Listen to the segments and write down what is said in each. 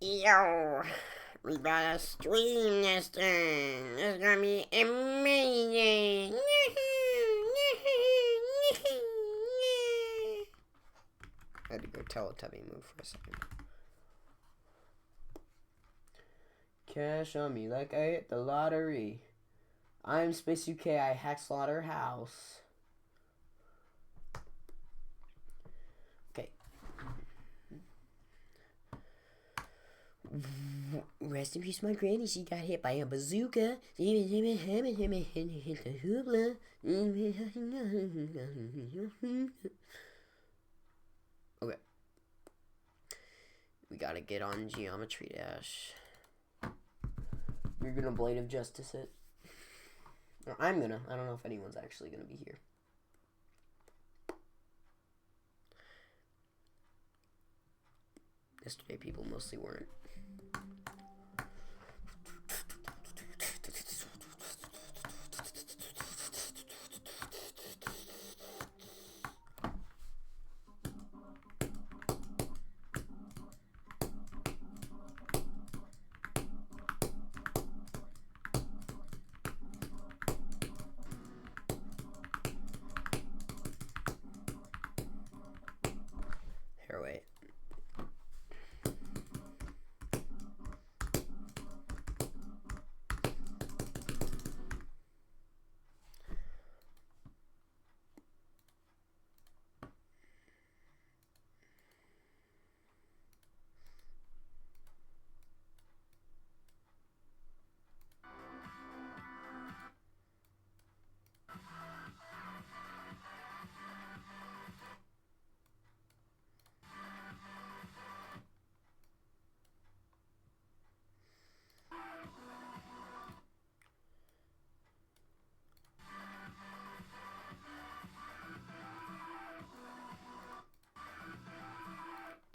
Yo, we gotta stream this thing. It's gonna be amazing. I had to go Teletubby move for a second. Cash on me like I hit the lottery. I'm Space UK, I hack Slaughterhouse. Okay. Rest in peace, my granny. She got hit by a bazooka. Okay. We gotta get on Geometry Dash. You're gonna Blade of Justice it. Or I'm gonna. I don't know if anyone's actually gonna be here. Yesterday people mostly weren't. Here, wait.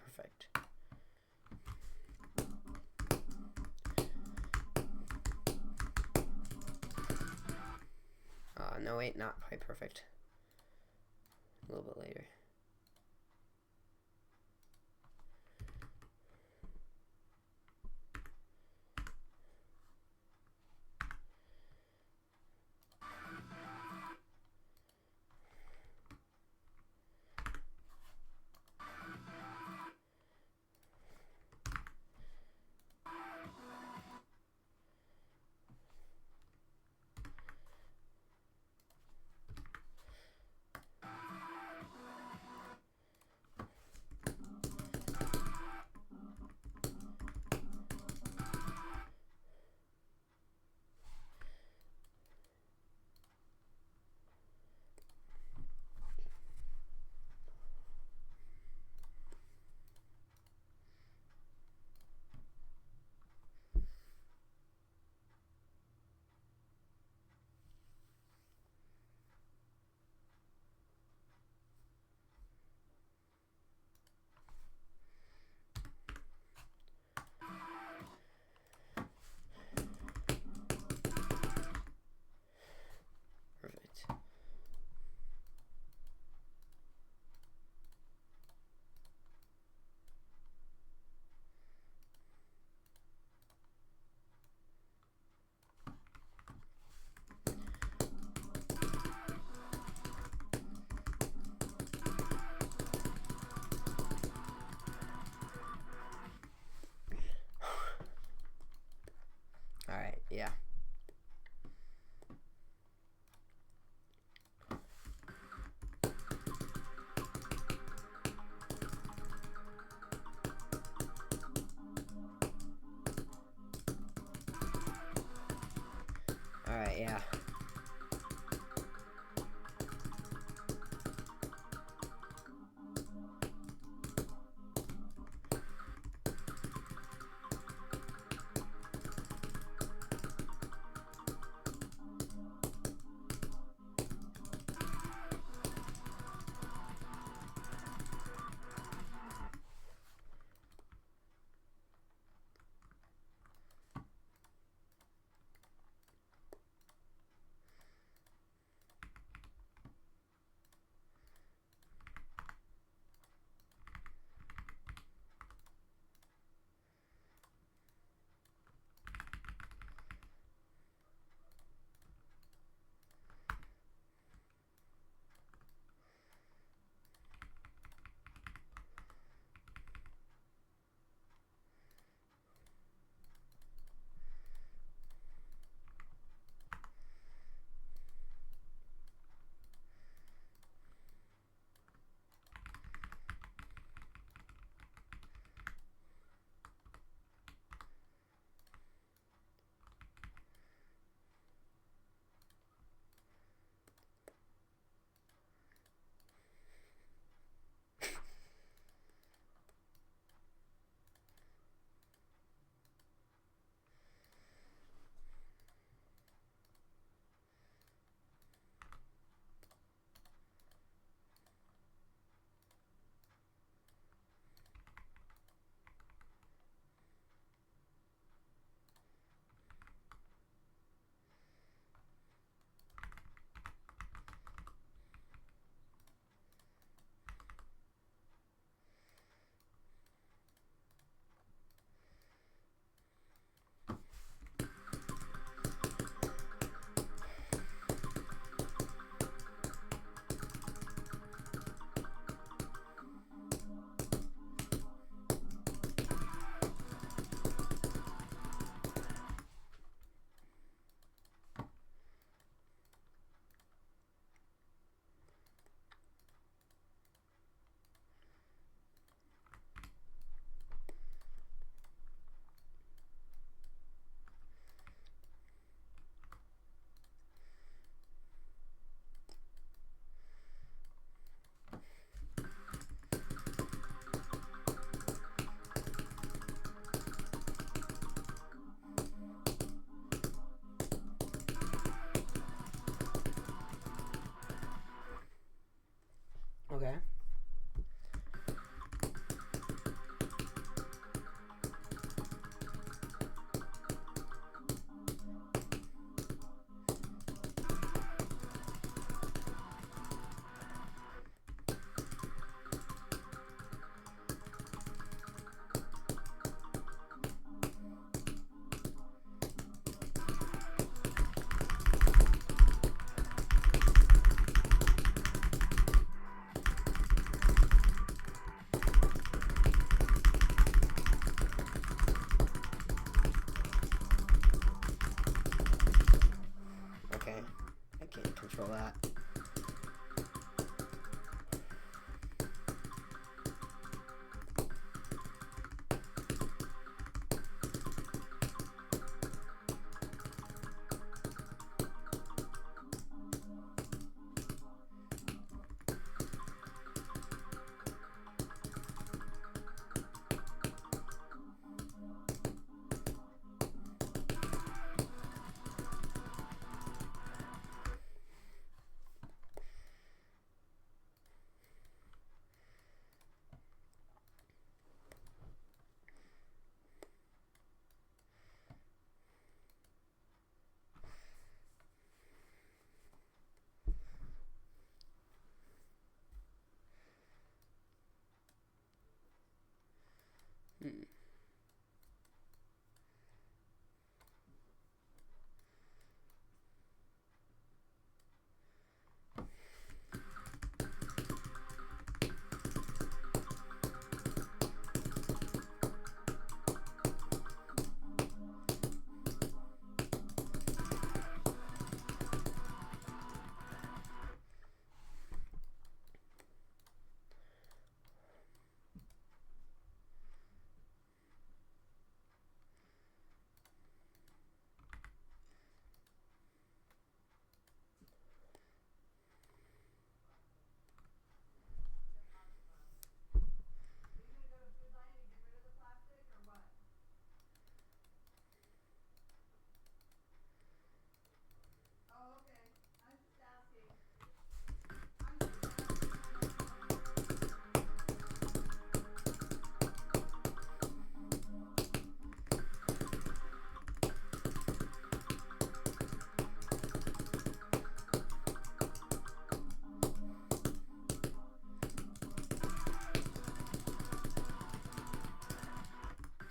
Perfect. No, wait, not quite perfect. A little bit later. Perfect. Alright, yeah. Alright, yeah.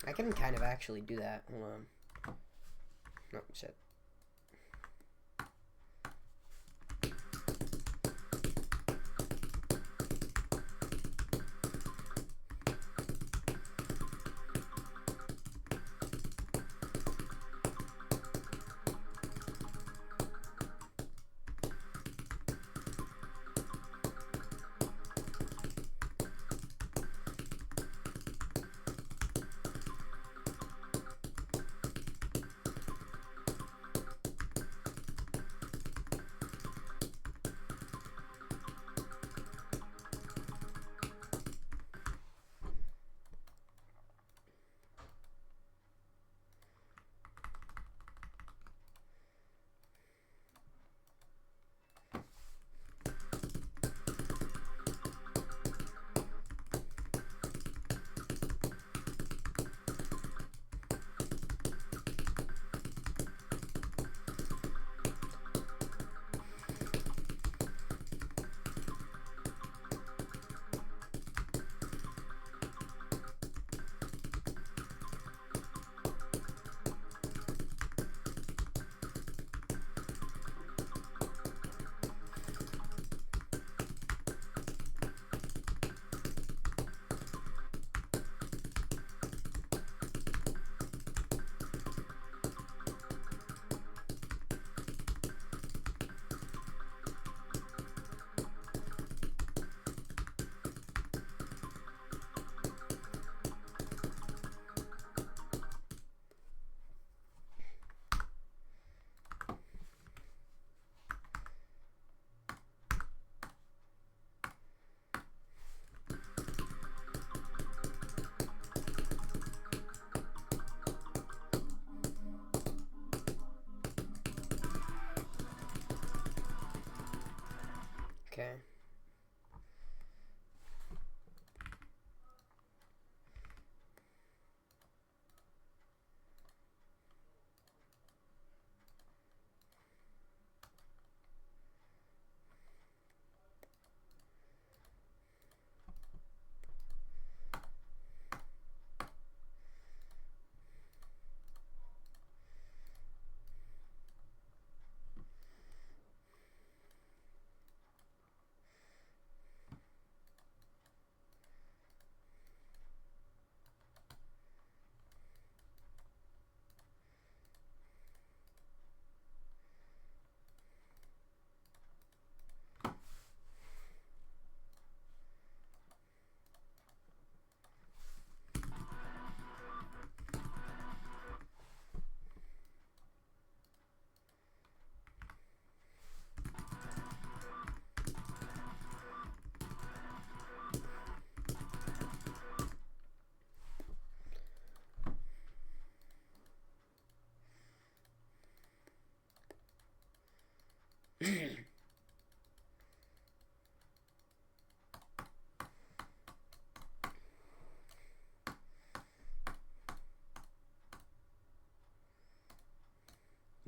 I can kind of actually do that. Hold on. No, shit. Okay.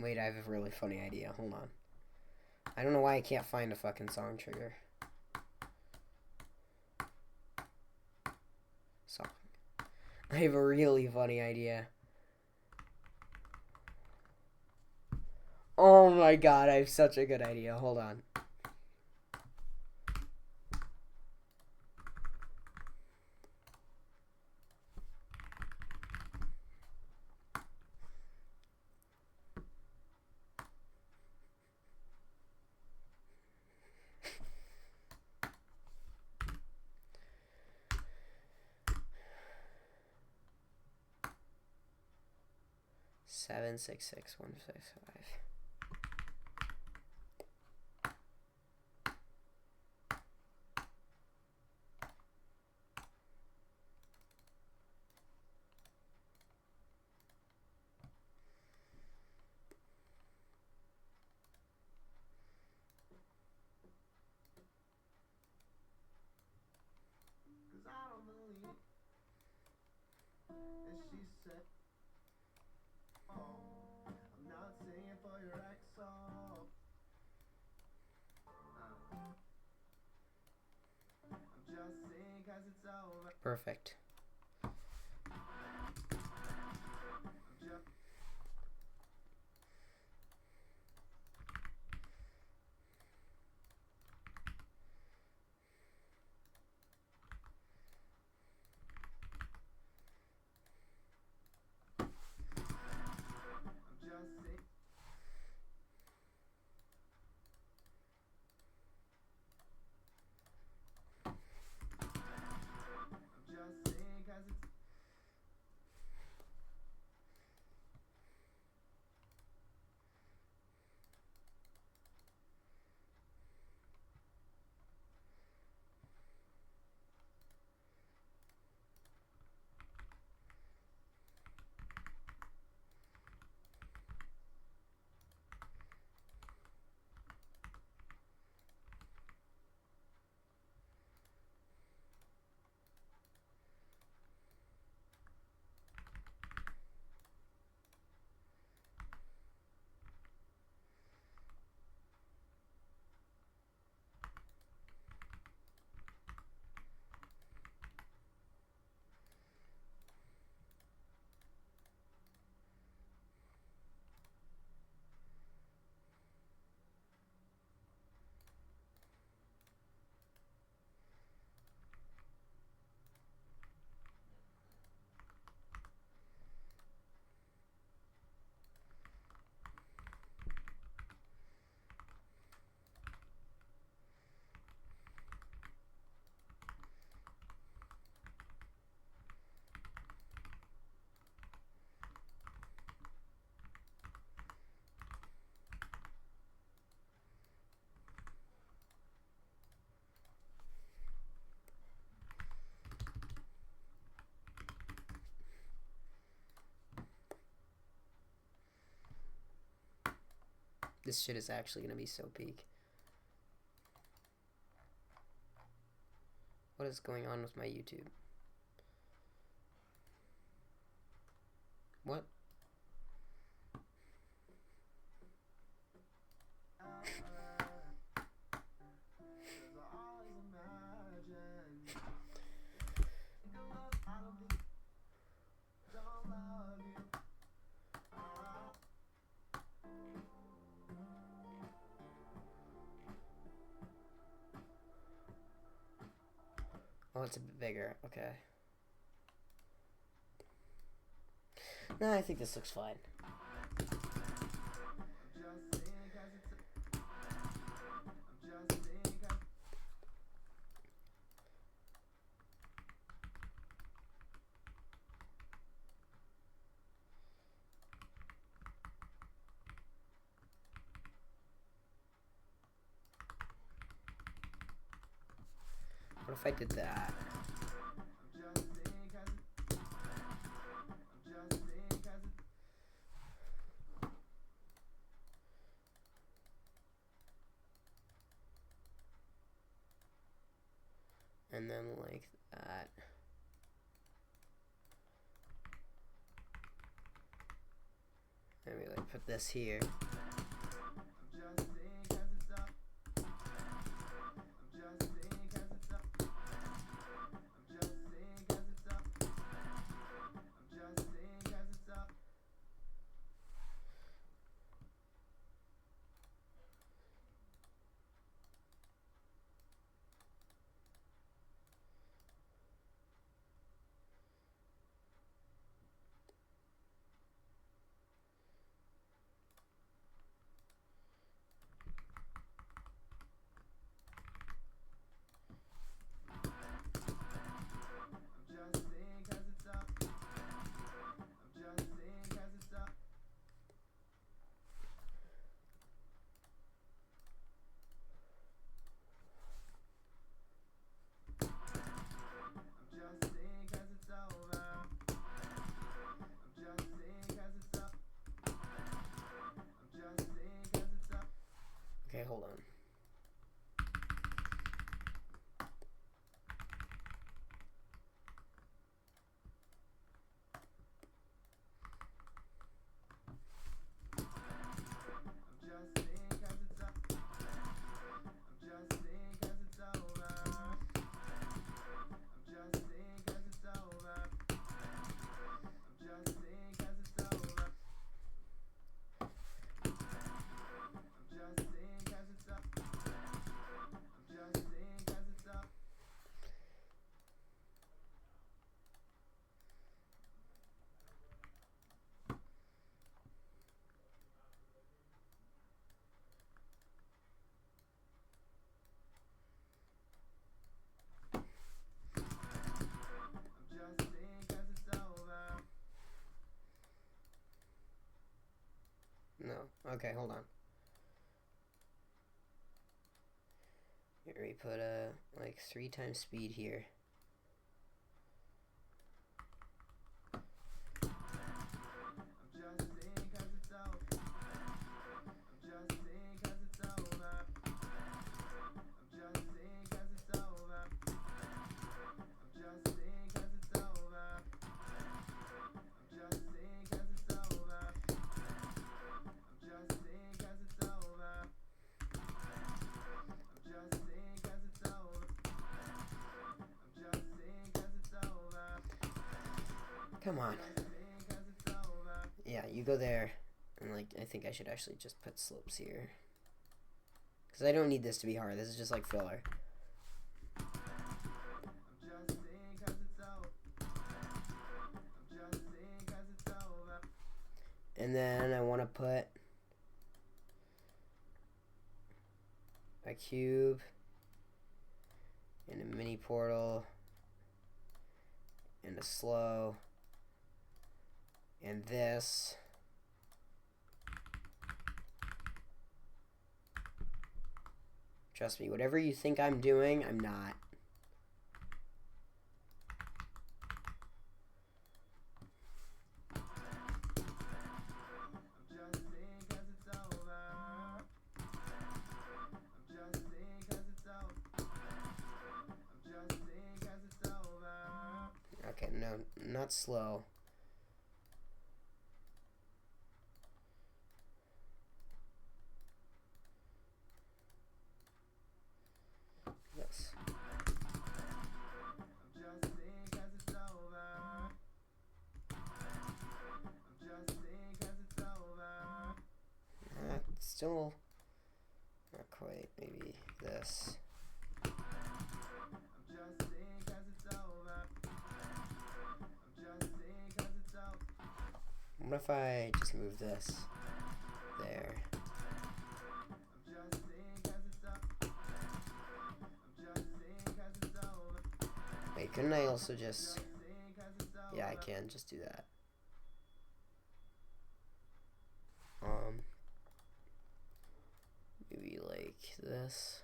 Wait, I have a really funny idea. Hold on. I don't know why I can't find a fucking song trigger. Song. I have a really funny idea. Oh my god, I have such a good idea. Hold on. Seven 66165. Perfect. This shit is actually gonna be so peak. What is going on with my YouTube? What? Oh, it's a bit bigger. Okay. No, I think this looks fine. What if I did that? And then like that. And we like put this here. Okay, hold on. No. Okay, hold on. Here we put like 3 times speed here. Come on. Yeah, you go there. And like, I think I should actually just put slopes here. Because I don't need this to be hard. This is just like filler. And then I want to put a cube and a mini portal and a slow and this. Trust me, whatever you think I'm doing, I'm not. not slow. Yes. Still not quite. Maybe this. What if I just move this there? Wait, couldn't I also just... Yeah, I can just do that. Maybe like this.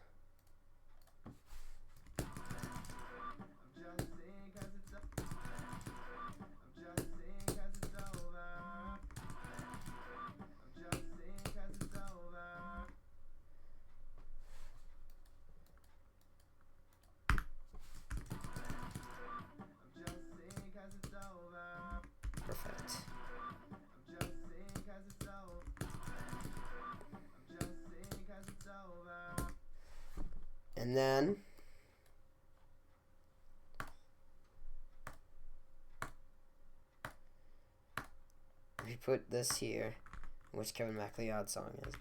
Perfect. And then we put this here, which Kevin MacLeod song is.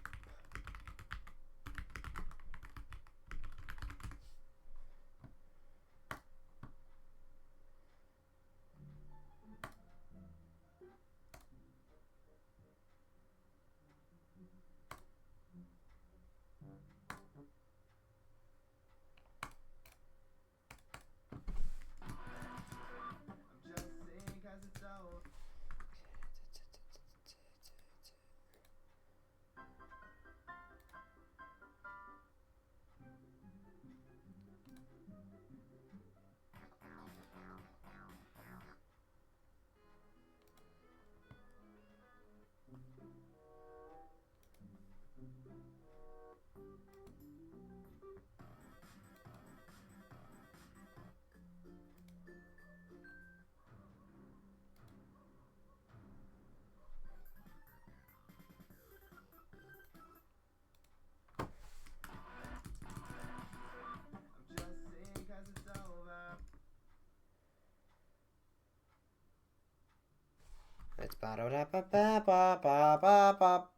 It's ba da ba ba ba ba ba ba.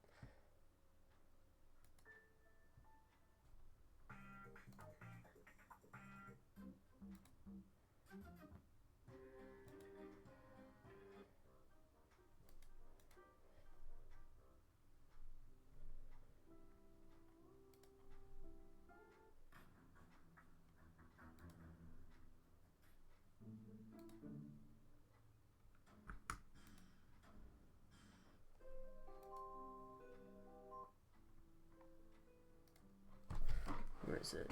Where is it?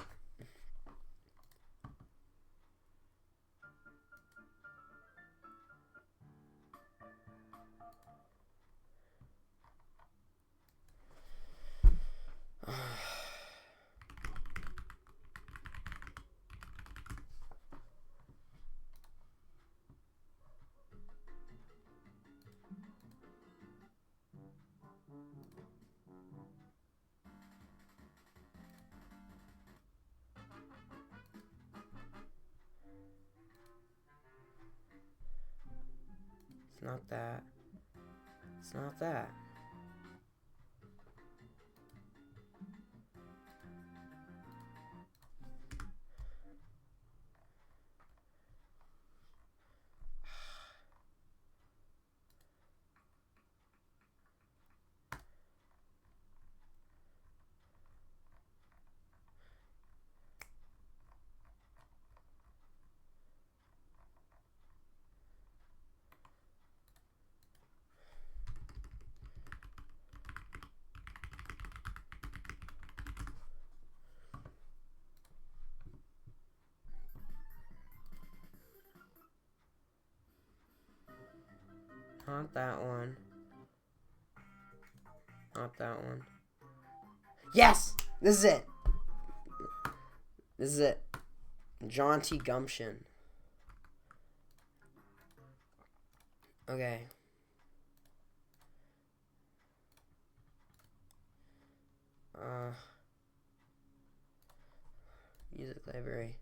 It's not that. It's not that. Not that one. Not that one. Yes! This is it! This is it. Jaunty Gumption. Okay. Music library.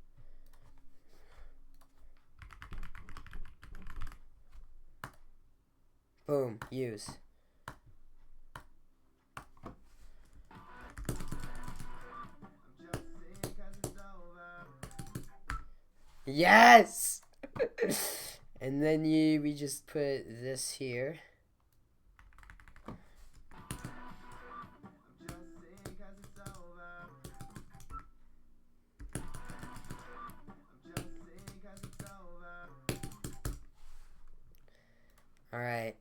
Boom. Use. Yes! And then we just put this here. Alright.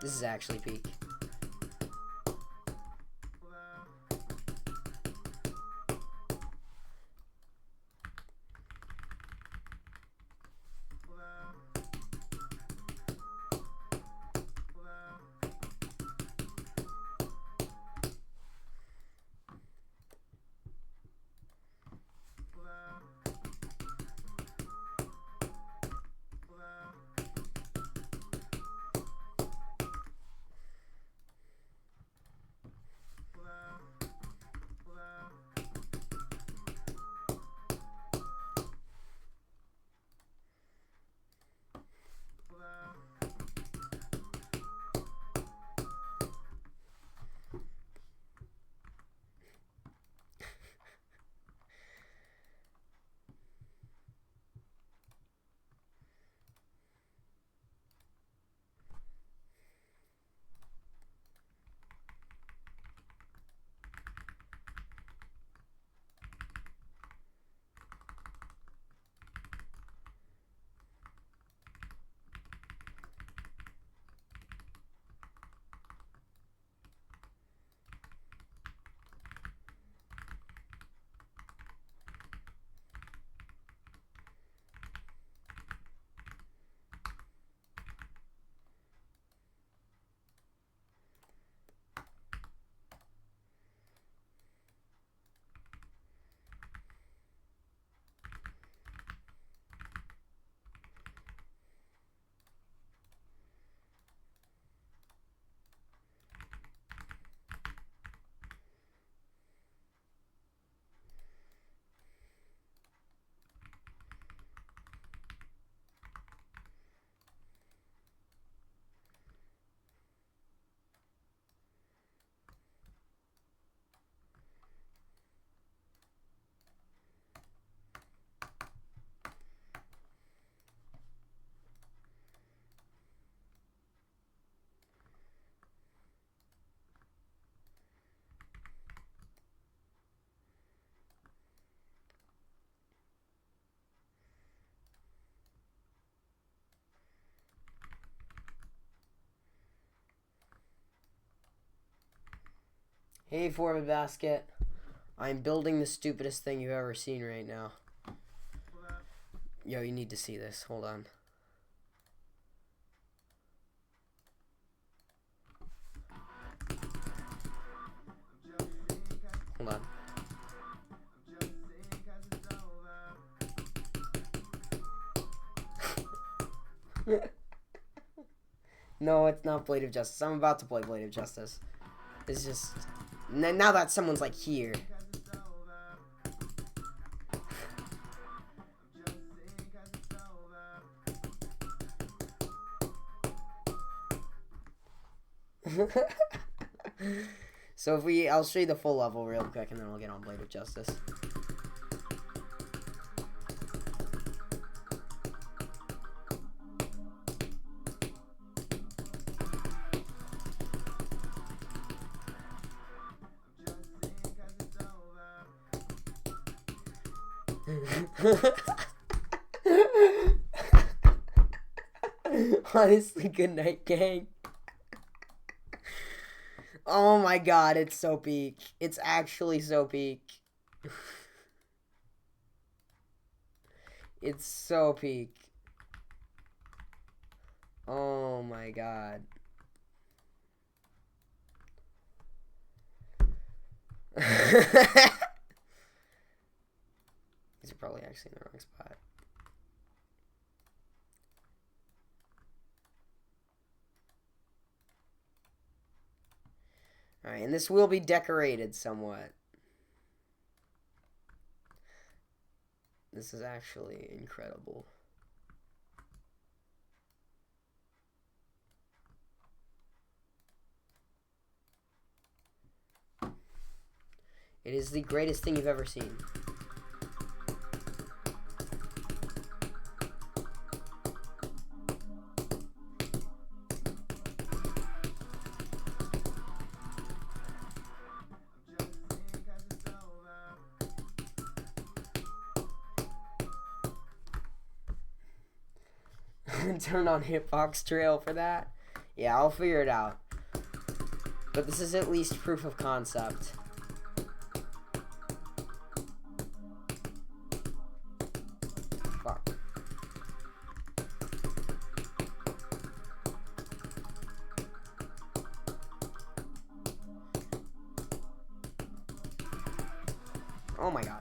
This is actually peak. Hey, Forma Basket. I'm building the stupidest thing you've ever seen right now. Yo, you need to see this. Hold on. on. No, it's not Blade of Justice. I'm about to play Blade of Justice. It's just... Now that someone's, like, here. So if I'll show you the full level real quick, and then we'll get on Blade of Justice. Honestly, good night, gang. Oh my god, it's so peak. It's actually so peak. It's so peak. Oh my god. These are probably actually in the wrong spot. Alright, and this will be decorated somewhat. This is actually incredible. It is the greatest thing you've ever seen. Turn on Hitbox Trail for that. Yeah, I'll figure it out. But this is at least proof of concept. Fuck. Oh my god.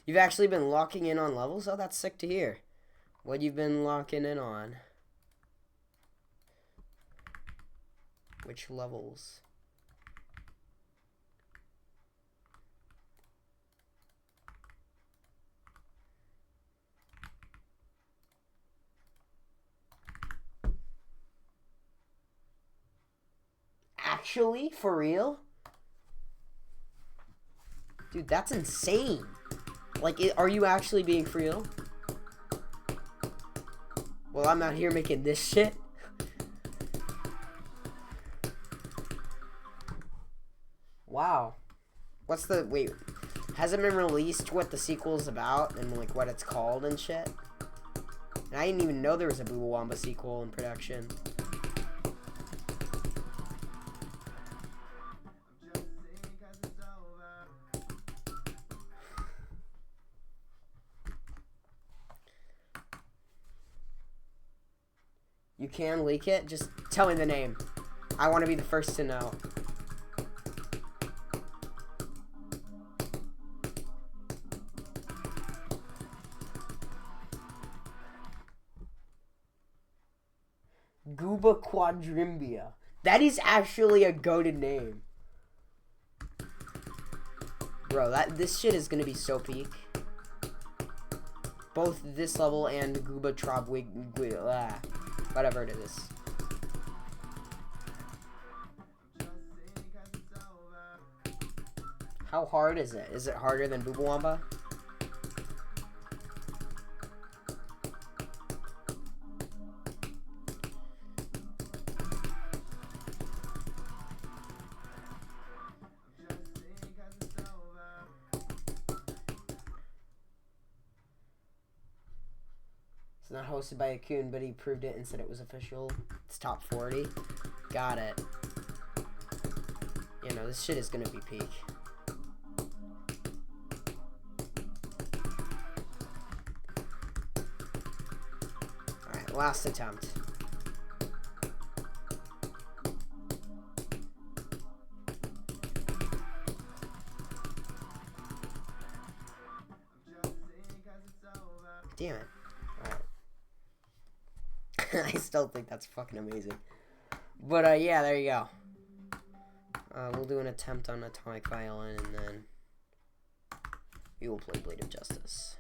You've actually been locking in on levels? Oh, that's sick to hear. What you've been locking in on? Which levels? Actually? For real? Dude, that's insane. Like, are you actually being for real? Well, I'm out here making this shit. Wow. What's the... Wait. Hasn't been released what the sequel's about and, like, what it's called and shit? And I didn't even know there was a Booba sequel in production. You can leak it? Just tell me the name. I want to be the first to know. Gooba Quadrimbia. That is actually a goated name. Bro, this shit is gonna be so peak. Both this level and Gooba Trobwig... whatever it is. How hard is it? Is it harder than Booba? It's not hosted by Akun, but he proved it and said it was official. It's top 40. Got it. You know, this shit is gonna be peak. Last attempt. Damn it. Alright. I still think that's fucking amazing. But, yeah, there you go. We'll do an attempt on Atomic Violin, and then we will play Blade of Justice.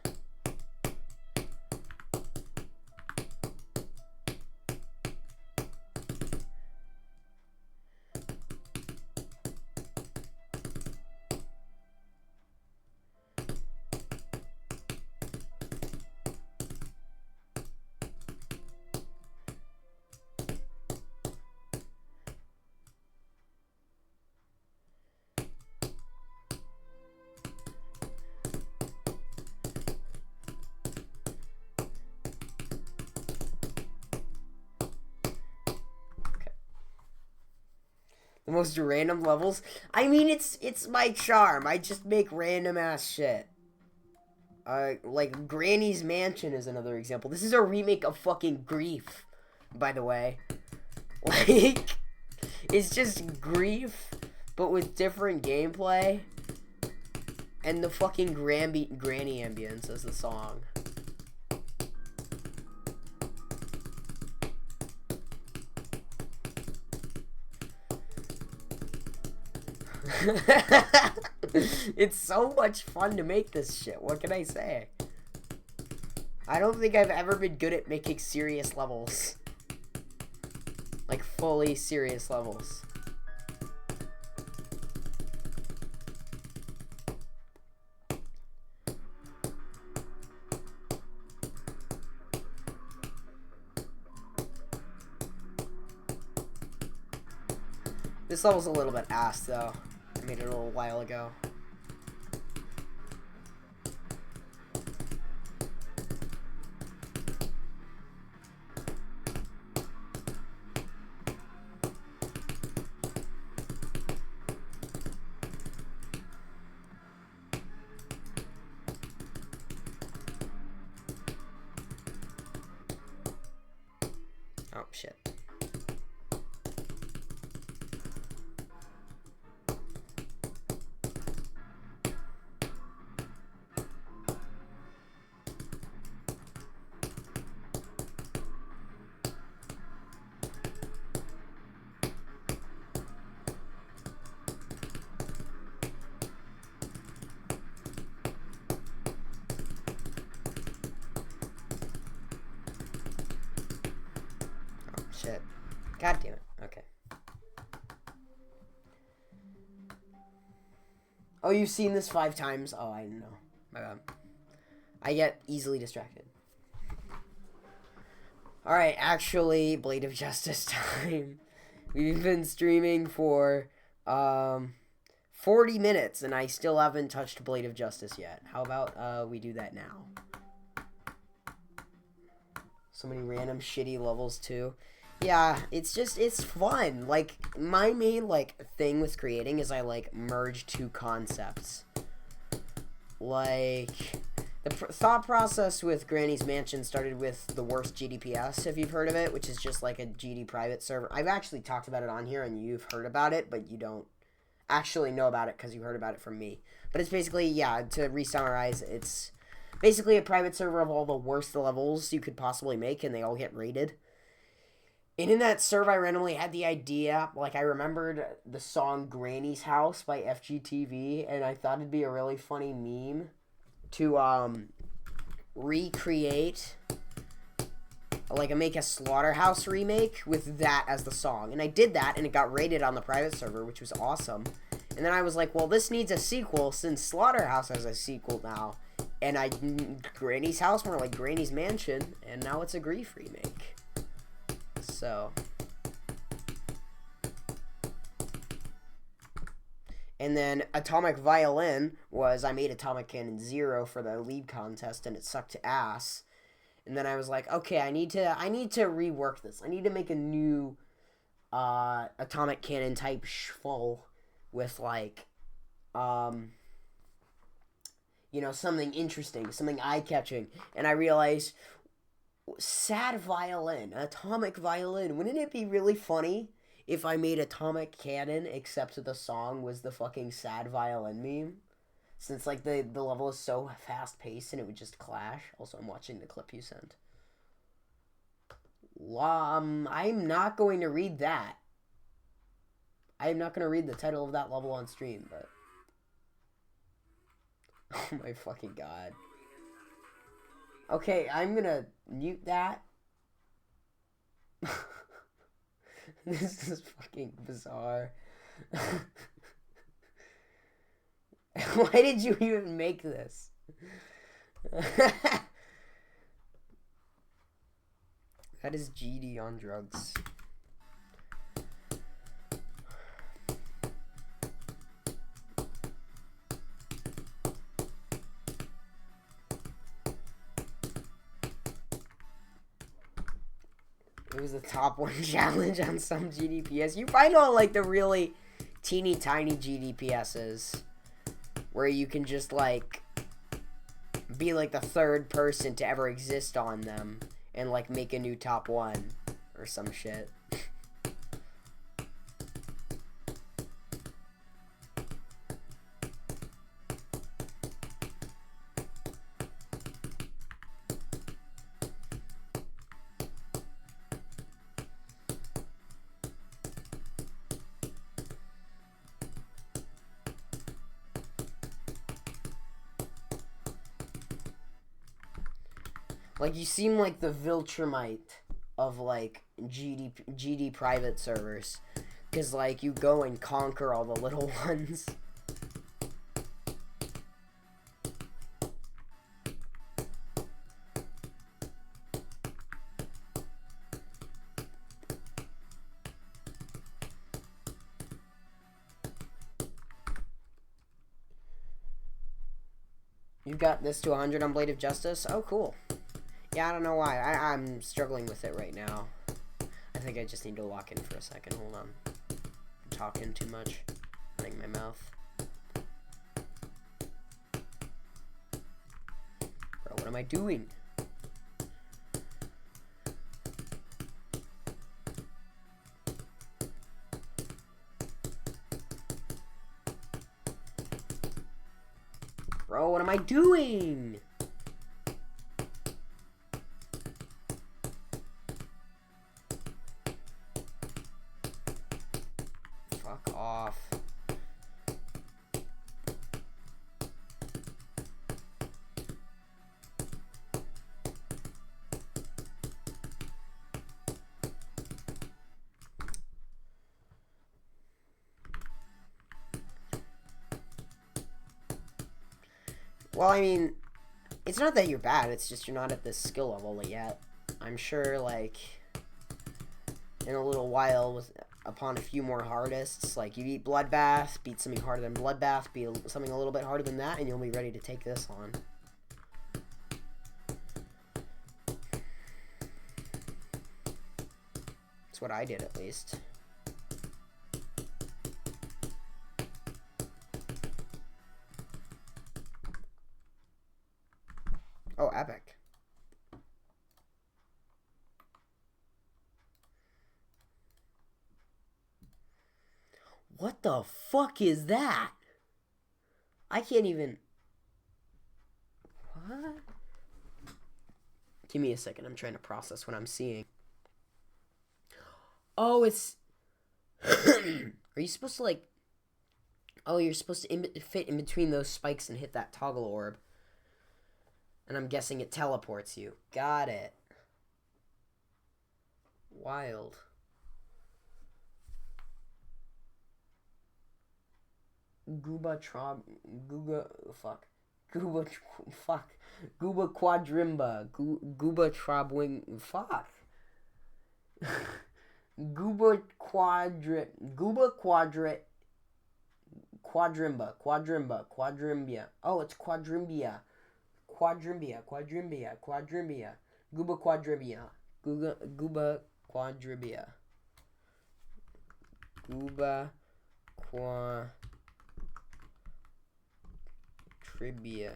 The most random levels. I mean, it's my charm. I just make random ass shit. Like Granny's Mansion is another example. This is a remake of fucking Grief, by the way. Like, it's just Grief, but with different gameplay. And the fucking Granny ambience as the song. It's so much fun to make this shit. What can I say? I don't think I've ever been good at making serious levels. Like, fully serious levels. This level's a little bit ass, though. I made it a little while ago. Oh, shit. Shit. God damn it. Okay. Oh, you've seen this 5 times? Oh, I know. My bad. I get easily distracted. Alright, actually, Blade of Justice time. We've been streaming for 40 minutes, and I still haven't touched Blade of Justice yet. How about we do that now? So many random shitty levels, too. Yeah, it's fun. Like, my main, like, thing with creating is I, like, merge 2 concepts. Like, the thought process with Granny's Mansion started with the worst GDPS, if you've heard of it, which is just, like, a GD private server. I've actually talked about it on here, and you've heard about it, but you don't actually know about it because you heard about it from me. But it's basically, yeah, to re-summarize, it's basically a private server of all the worst levels you could possibly make, and they all get rated. And in that server, I randomly had the idea, like, I remembered the song Granny's House by FGTV, and I thought it'd be a really funny meme to, recreate, like, make a Slaughterhouse remake with that as the song. And I did that, and it got rated on the private server, which was awesome. And then I was like, well, this needs a sequel, since Slaughterhouse has a sequel now. And Granny's House, more like Granny's Mansion, and now it's a Grief remake. So, and then Atomic Violin was, I made Atomic Cannon 0 for the lead contest, and it sucked ass. And then I was like, okay, I need to rework this. I need to make a new Atomic Cannon type schfull with, like, you know, something interesting, something eye-catching. And I realized Sad violin, atomic violin. Wouldn't it be really funny if I made Atomic Cannon except the song was the fucking sad violin meme? Since like the level is so fast paced and it would just clash. Also, I'm watching the clip you sent. I'm not going to read that. I'm not going to read the title of that level on stream, but oh my fucking god. Okay, I'm gonna mute that. This is fucking bizarre. Why did you even make this? That is GD on drugs. It was the top 1 challenge on some GDPS. You find all like the really teeny tiny GDPSs where you can just like be like the 3rd person to ever exist on them and like make a new top 1 or some shit. Like, you seem like the Viltrumite of, like, GD private servers. Because, like, you go and conquer all the little ones. You got this to 100 on Blade of Justice? Oh, cool. Yeah, I don't know why. I'm struggling with it right now. I think I just need to lock in for a second. Hold on. I'm talking too much. Running my mouth. Bro, what am I doing? Bro, what am I doing? Fuck off. Well, I mean, it's not that you're bad, it's just you're not at this skill level yet. I'm sure, like, in a little while, upon a few more hardists, like, you beat Bloodbath, beat something harder than Bloodbath, beat something a little bit harder than that, and you'll be ready to take this on. That's what I did, at least. Oh, epic. What the fuck is that? I can't even... What? Give me a second. I'm trying to process what I'm seeing. Oh, it's... Are you supposed to, like... Oh, you're supposed to fit in between those spikes and hit that toggle orb. And I'm guessing it teleports you. Got it. Wild. Gooba Quadrimba. Gooba Trobwing. Fuck. Gooba Quadrimbia. Oh, it's Quadrimbia. Quadrimbia. Gooba Quadrimbia. Gooba Quadrimbia. Gooba Quadribia.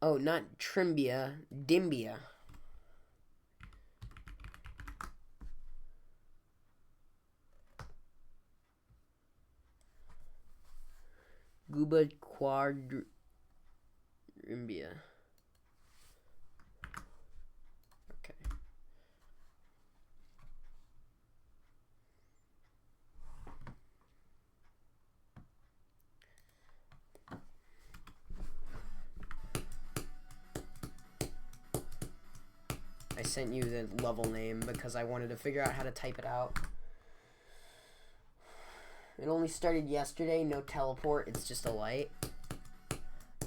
Oh, not Trimbia. Dimbia. Guba Quadrimbia. Okay. I sent you the level name because I wanted to figure out how to type it out. It only started yesterday, no teleport, it's just a light.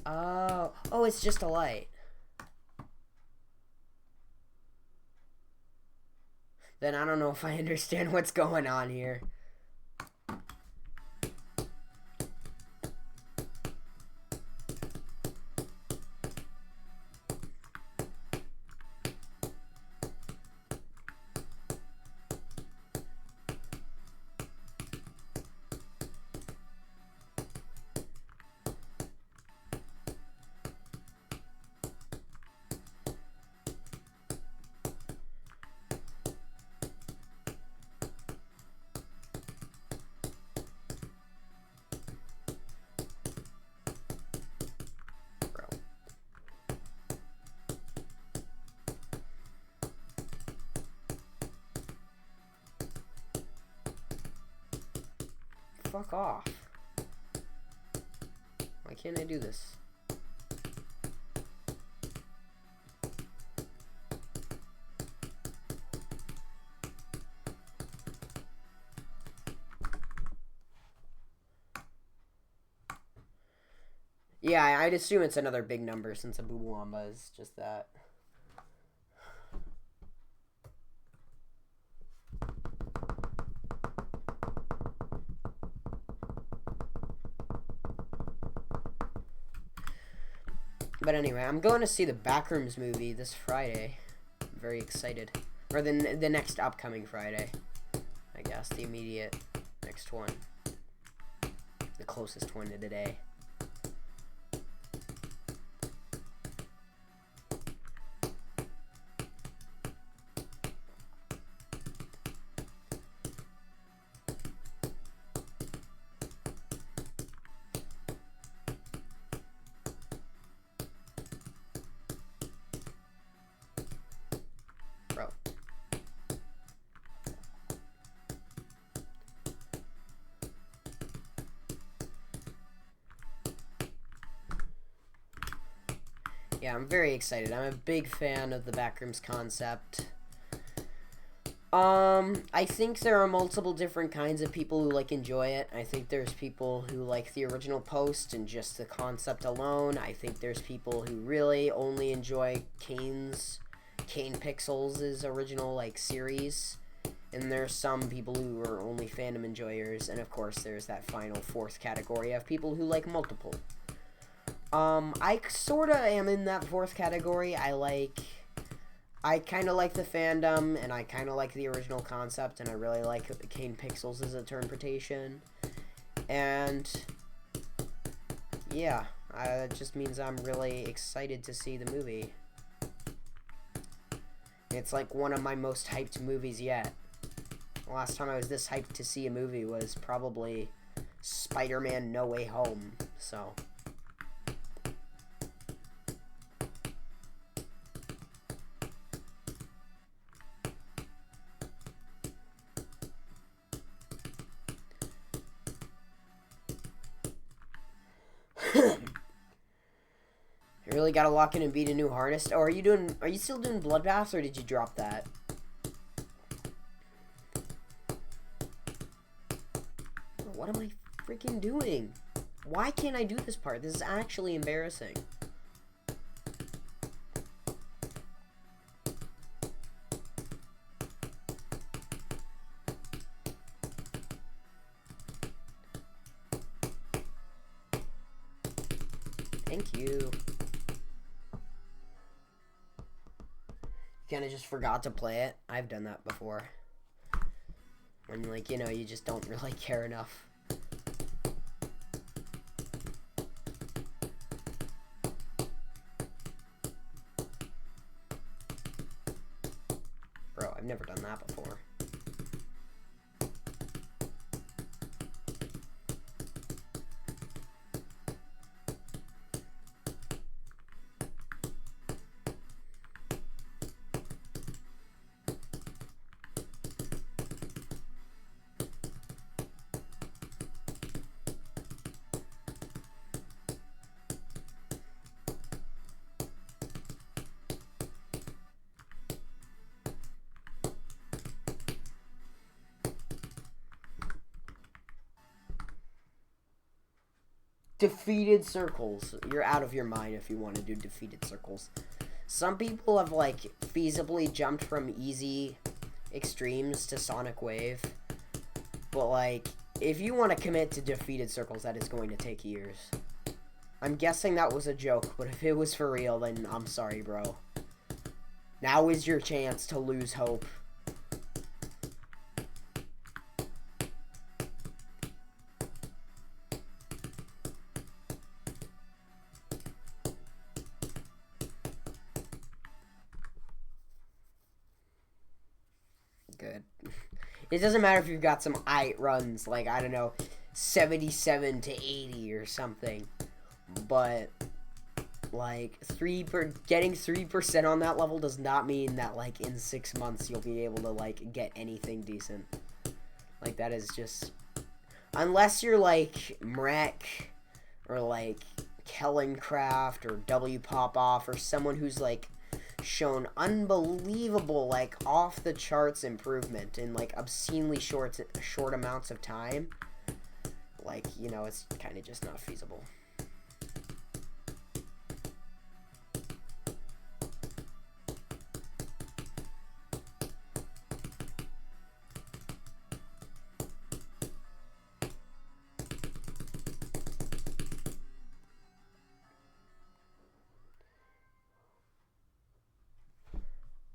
Oh, it's just a light. Then I don't know if I understand what's going on here. Fuck off. Why can't I do this? Yeah, I'd assume it's another big number since a Booblewamba is just that. But anyway, I'm going to see the Backrooms movie this Friday. I'm very excited. Or the next upcoming Friday. I guess, the immediate next one. The closest one to today. Bro. Yeah, I'm very excited. I'm a big fan of the Backrooms concept. I think there are multiple different kinds of people who, like, enjoy it. I think there's people who like the original post and just the concept alone. I think there's people who really only enjoy Kane Pixels' original, like, series. And there's some people who are only fandom enjoyers. And, of course, there's that final fourth category of people who like multiple. I sorta am in that fourth category. I kind of like the fandom, and I kind of like the original concept, and I really like Kane Pixels' interpretation. And, yeah, it just means I'm really excited to see the movie. It's like one of my most hyped movies yet. The last time I was this hyped to see a movie was probably Spider-Man No Way Home, so... You really gotta lock in and beat a new harness. Oh, are you still doing Bloodbaths, or did you drop that? What am I freaking doing? Why can't I do this part? This is actually embarrassing. Thank you. Kind of just forgot to play it. I've done that before. When, like, you know, you just don't really care enough. I've never done that before. Defeated circles. You're out of your mind if you want to do defeated circles. Some people have, like, feasibly jumped from easy extremes to Sonic Wave. But, like, if you want to commit to defeated circles, that is going to take years. I'm guessing that was a joke, but if it was for real, then I'm sorry, bro. Now is your chance to lose hope. Good. It doesn't matter if you've got some runs, like, I don't know, 77 to 80 or something. But, like, getting 3% on that level does not mean that, like, in 6 months you'll be able to, like, get anything decent. Like, that is just... Unless you're, like, Mrek, or, like, Kellencraft, or W Popoff, or someone who's, like, shown unbelievable, like, off the charts improvement in, like, obscenely short amounts of time, like, you know, it's kind of just not feasible.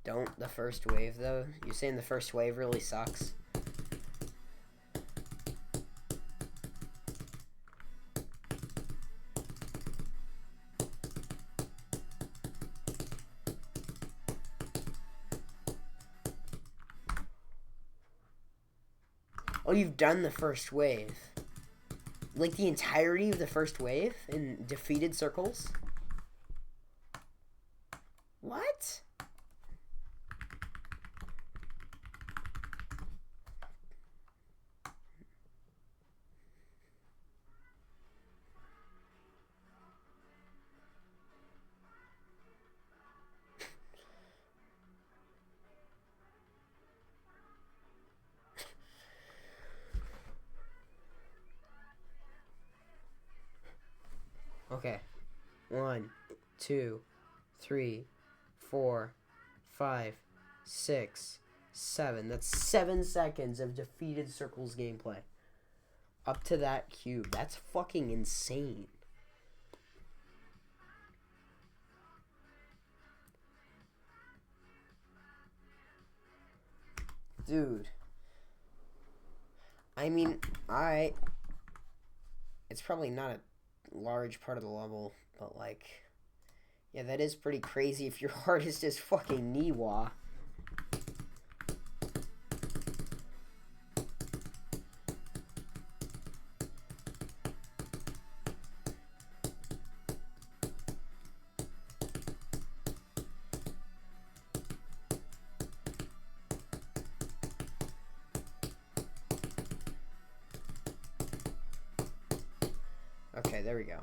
Don't the first wave, though? You saying the first wave really sucks? Oh, you've done the first wave. Like, the entirety of the first wave in defeated circles? What? Okay. 1, 2, 3, 4, 5, 6, 7. That's 7 seconds of defeated circles gameplay. Up to that cube. That's fucking insane. Dude. I mean, alright. It's probably not a large part of the level, but, like, yeah, that is pretty crazy if your artist is fucking Niwa. Okay, there we go.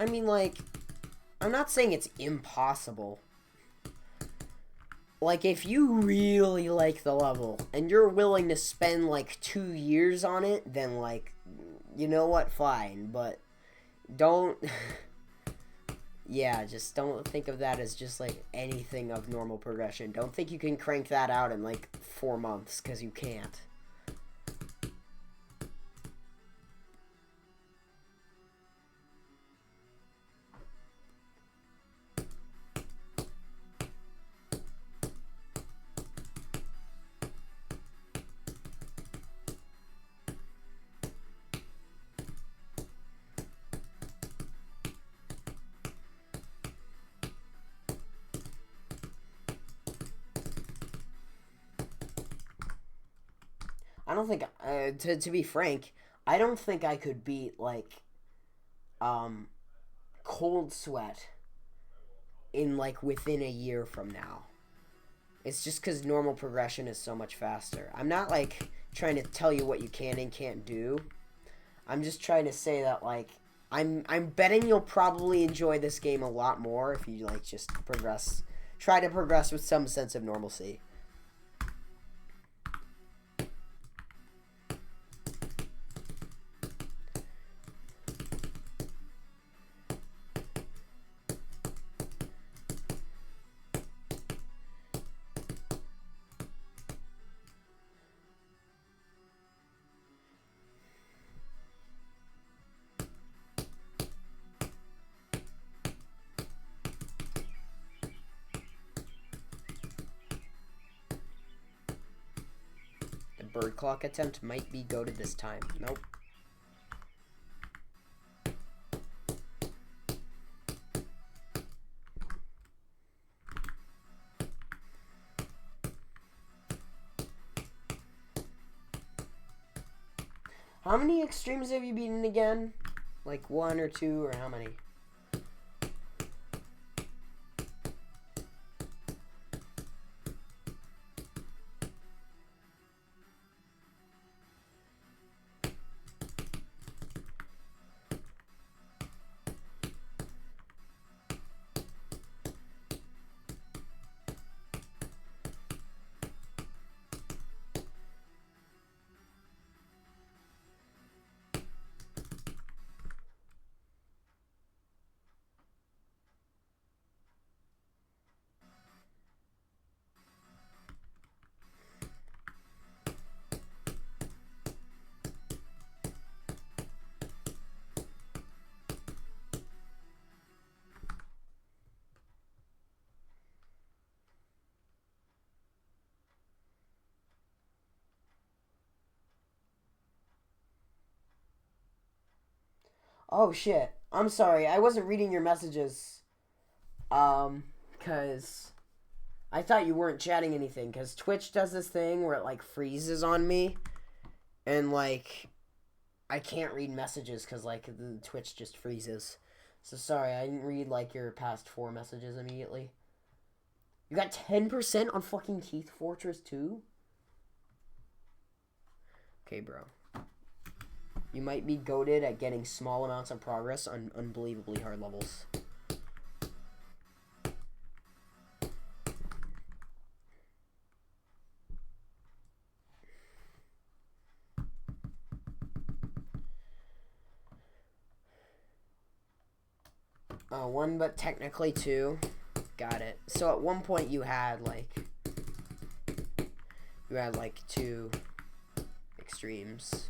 I mean, like, I'm not saying it's impossible. Like, if you really like the level, and you're willing to spend, like, 2 years on it, then, like, you know what? Fine, but don't. Yeah, just don't think of that as just like anything of normal progression. Don't think you can crank that out in like 4 months, because you can't. I don't think, to be frank, I don't think I could beat like um cold sweat in like within a year from now. It's just because normal progression is so much faster. I'm not like trying to tell you what you can and can't do. I'm just trying to say that like I'm betting you'll probably enjoy this game a lot more if you like just progress, try to progress with some sense of normalcy. The bird clock attempt might be goated this time. Nope. How many extremes have you beaten again? Like 1 or 2 or how many? Oh shit. I'm sorry. I wasn't reading your messages. Cause I thought you weren't chatting anything. Cause Twitch does this thing where it like freezes on me, and like I can't read messages because like the Twitch just freezes. So sorry, I didn't read like your past 4 messages immediately. You got 10% on fucking Teeth Fortress 2? Okay, bro. You might be goated at getting small amounts of progress on unbelievably hard levels. One, but technically two. Got it. So at one point you had like two extremes.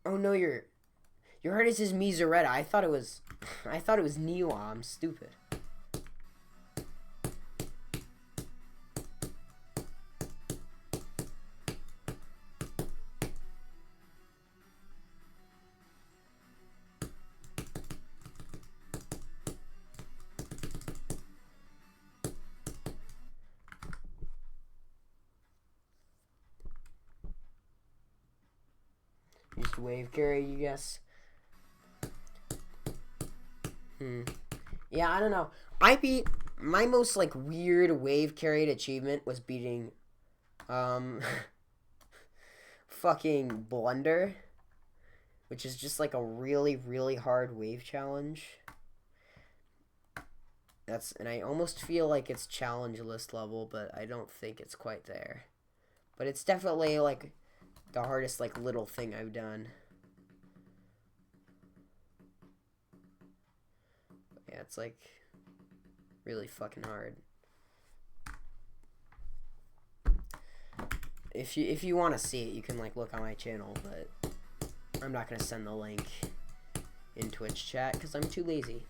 Oh no, Your artist is Mizuretta. I thought it was Neo. I'm stupid. Just wave carry, you guess. Yeah, I don't know. I beat my most like weird wave carried achievement was beating fucking Blunder, which is just like a really, really hard wave challenge. And I almost feel like it's challenge list level, but I don't think it's quite there. But it's definitely like the hardest like little thing I've done. Yeah, it's like really fucking hard. If you want to see it, you can like look on my channel, but I'm not gonna send the link in Twitch chat because I'm too lazy.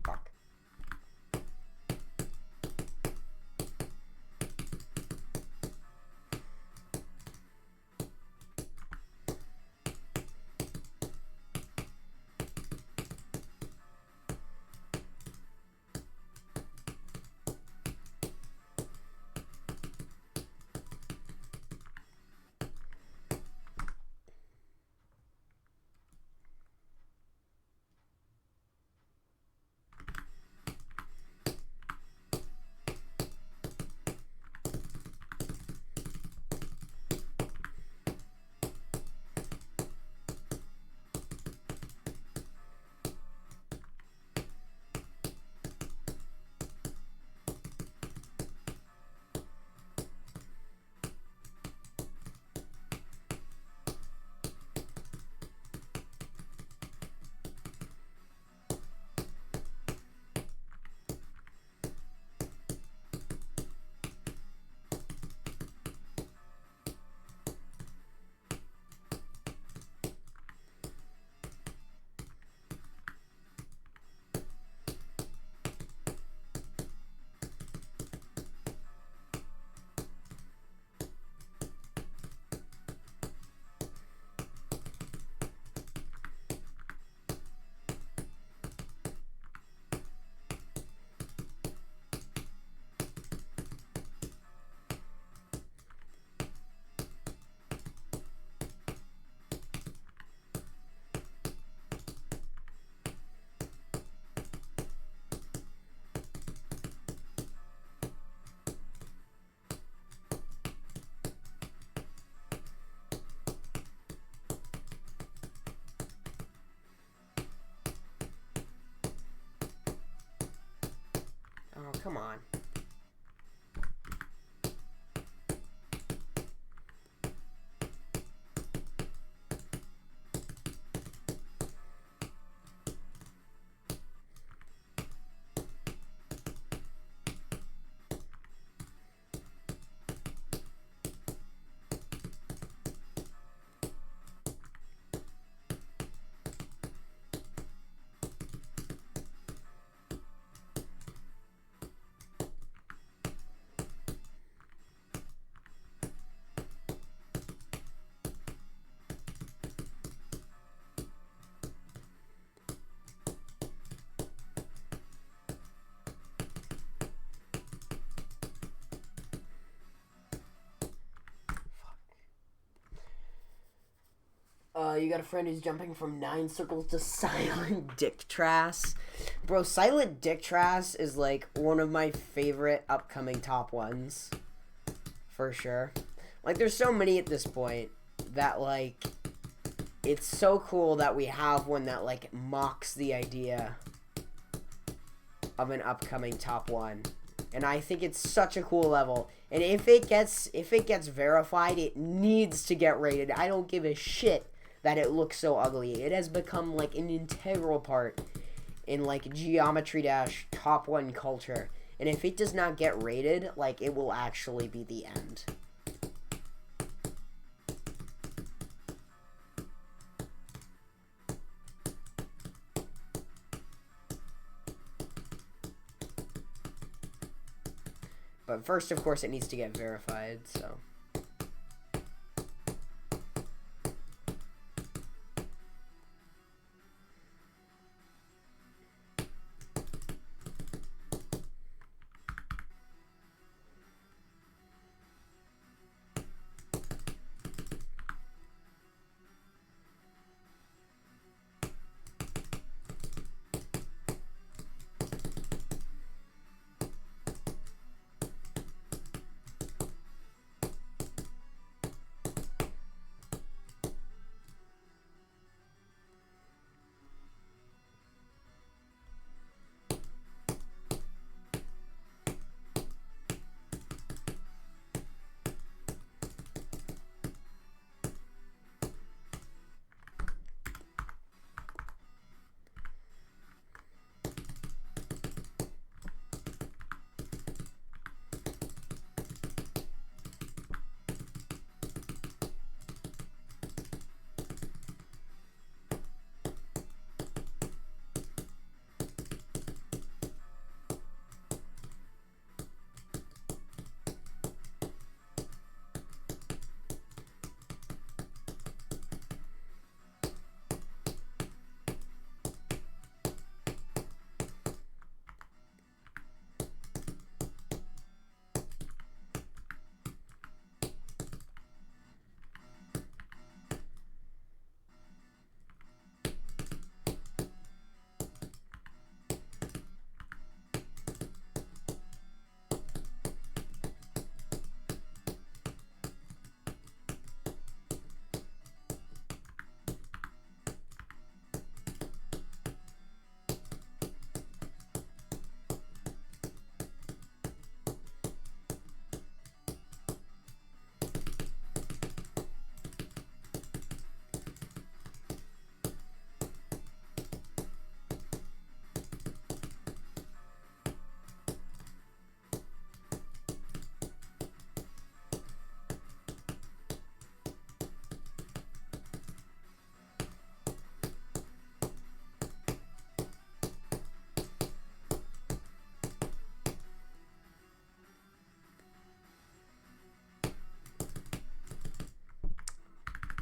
Fuck. Oh, come on. You got a friend who's jumping from 9 circles to Silent Dick Trass. Bro, Silent Dick Trass is like one of my favorite upcoming top ones. For sure. Like, there's so many at this point that, like, it's so cool that we have one that, like, mocks the idea of an upcoming top 1. And I think it's such a cool level. And if it gets verified, it needs to get rated. I don't give a shit that it looks so ugly. It has become, like, an integral part in, like, Geometry Dash top 1 culture. And if it does not get rated, like, it will actually be the end. But first, of course, it needs to get verified, so...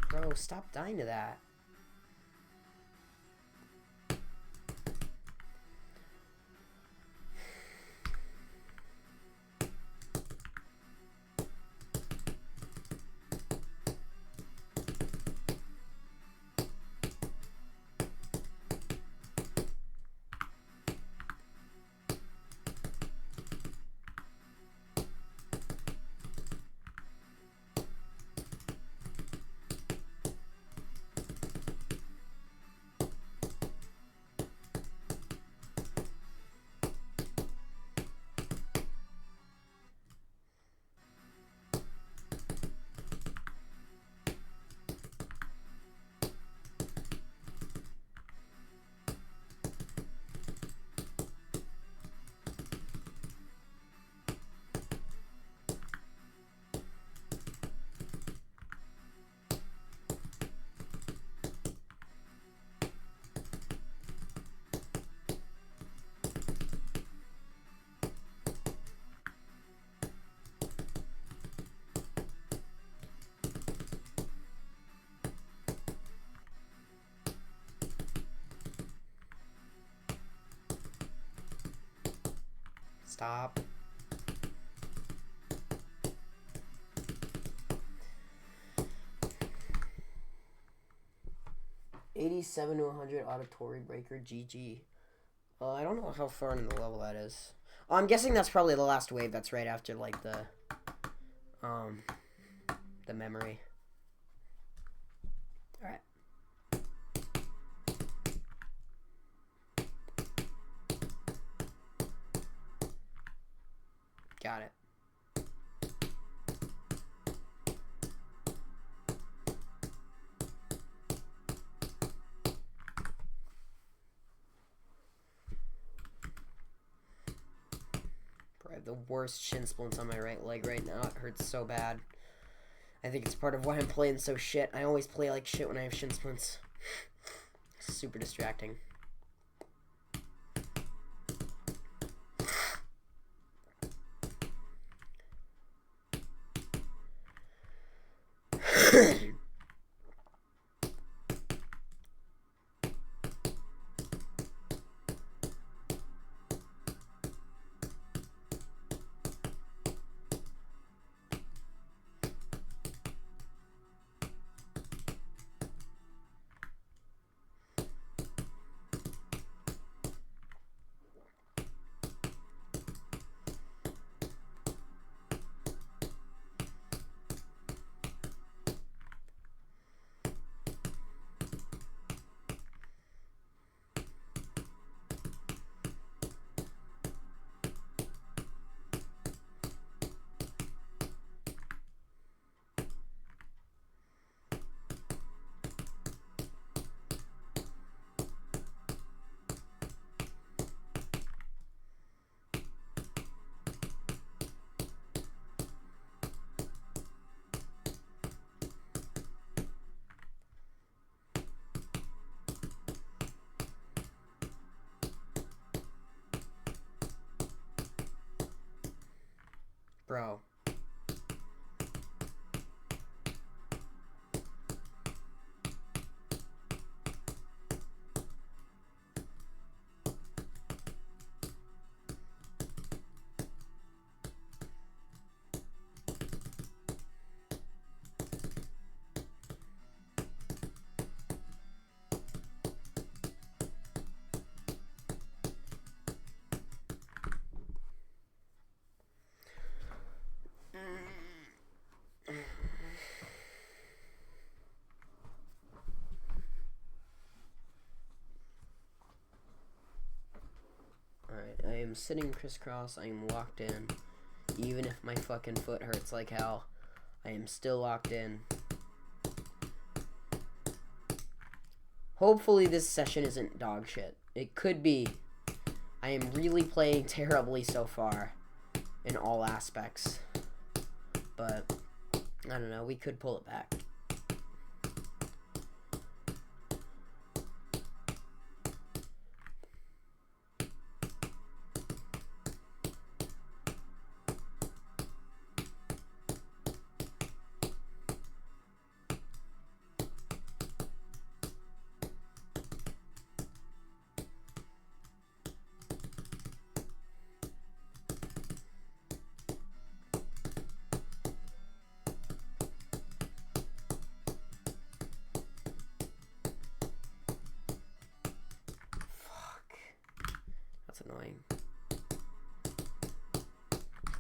Bro, stop dying to that. Stop. $87 to 100 auditory breaker GG. I don't know how far in the level that is. Oh, I'm guessing that's probably the last wave. That's right after like the the memory. Alright. Got it. Probably the worst shin splints on my right leg right now. It hurts so bad. I think it's part of why I'm playing so shit. I always play like shit when I have shin splints. Super distracting. Bro. I am sitting crisscross. I am locked in. Even if my fucking foot hurts like hell, I am still locked in. Hopefully this session isn't dog shit. It could be. I am really playing terribly so far in all aspects. But, I don't know. We could pull it back. Annoying.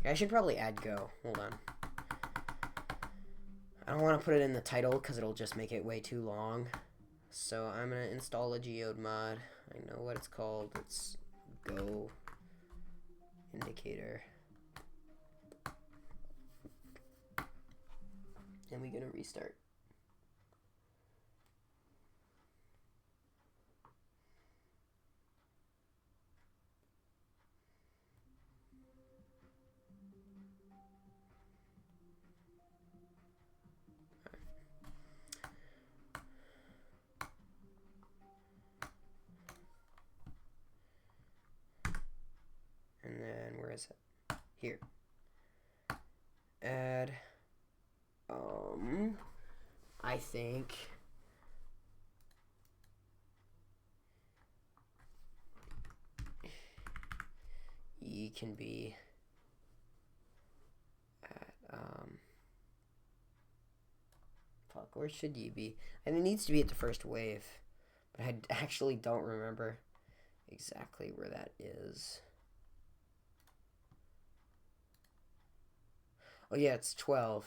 Yeah, I should probably add Go. Hold on. I don't want to put it in the title because it'll just make it way too long. So I'm going to install a geode mod. I know what it's called. It's Go indicator. And we're going to restart. And then where is it? Here. Add. I think. E can be at, fuck, where should you be? And it needs to be at the first wave, but I actually don't remember exactly where that is. Oh yeah, it's 12.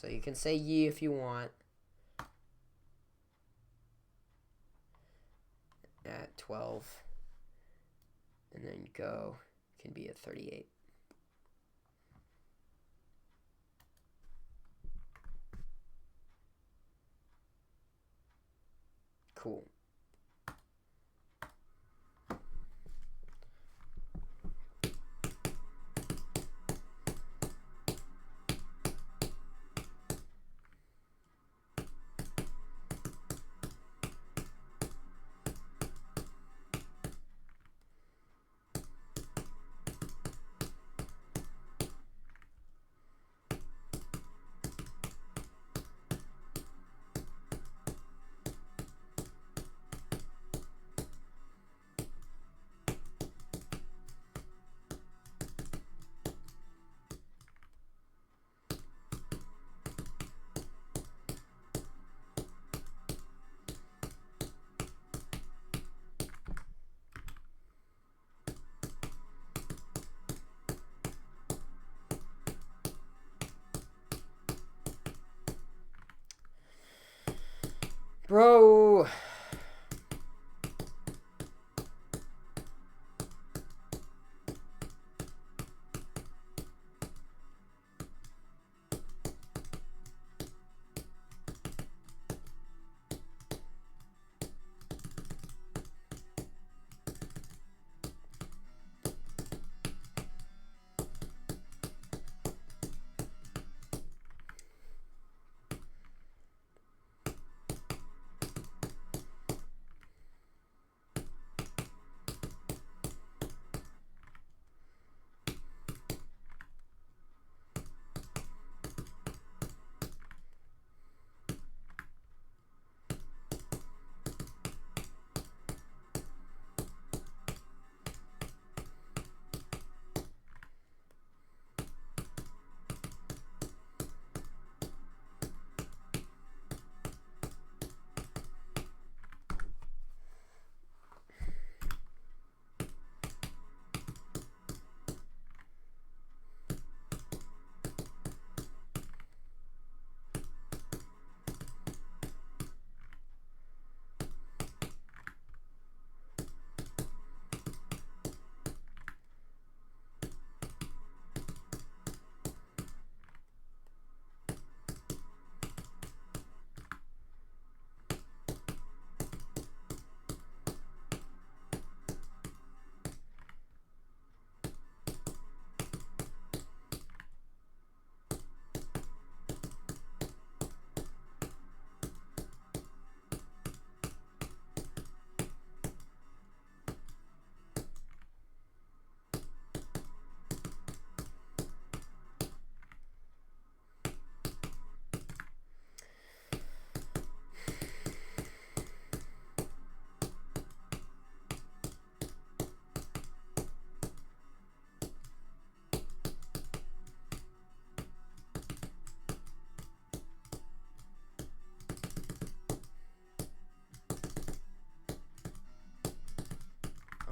So you can say ye if you want. At 12. And then go can be at 38. Cool. Bro.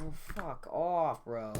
Oh, fuck off, bro.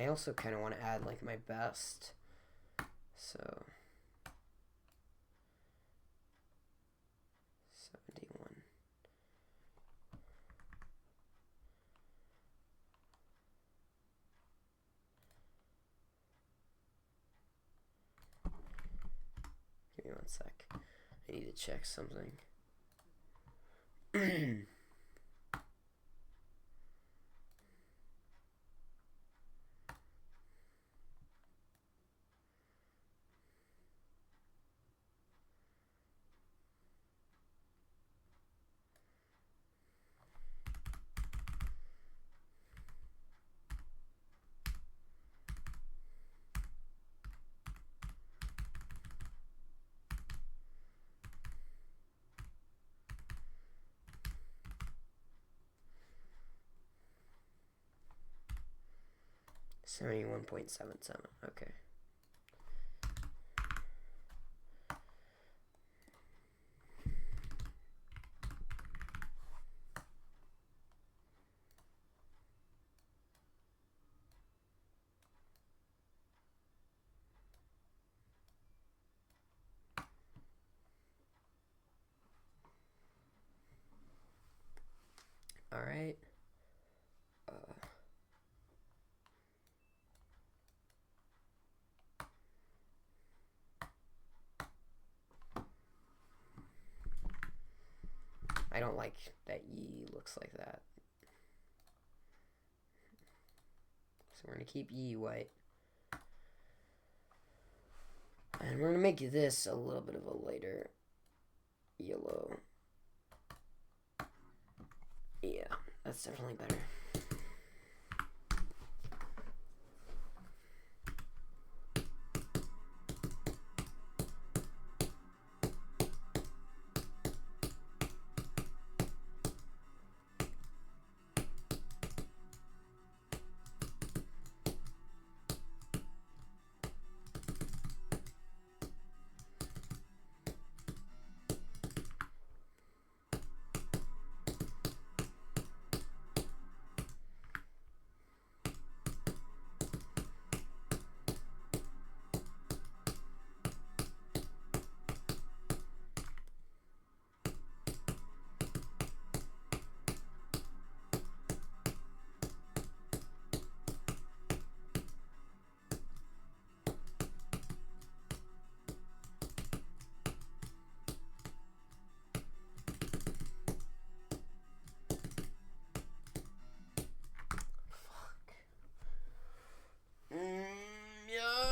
I also kind of want to add like my best. So 71. Give me one sec. I need to check something. $71.77. Okay. All right. I don't like that Yi looks like that. So we're going to keep Yi white. And we're going to make this a little bit of a lighter yellow. Yeah, that's definitely better. Yeah.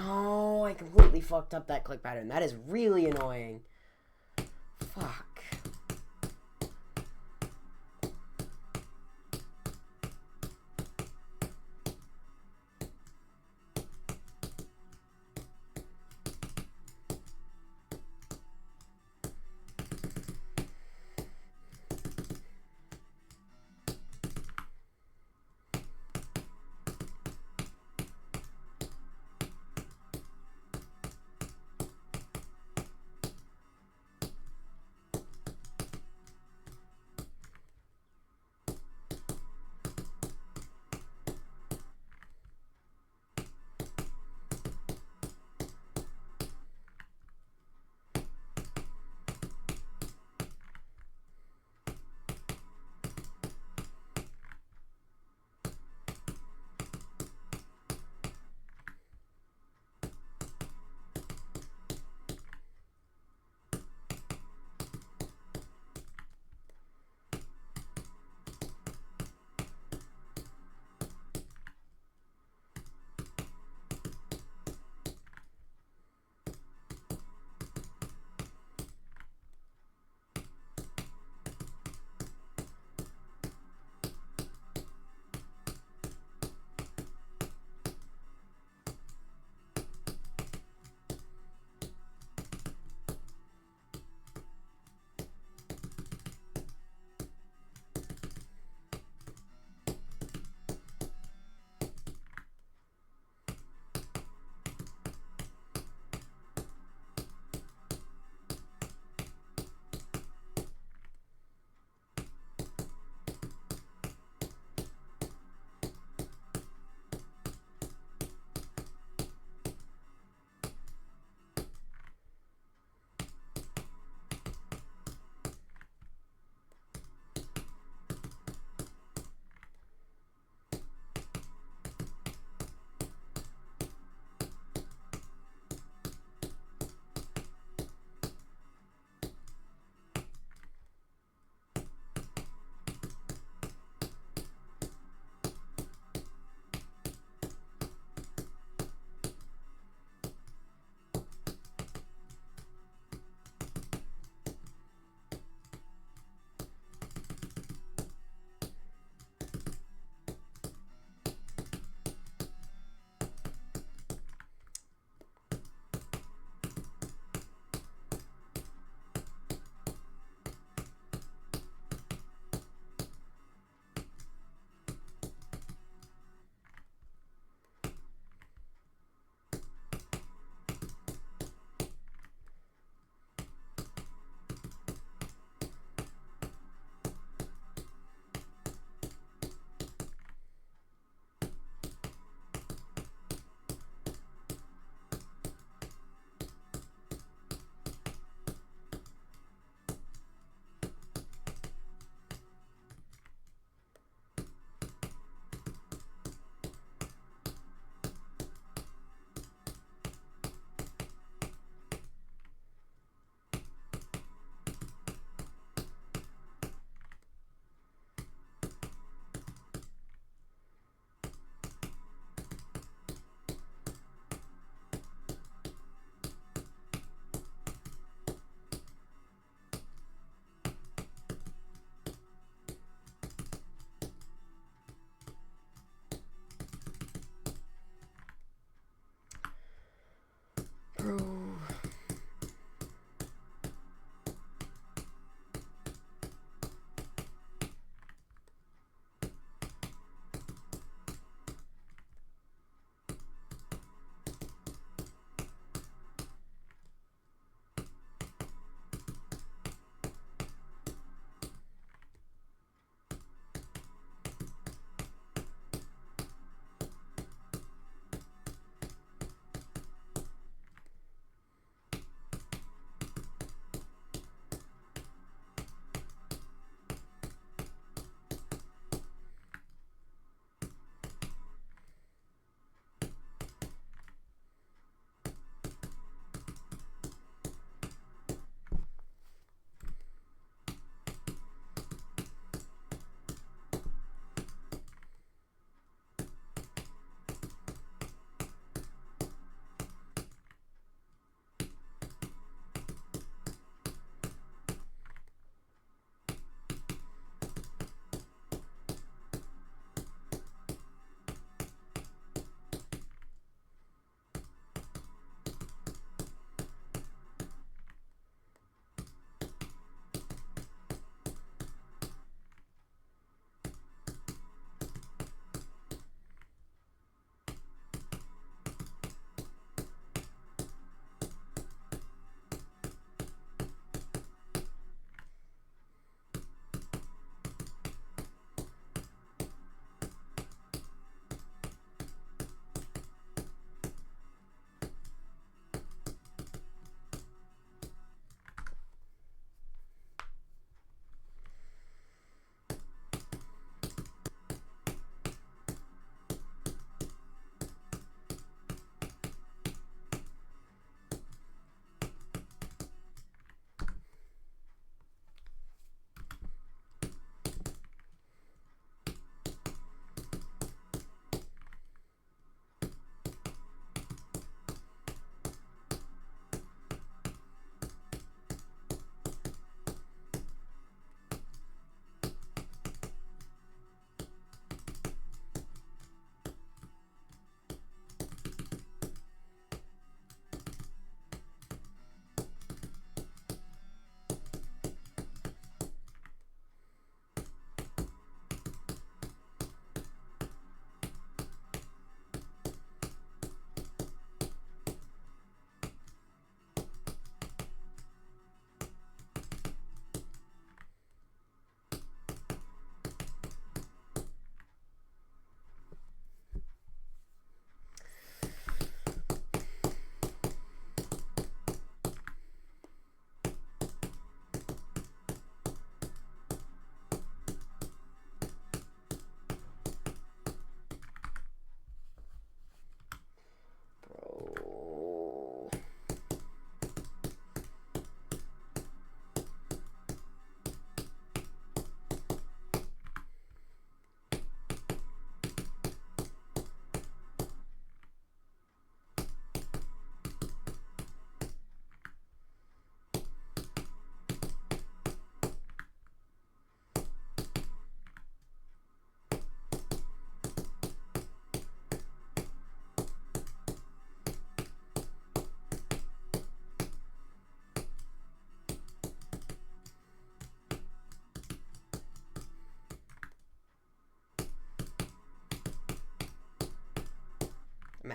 No, I completely fucked up that click pattern. That is really annoying. Fuck.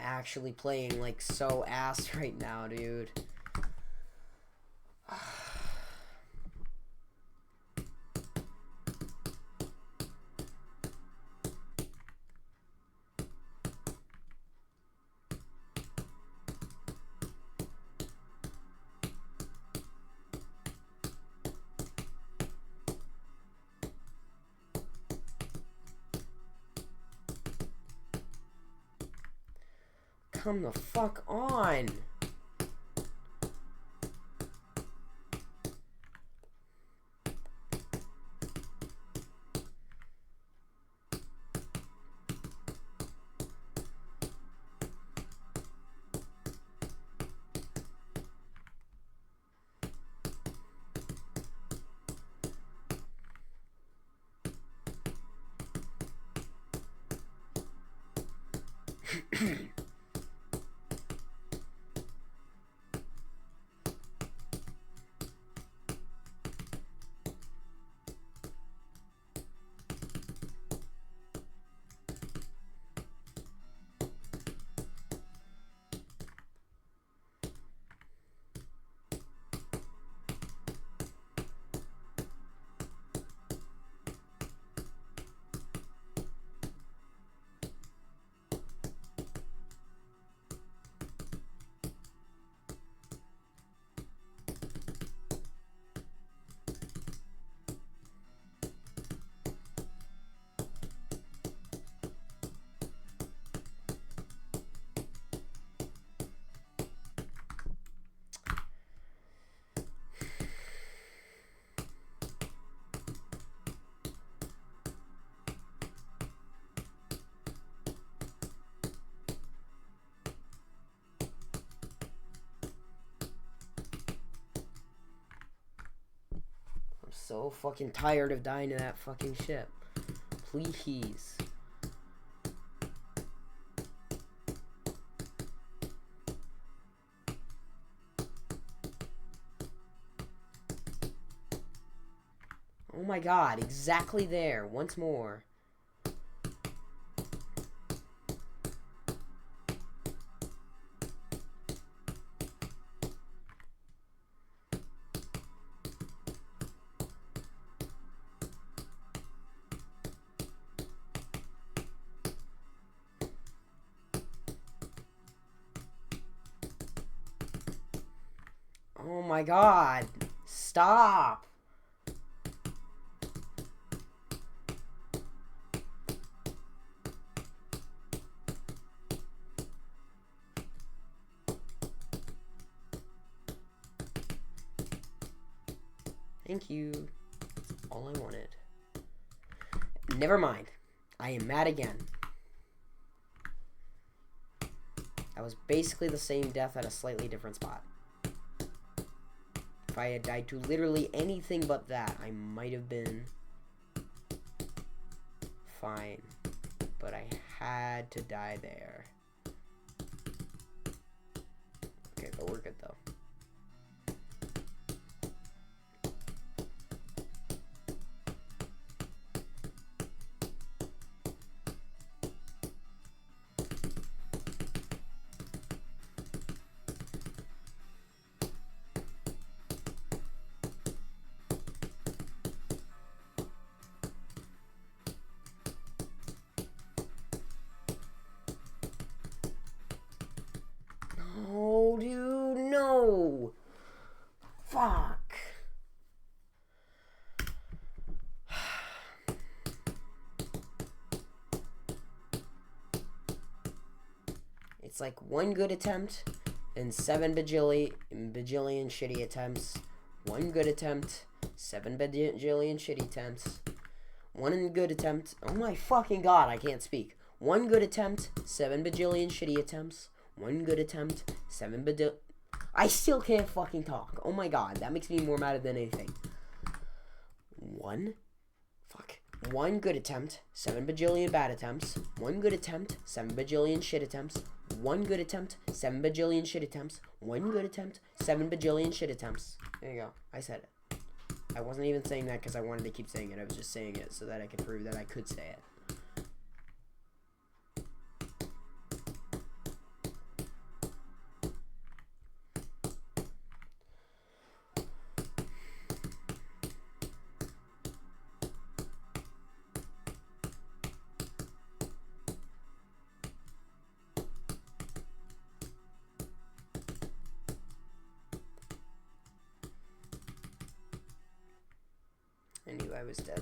actually playing like so ass right now, dude. Come the fuck on. So fucking tired of dying to that fucking ship. Please. Oh my god, exactly there. Once more. Oh my god. Stop. Thank you. That's all I wanted. Never mind. I am mad again. That was basically the same death at a slightly different spot. If I had died to literally anything but that, I might have been fine. But I had to die there. Okay, but we're good though. No, dude, no. Fuck. It's like one good attempt and 7 bajillion shitty attempts. One good attempt, 7 bajillion shitty attempts. One good attempt. Oh my fucking god, I can't speak. One good attempt, 7 bajillion shitty attempts. One good attempt, 7 bajillion. I still can't fucking talk. Oh my god, that makes me more mad than anything. One good attempt, 7 bajillion bad attempts. One good attempt, 7 bajillion shit attempts. One good attempt, 7 bajillion shit attempts. One good attempt, 7 bajillion shit attempts. There you go. I said it. I wasn't even saying that because I wanted to keep saying it. I was just saying it so that I could prove that I could say it. I knew I was dead.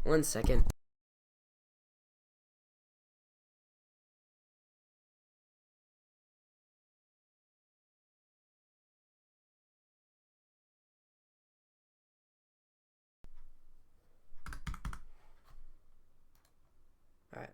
One second. All right.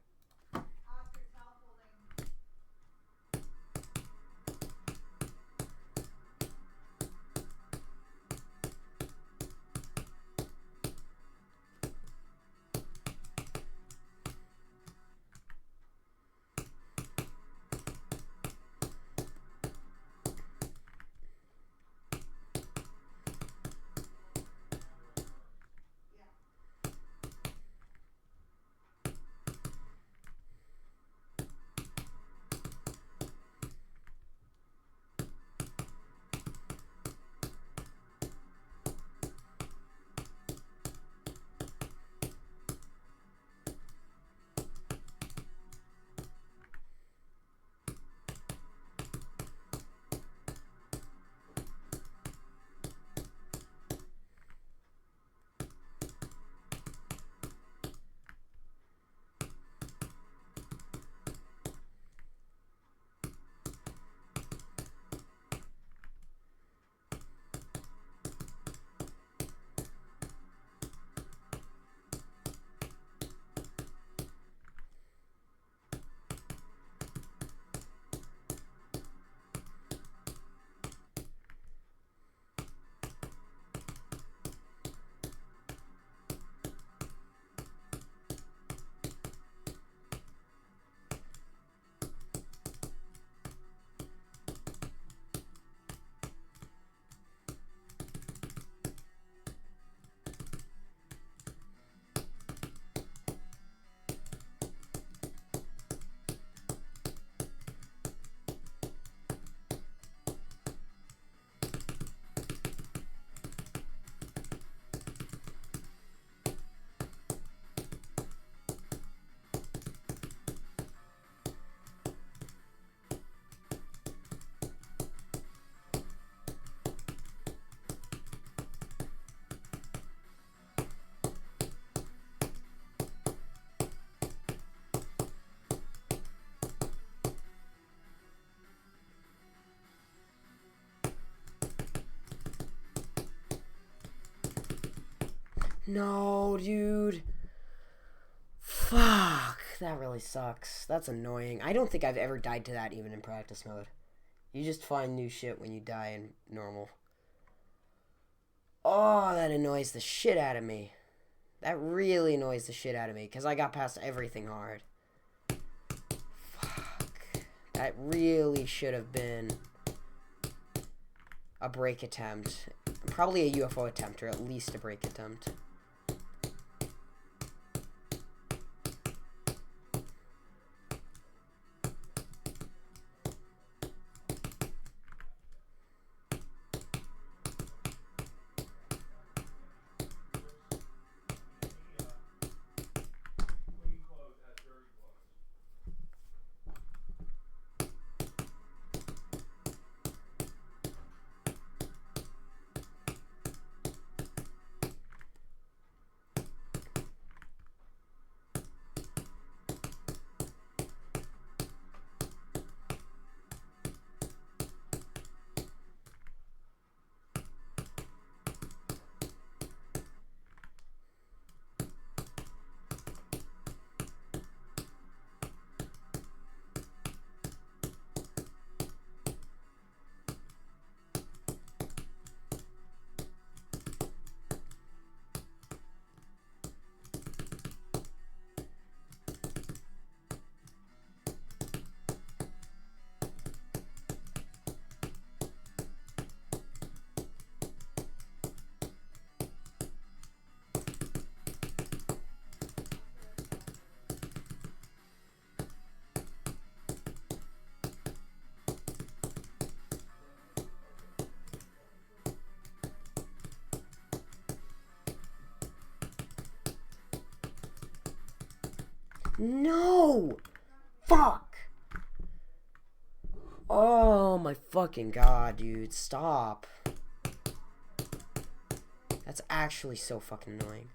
No, dude. Fuck. That really sucks. That's annoying. I don't think I've ever died to that even in practice mode. You just find new shit when you die in normal. Oh, that annoys the shit out of me. That really annoys the shit out of me because I got past everything hard. Fuck. That really should have been a break attempt. Probably a UFO attempt, or at least a break attempt. No! Fuck! Oh my fucking god, dude. Stop. That's actually so fucking annoying.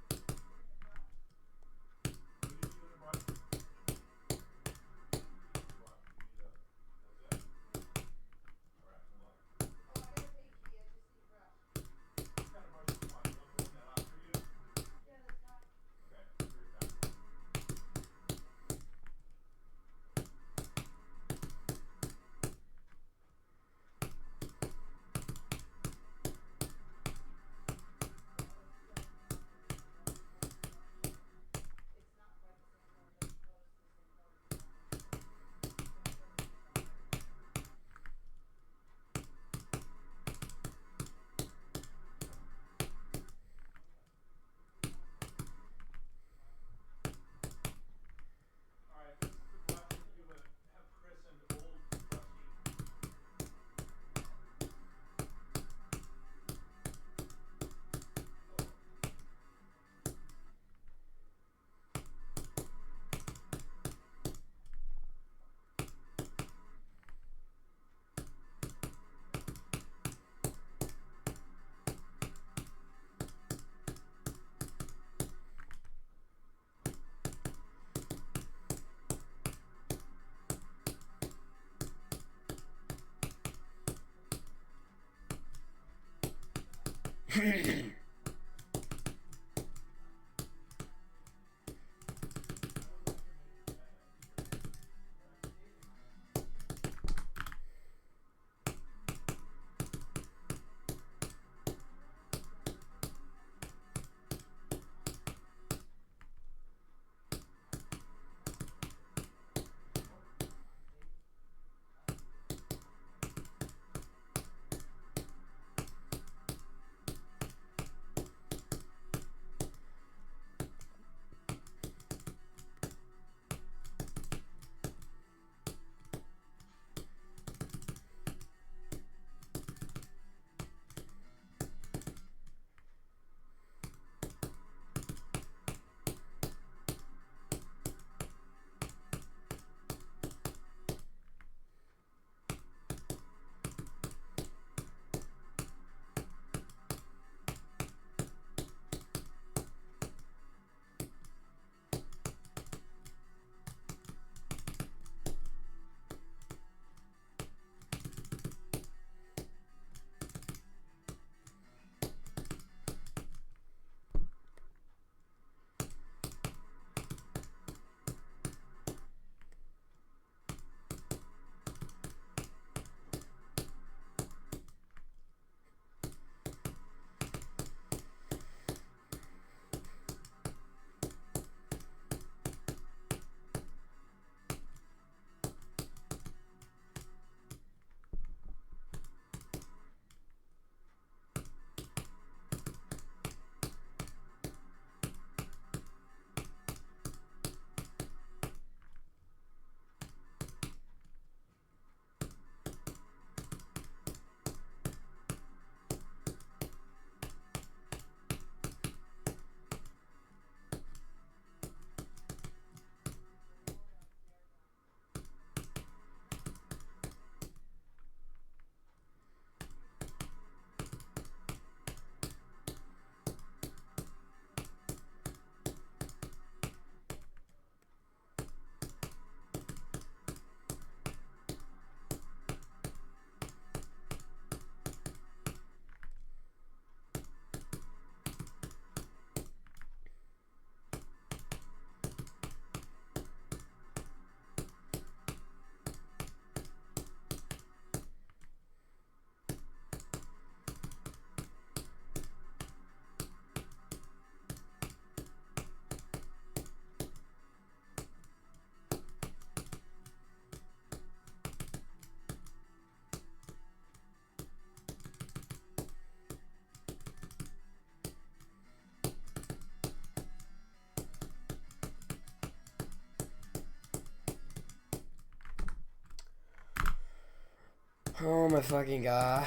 Oh my fucking god.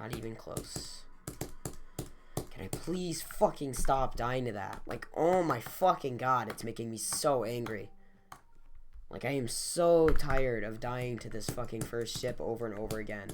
Not even close. Can I please fucking stop dying to that? Like, oh my fucking god, it's making me so angry. Like, I am so tired of dying to this fucking first ship over and over again.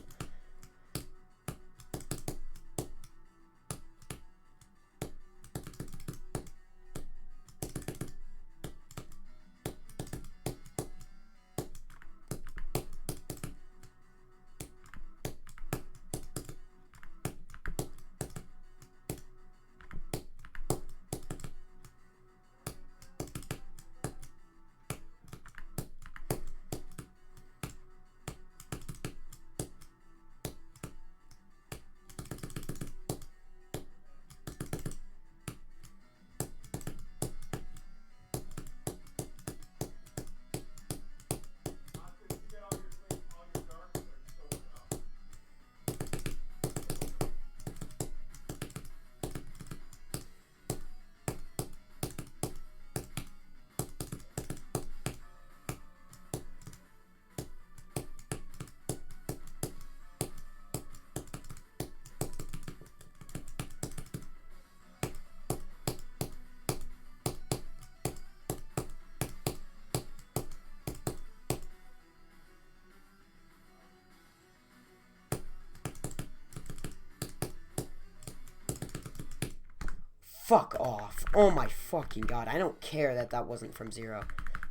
Fuck off. Oh my fucking god. I don't care that that wasn't from zero.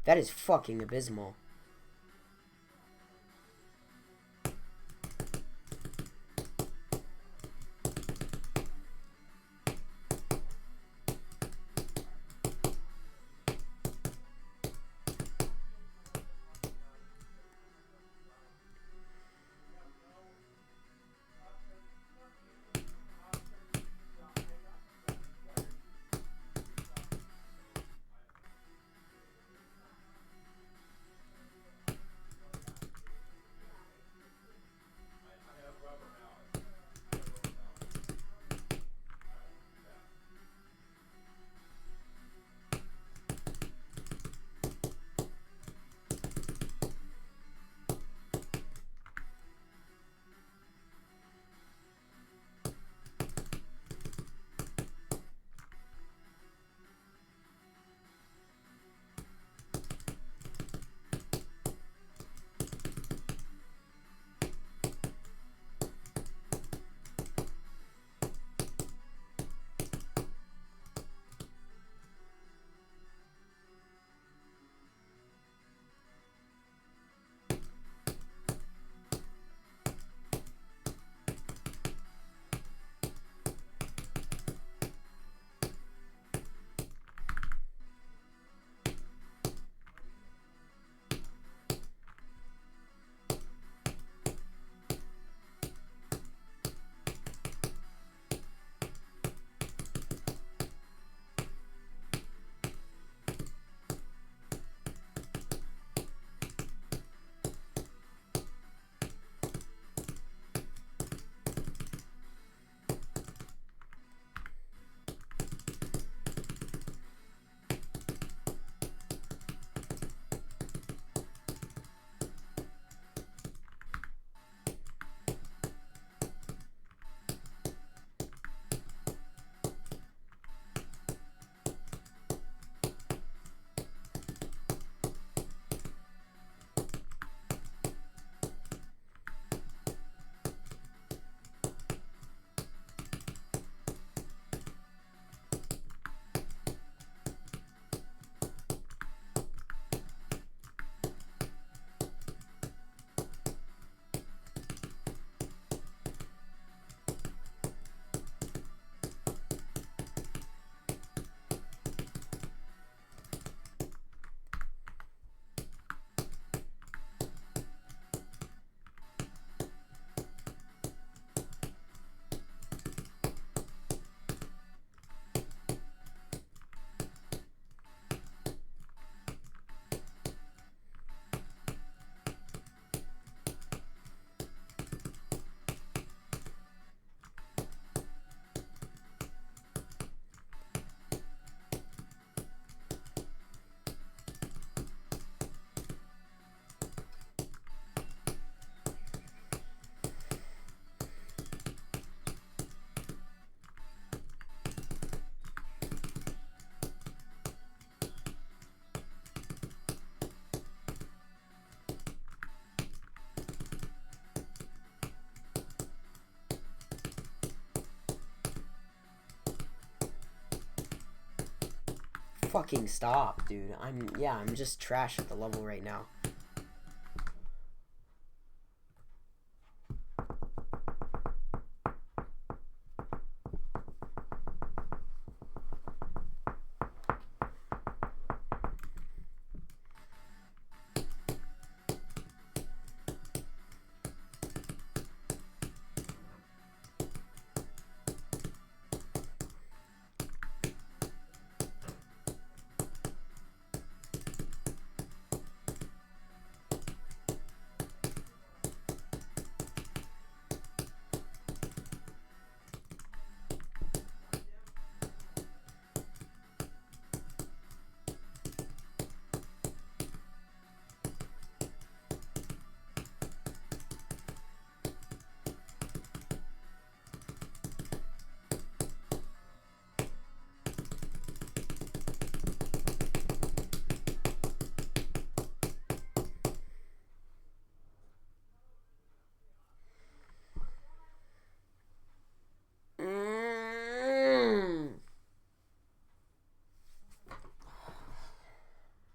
That is fucking abysmal. fucking stop, dude. I'm just trash at the level right now.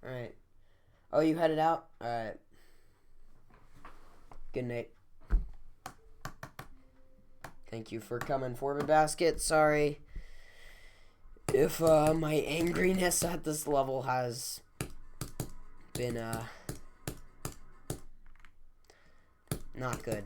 Alright. Oh, you headed out? Alright. Good night. Thank you for coming, Foreman Basket. Sorry if my angriness at this level has been not good.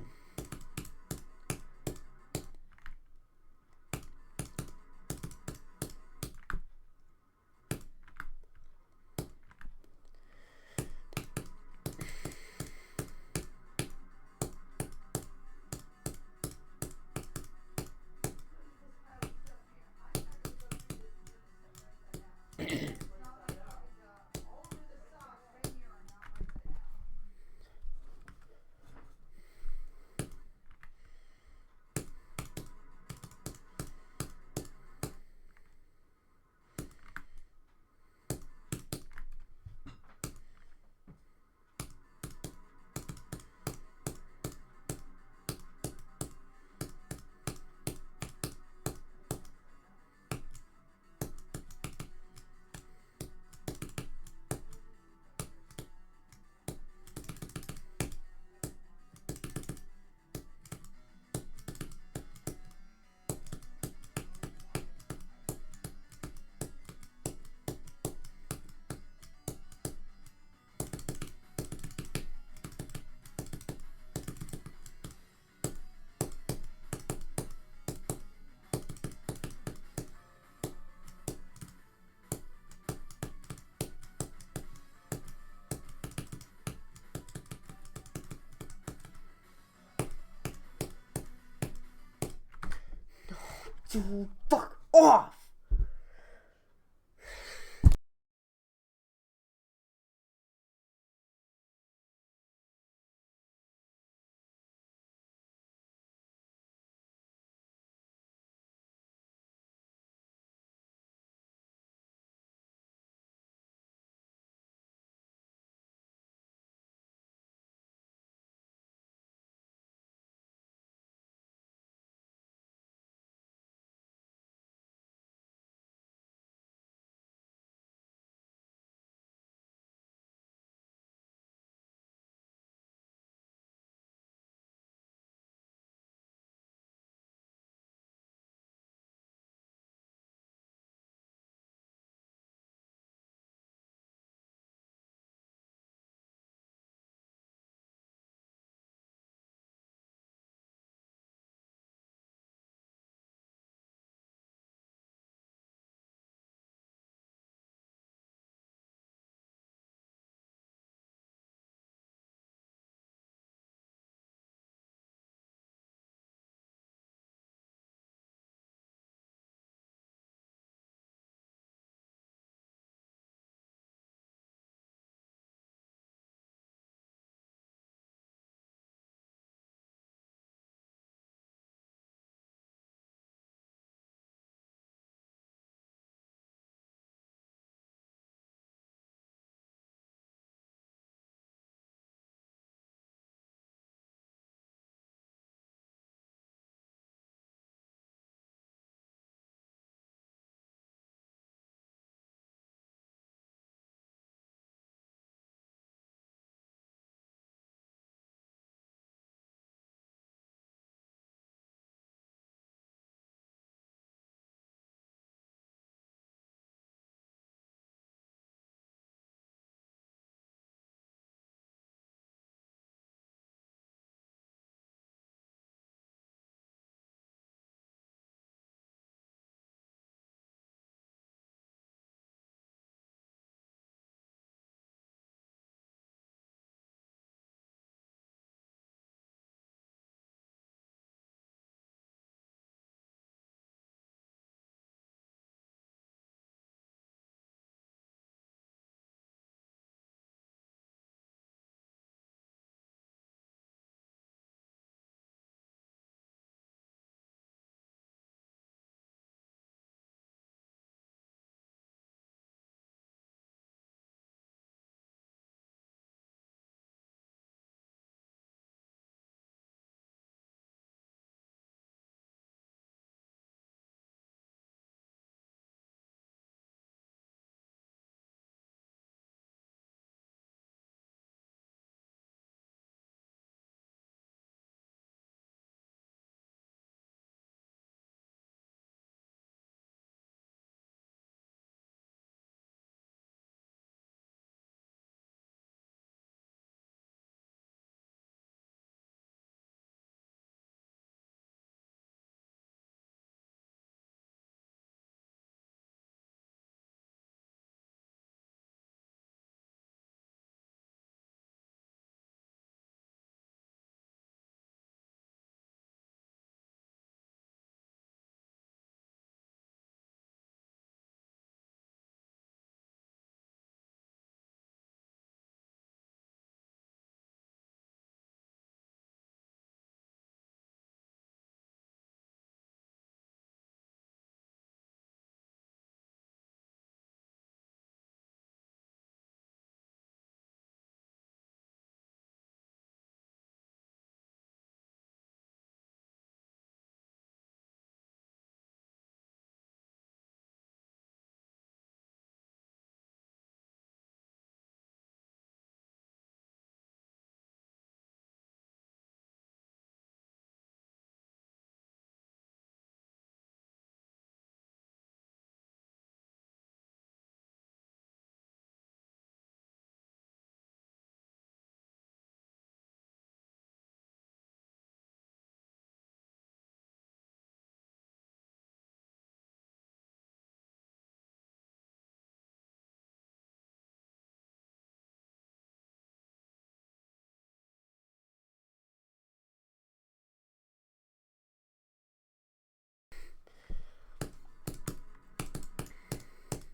Fuck off!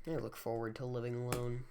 I look forward to living alone.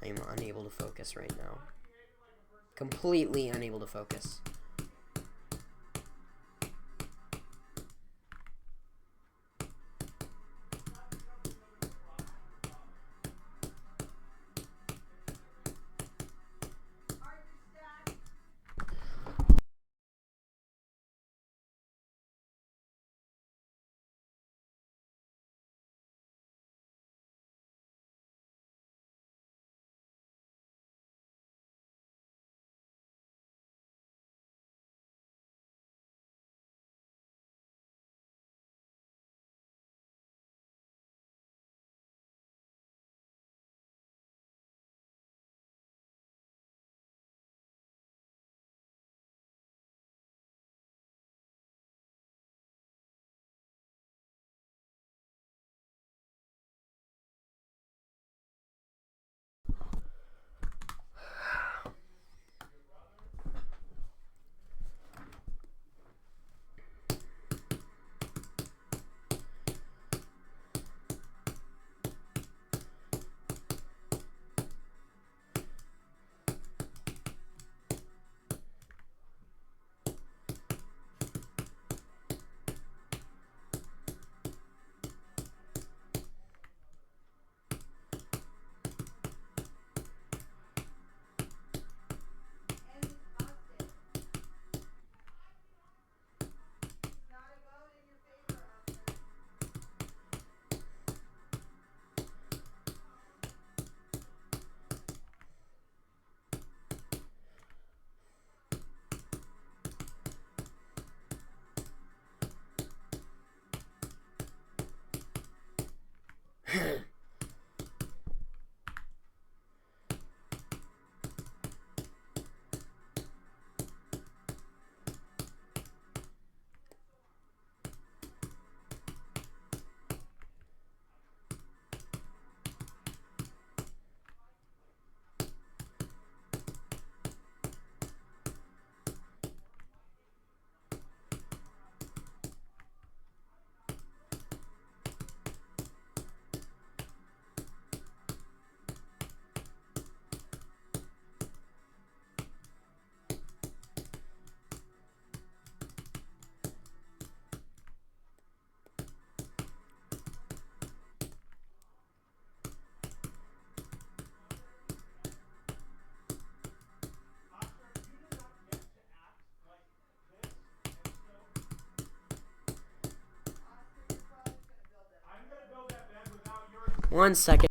I am unable to focus right now. Completely unable to focus. 1 second.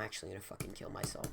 I'm actually gonna fucking kill myself.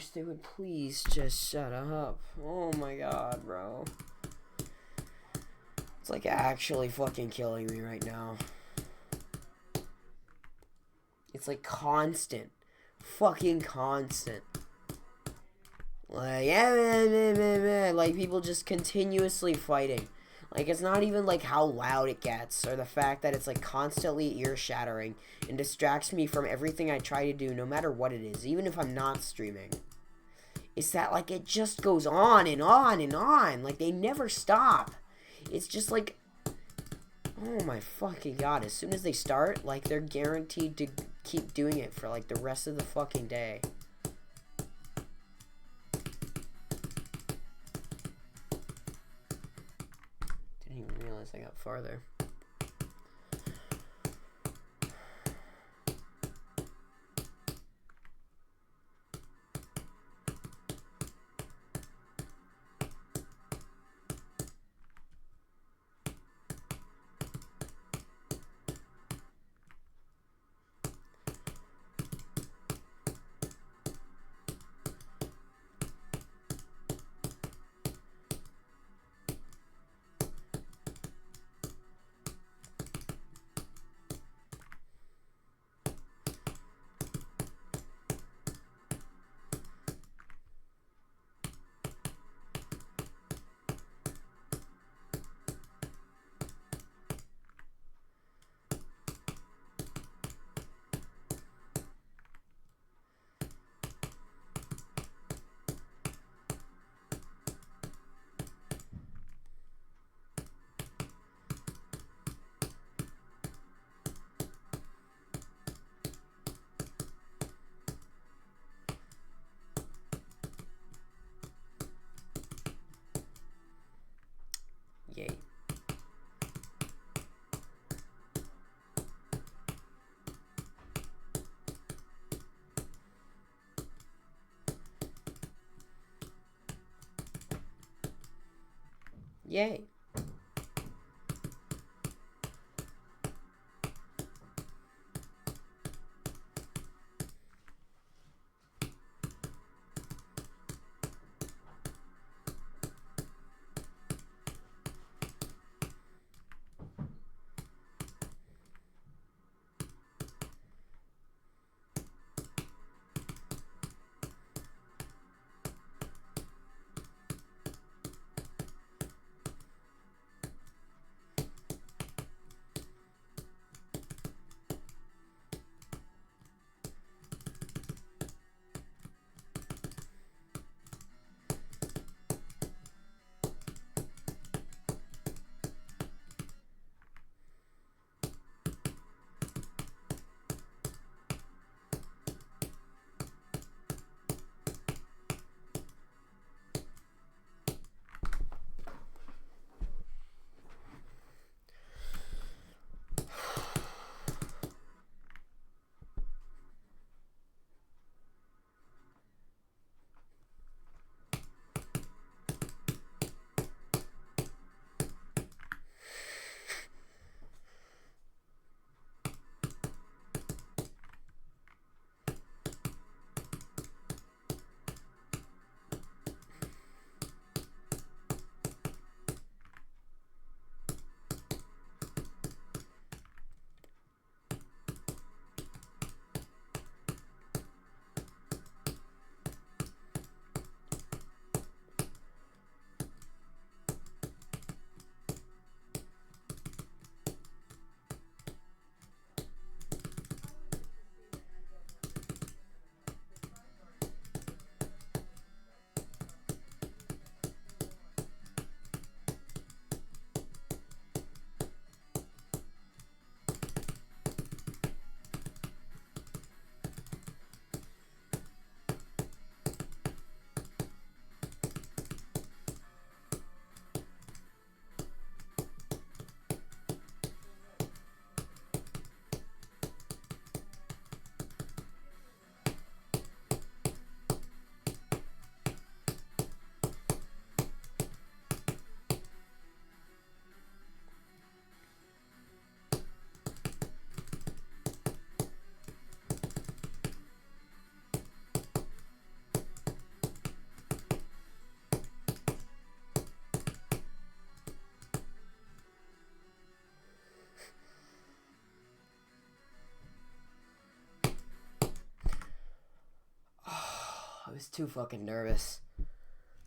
wish they would please just shut up. Oh my god, bro. It's like actually fucking killing me right now. It's like constant. Fucking constant. Like, like people just continuously fighting. Like, it's not even like how loud it gets or the fact that it's like constantly ear shattering and distracts me from everything I try to do, no matter what it is, even if I'm not streaming. It's that like it just goes on and on and on. Like, they never stop. It's just like, oh my fucking god. As soon as they start, like, they're guaranteed to keep doing it for like the rest of the fucking day. Didn't even realize I got farther. Yay. Yay. I was too fucking nervous.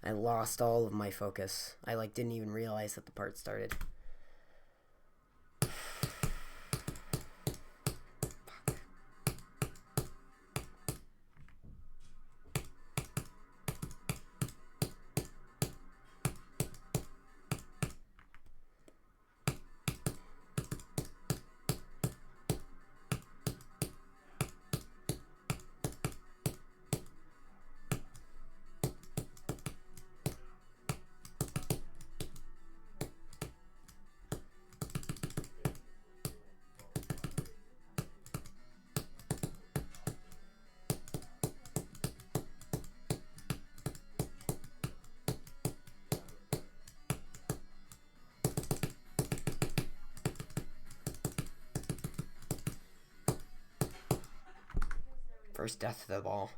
I lost all of my focus. I like didn't even realize that the part started. First death of the ball.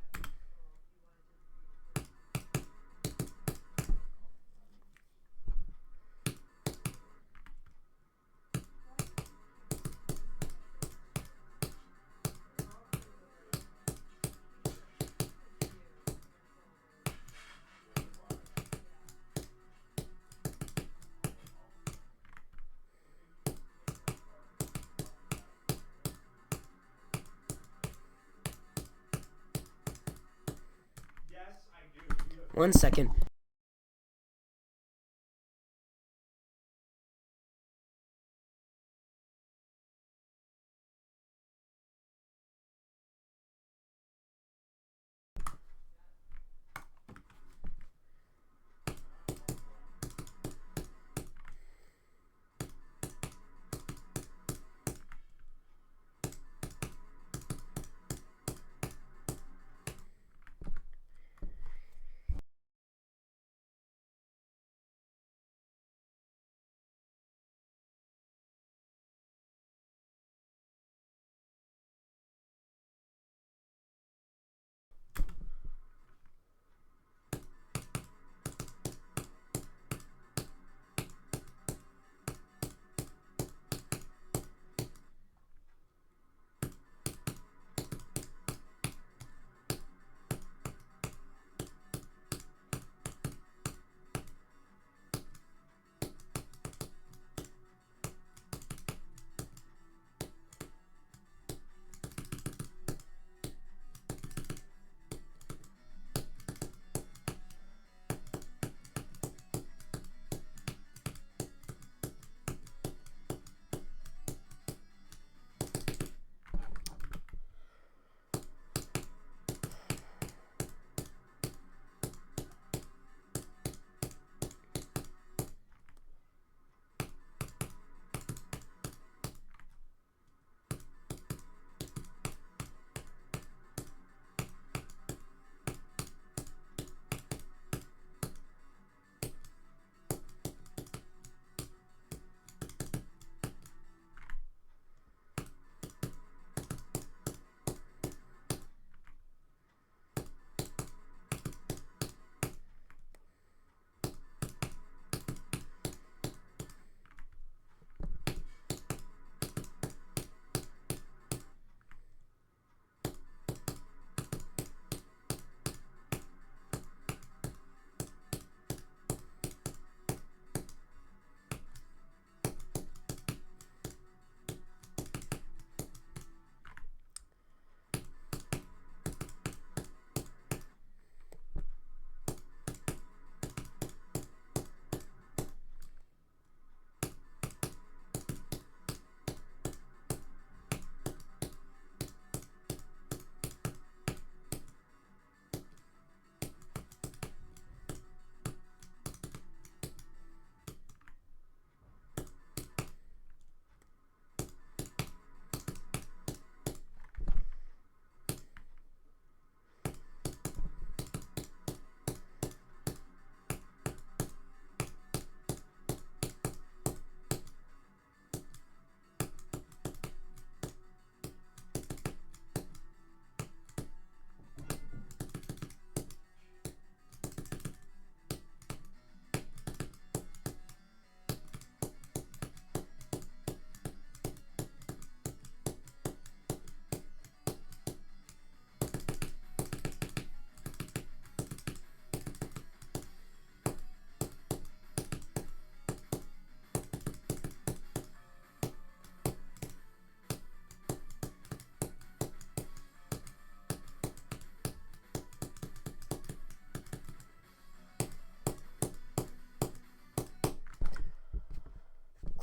One second.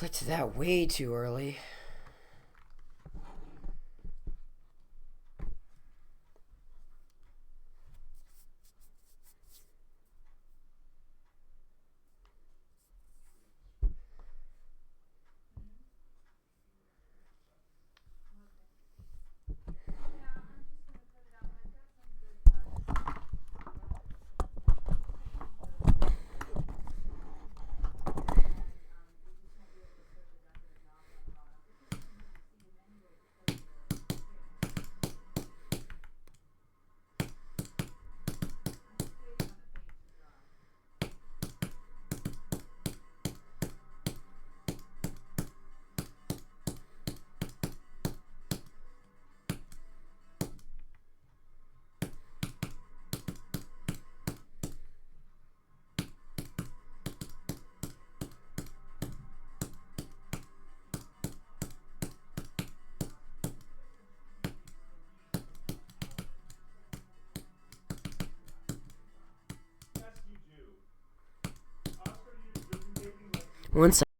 Clicked that way too early. Once no.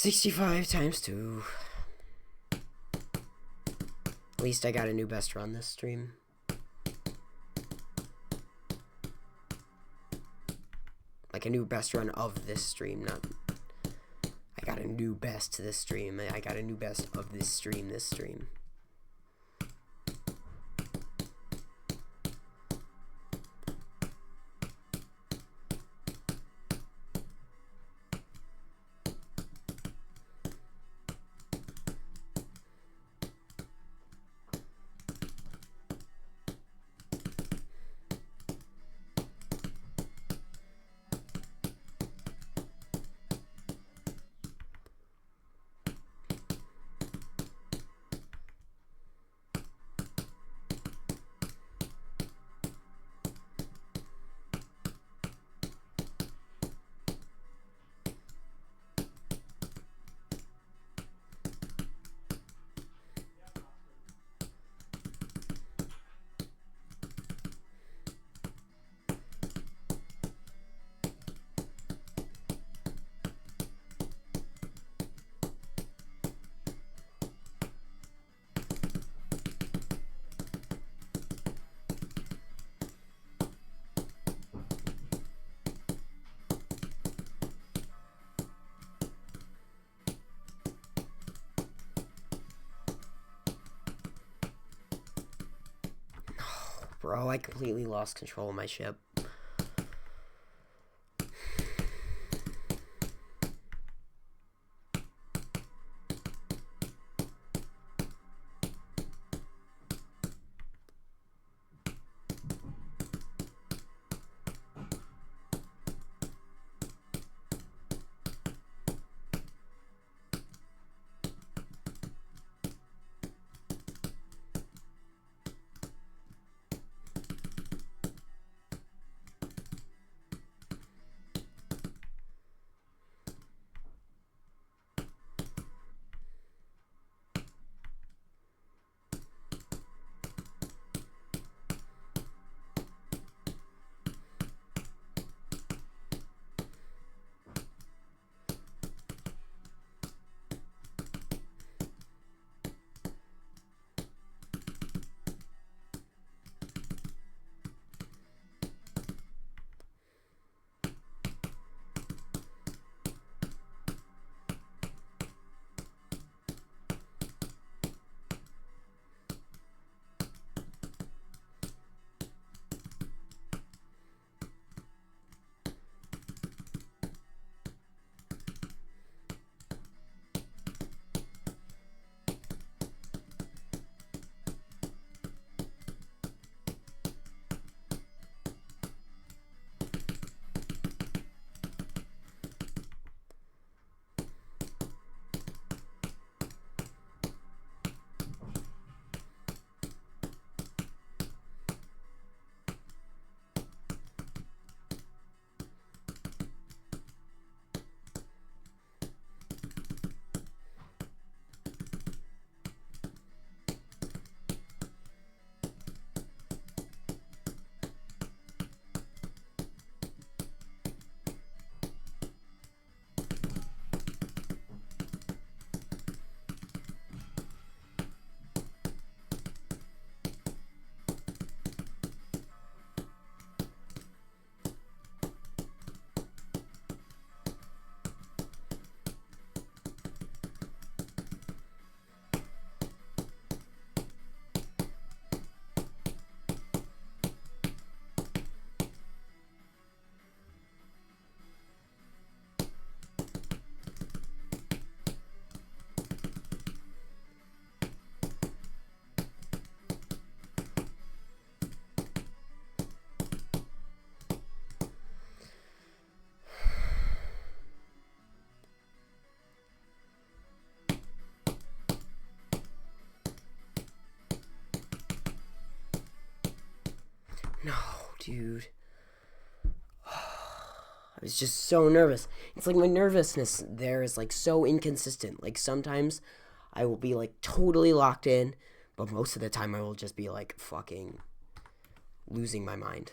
65 times 2. At least I got a new best run this stream. Like a new best run of this stream, not... I got a new best to this stream. I got a new best of this stream, Bro, I completely lost control of my ship. No, dude. I was just so nervous. It's like my nervousness there is like so inconsistent. Like sometimes I will be like totally locked in, but most of the time I will just be like fucking losing my mind.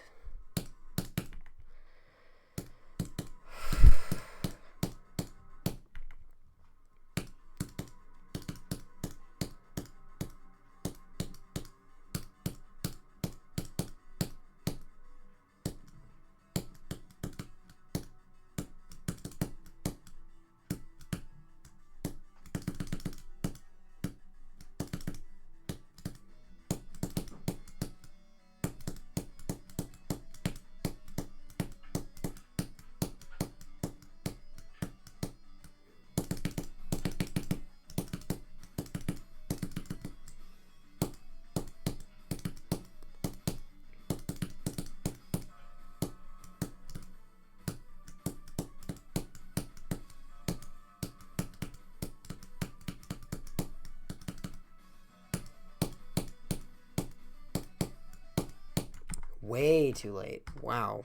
Way too late. Wow.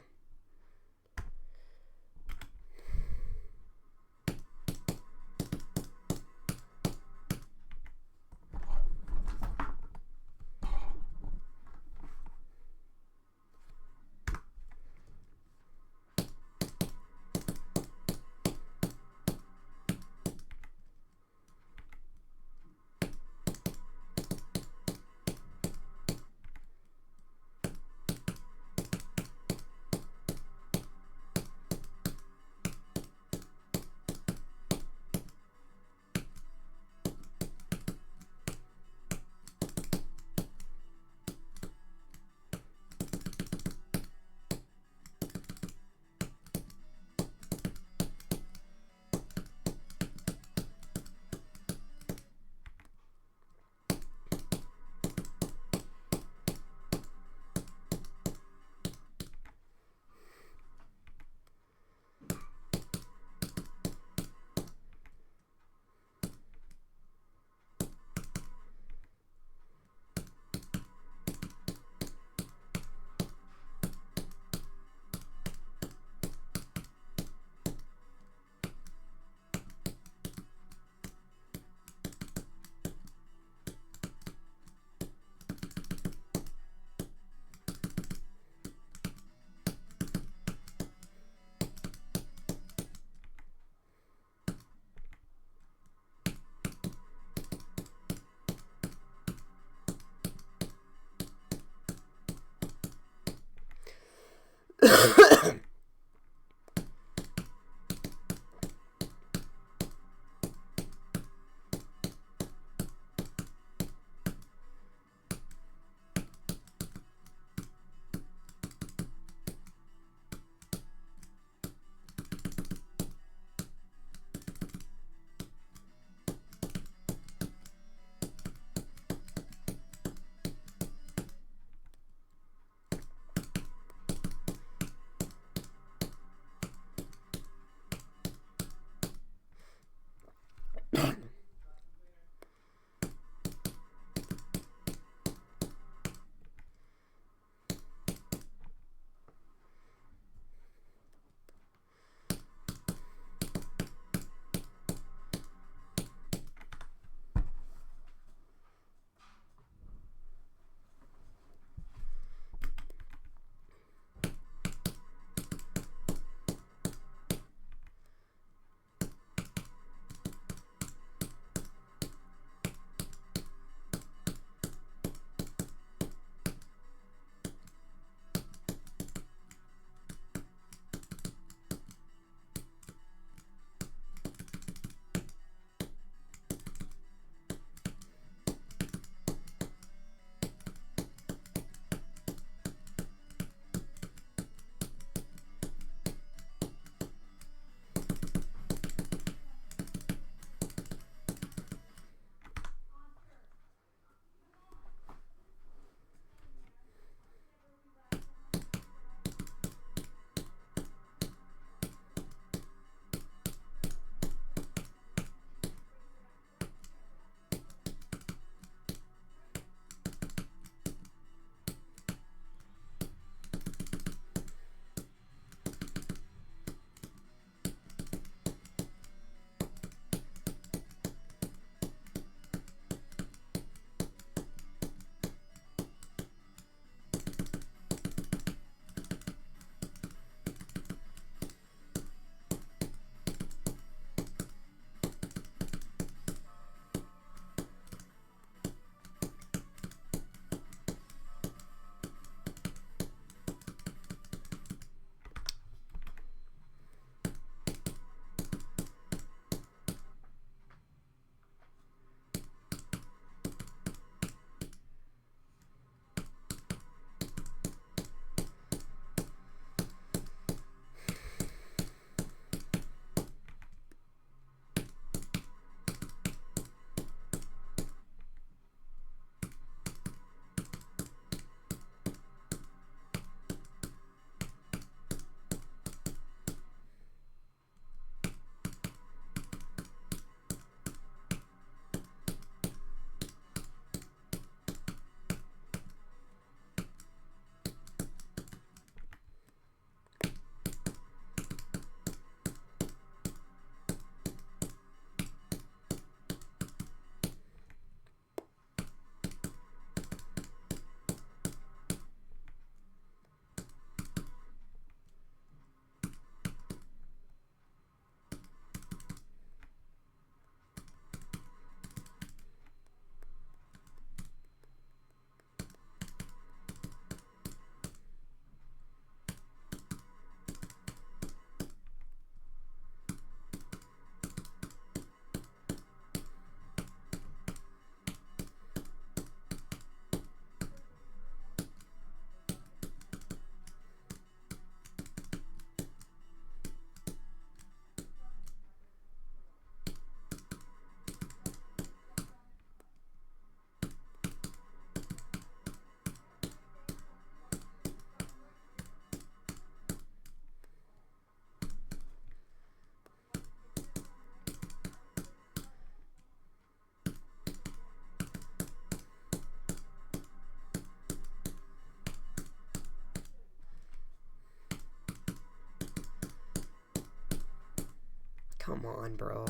Come on, bro.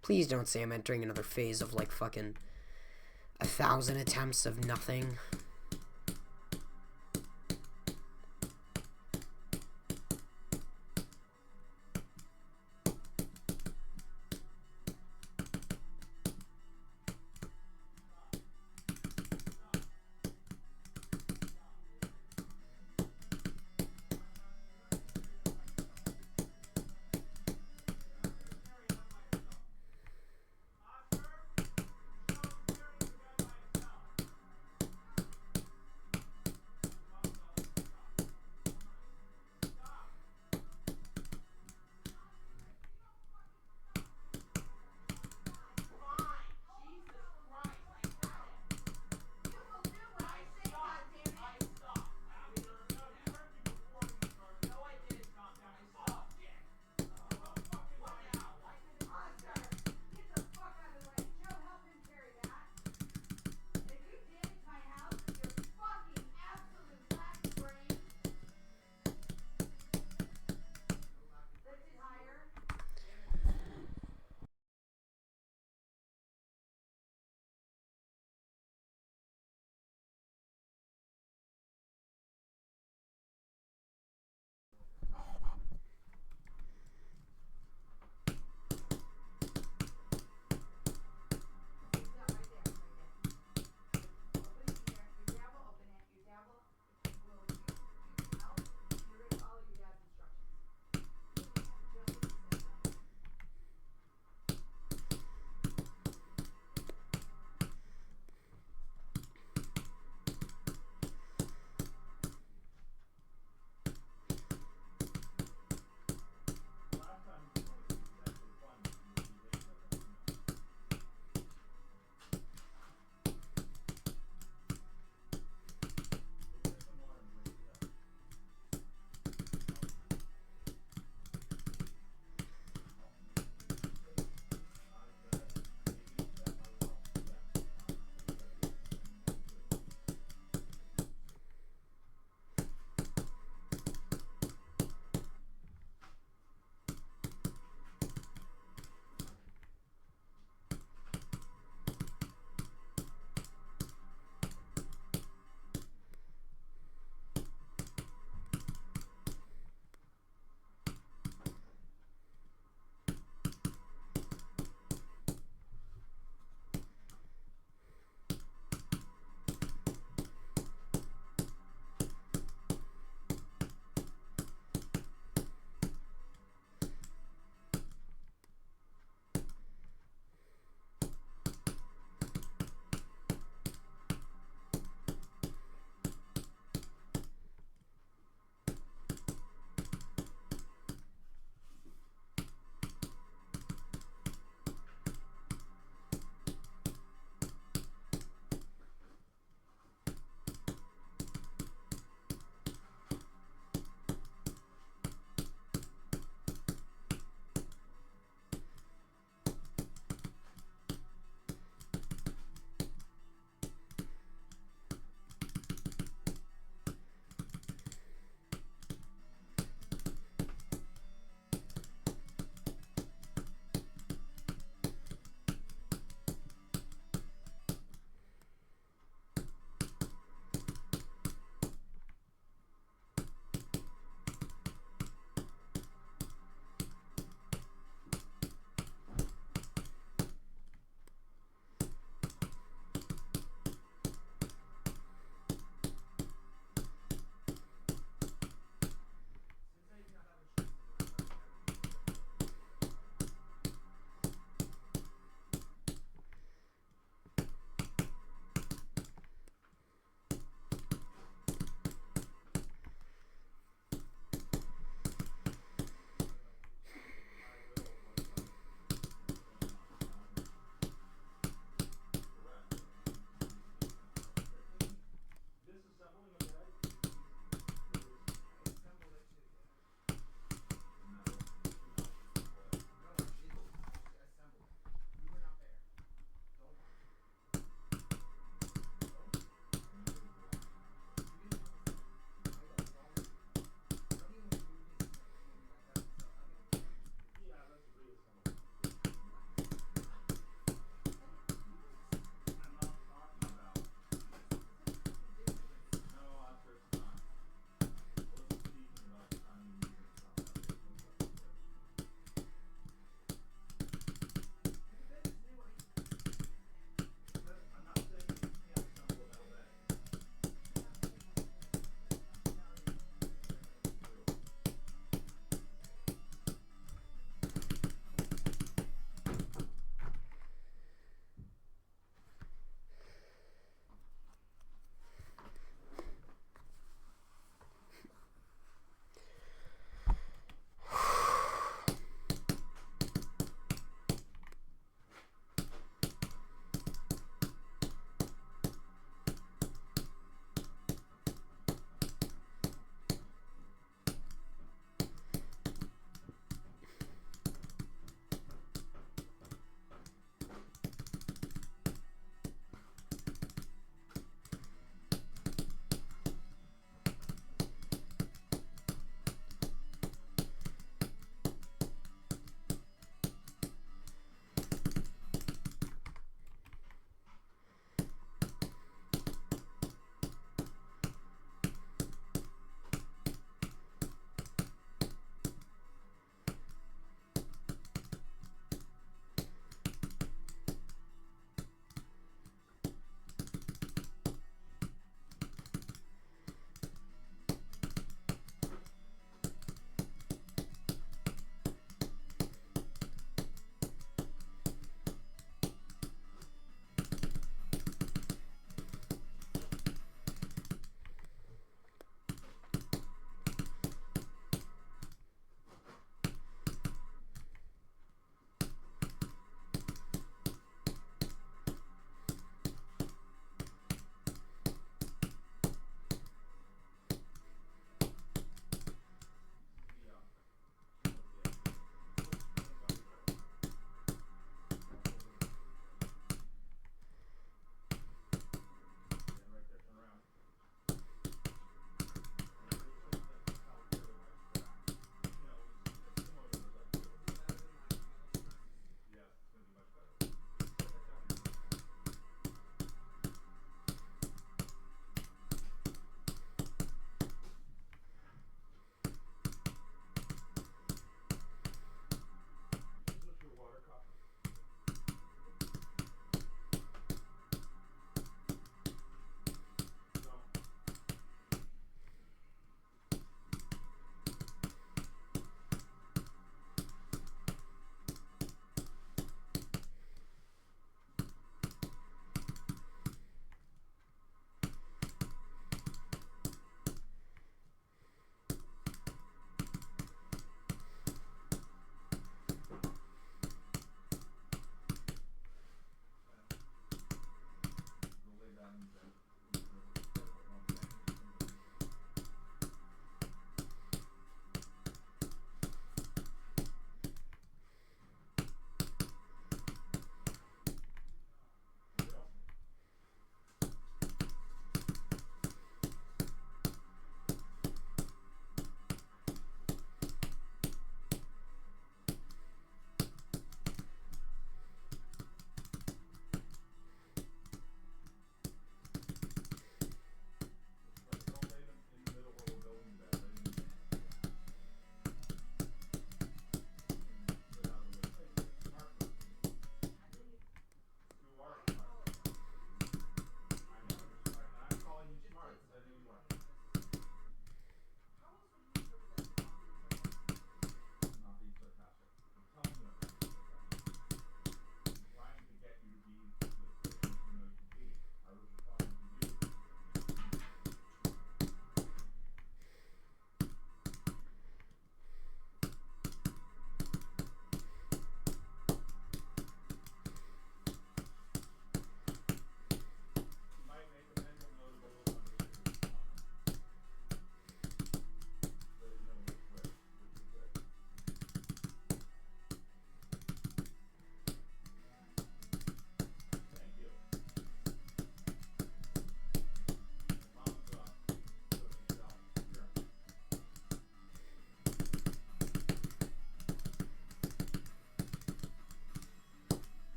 Please don't say I'm entering another phase of like fucking 1,000 attempts of nothing.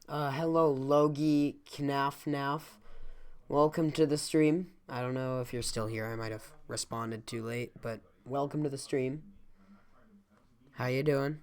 Hello, Logie Knaf. Welcome to the stream. I don't know if you're still here. I might have responded too late, but welcome to the stream. How you doing?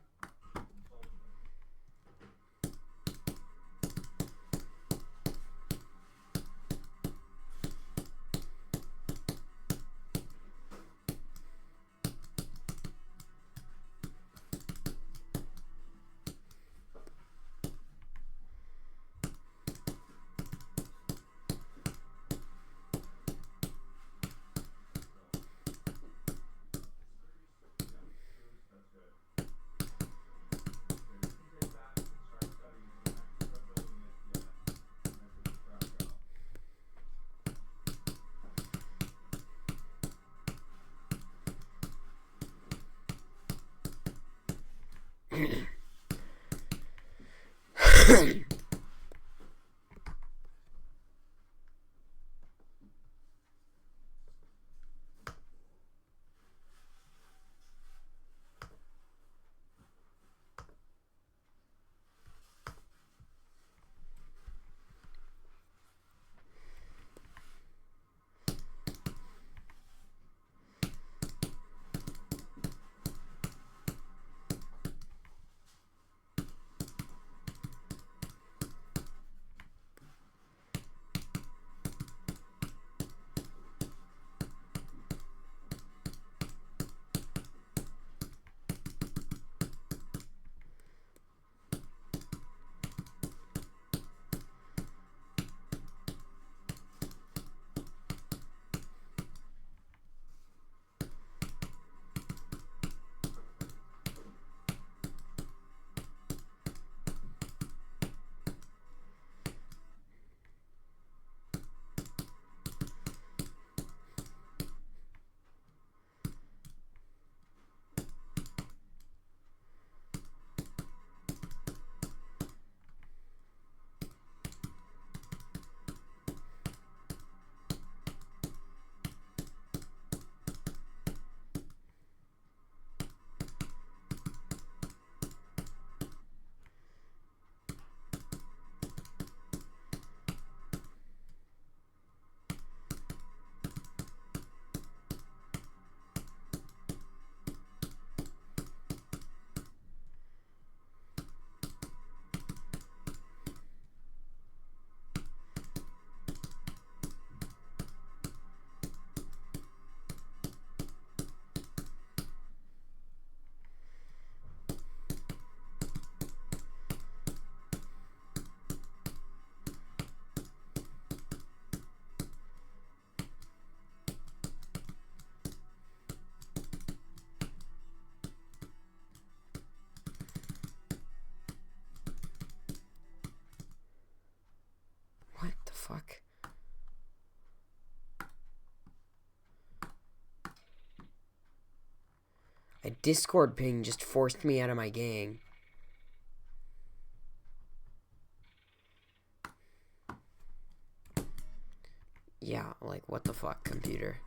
What the fuck? A Discord ping just forced me out of my gang. Yeah, like, what the fuck, computer?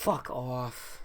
Fuck off.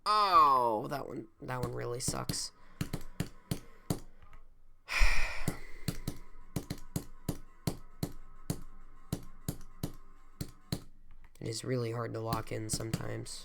Oh, that one really sucks. It is really hard to lock in sometimes.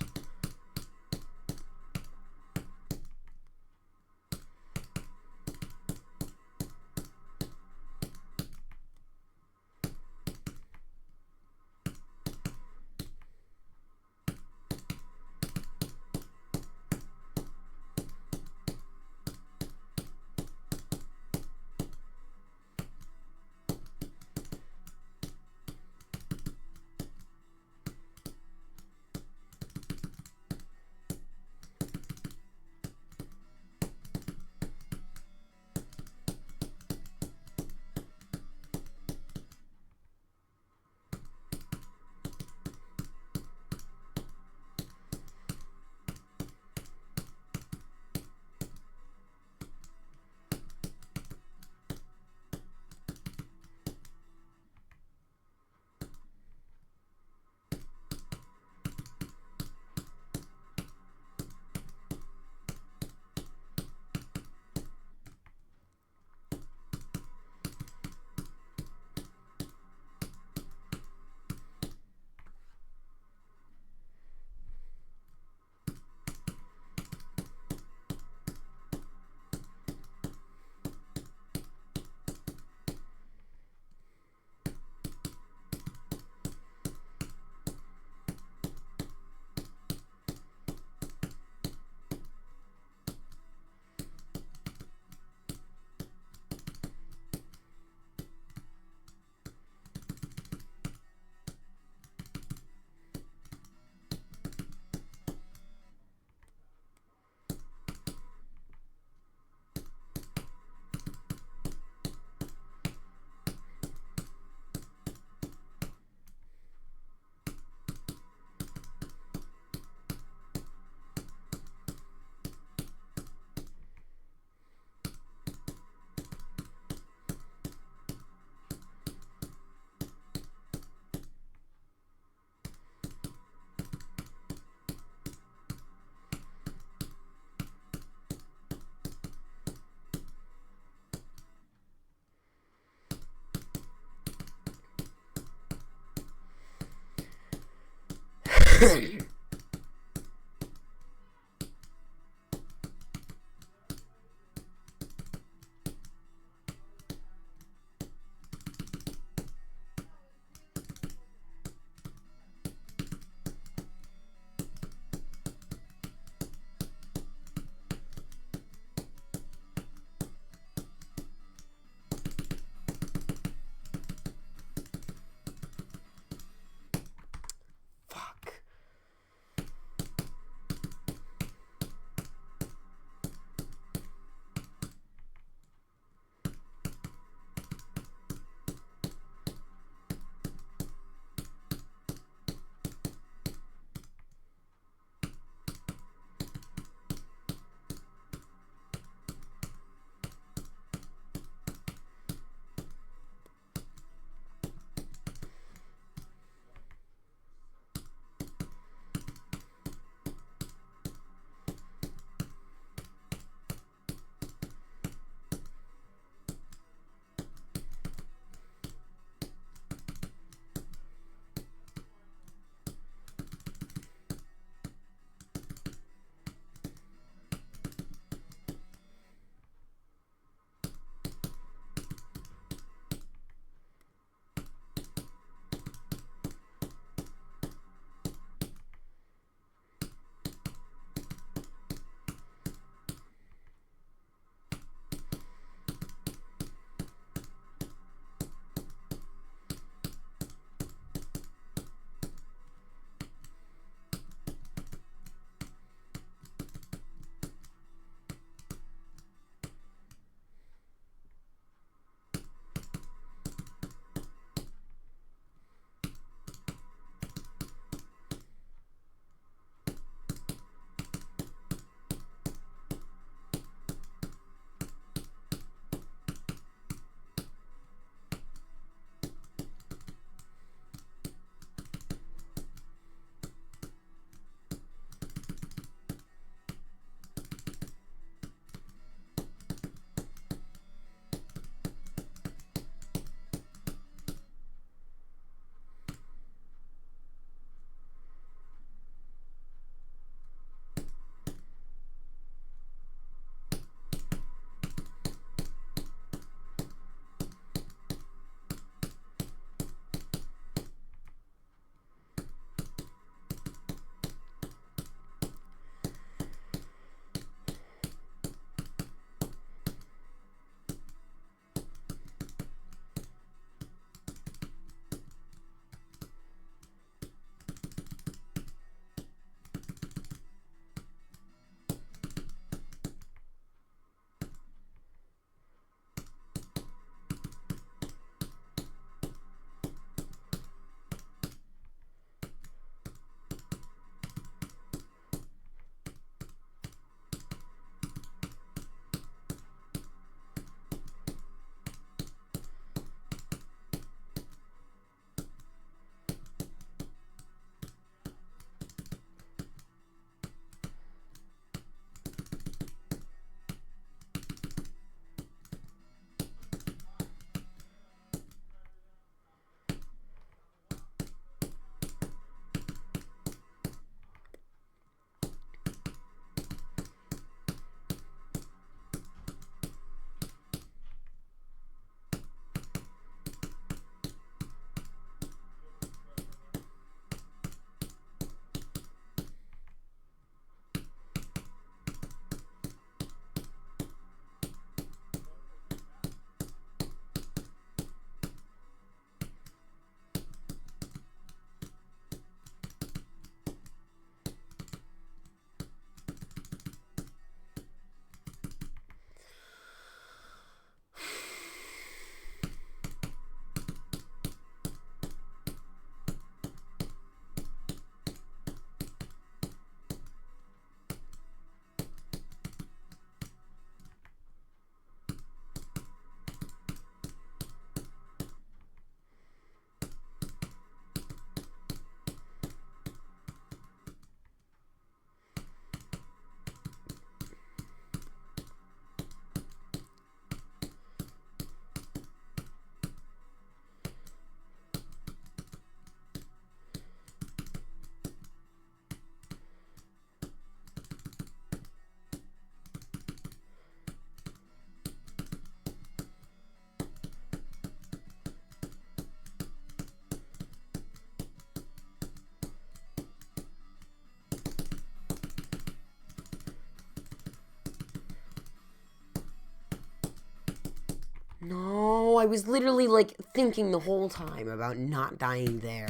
No, I was literally like thinking the whole time about not dying there.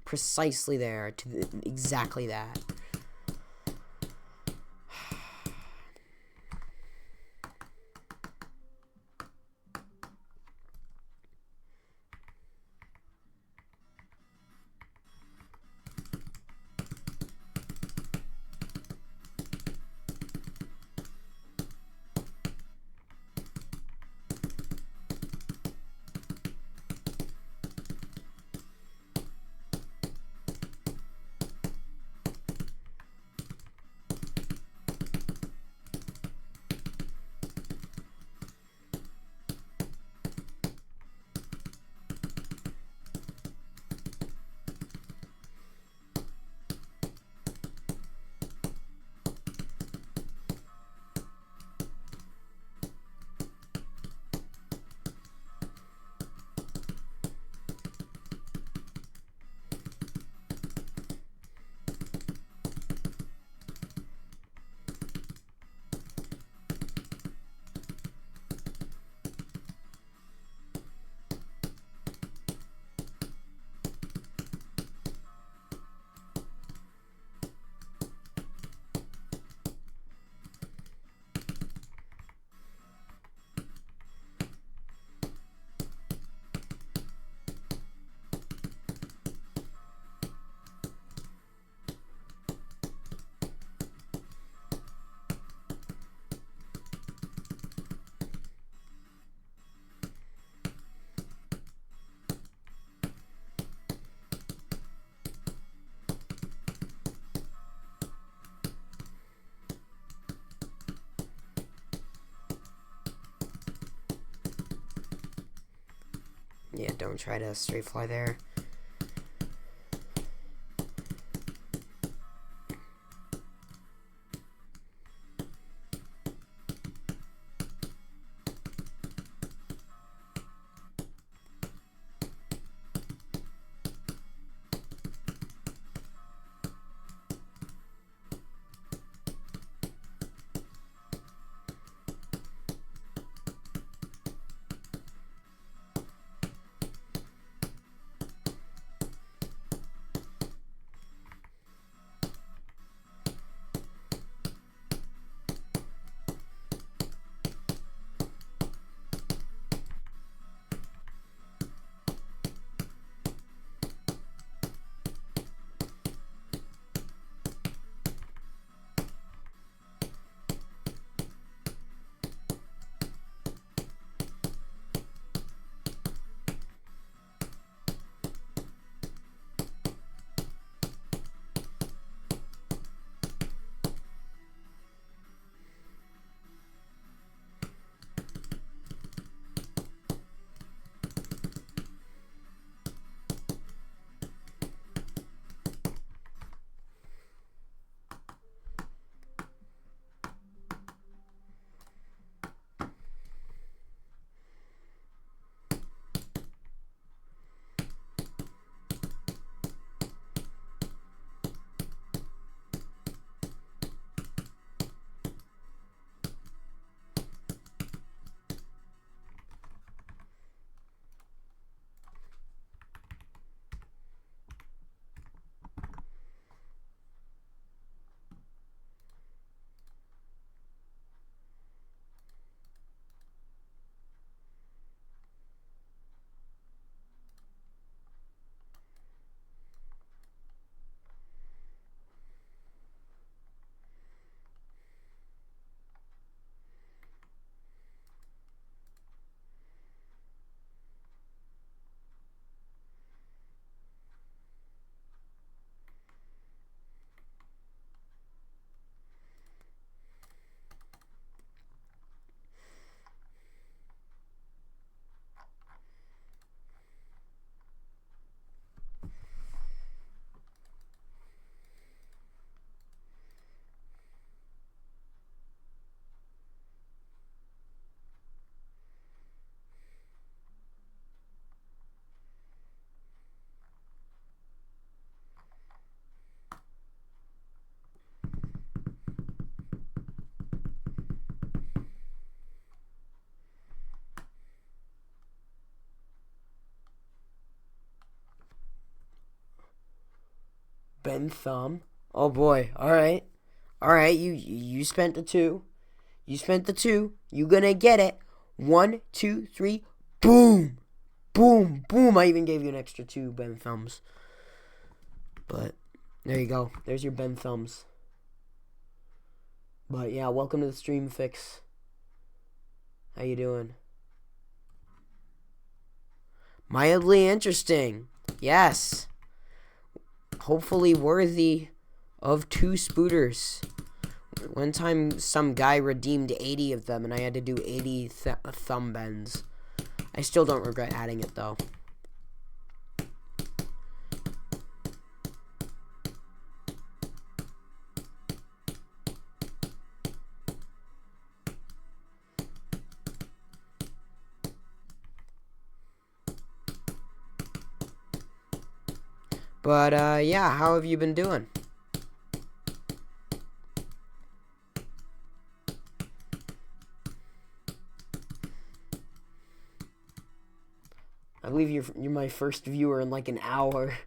Precisely there to exactly that. Yeah, don't try to straight fly there. Ben Thumb. Oh boy. Alright. Alright, you spent the 2. You spent the 2. You gonna get it. 1, 2, 3. Boom! Boom! Boom! I even gave you an extra 2 Ben Thumbs. But there you go. There's your Ben Thumbs. But yeah, welcome to the stream fix. How you doing? Mildly interesting. Yes. Hopefully worthy of 2 spooters. One time some guy redeemed 80 of them and I had to do 80 thumb bends. I still don't regret adding it though. But yeah, how have you been doing? I believe you're my first viewer in like an hour.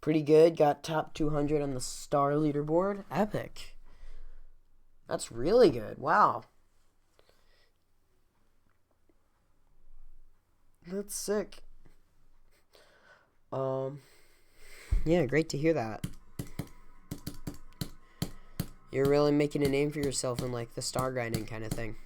Pretty good. Got top 200 on the star leaderboard. Epic. That's really good. Wow. That's sick. Yeah, great to hear that. You're really making a name for yourself in like the star grinding kind of thing.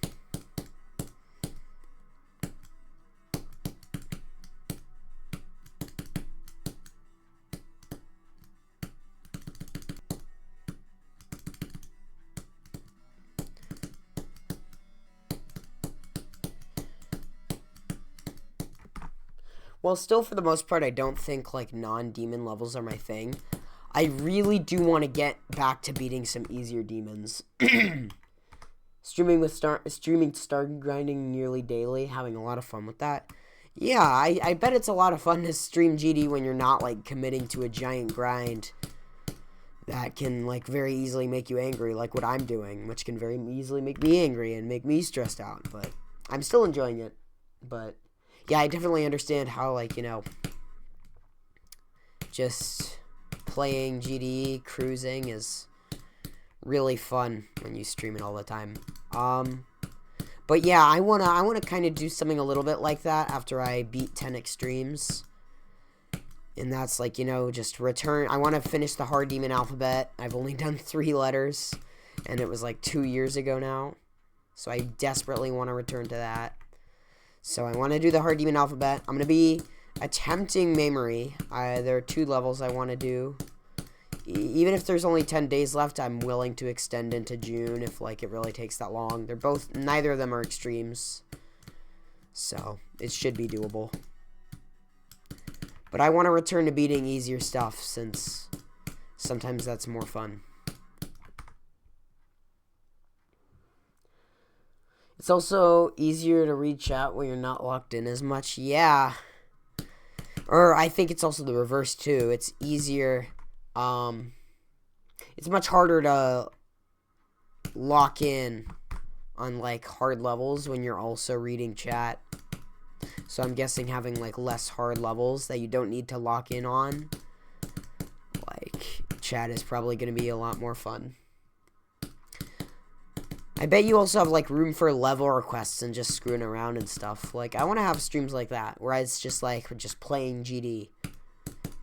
Well, still for the most part, I don't think like non-demon levels are my thing. I really do want to get back to beating some easier demons. Streaming star grinding nearly daily, having a lot of fun with that. Yeah, I bet it's a lot of fun to stream GD when you're not like committing to a giant grind that can like very easily make you angry, like what I'm doing, which can very easily make me angry and make me stressed out. But I'm still enjoying it. But yeah, I definitely understand how, like, you know, just playing GD, cruising is really fun when you stream it all the time. But yeah, I wanna kind of do something a little bit like that after I beat 10 extremes. And that's like, you know, just return. I want to finish the hard demon alphabet. I've only done 3 letters, and it was like 2 years ago now. So I desperately want to return to that. So I want to do the hard demon alphabet. I'm going to be attempting memory. There are 2 levels I want to do. Even if there's only 10 days left, I'm willing to extend into June if like it really takes that long. Neither of them are extremes. So it should be doable. But I want to return to beating easier stuff since sometimes that's more fun. It's also easier to read chat when you're not locked in as much. Yeah. Or I think it's also the reverse too. It's easier. It's much harder to lock in on like hard levels when you're also reading chat. So I'm guessing having like less hard levels that you don't need to lock in on, like chat is probably going to be a lot more fun. I bet you also have like room for level requests and just screwing around and stuff. Like I want to have streams like that where it's just like just playing GD.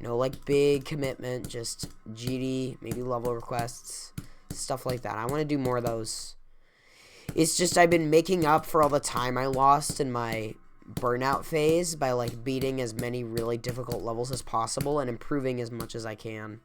No like big commitment, just GD, maybe level requests, stuff like that. I want to do more of those. It's just I've been making up for all the time I lost in my burnout phase by like beating as many really difficult levels as possible and improving as much as I can.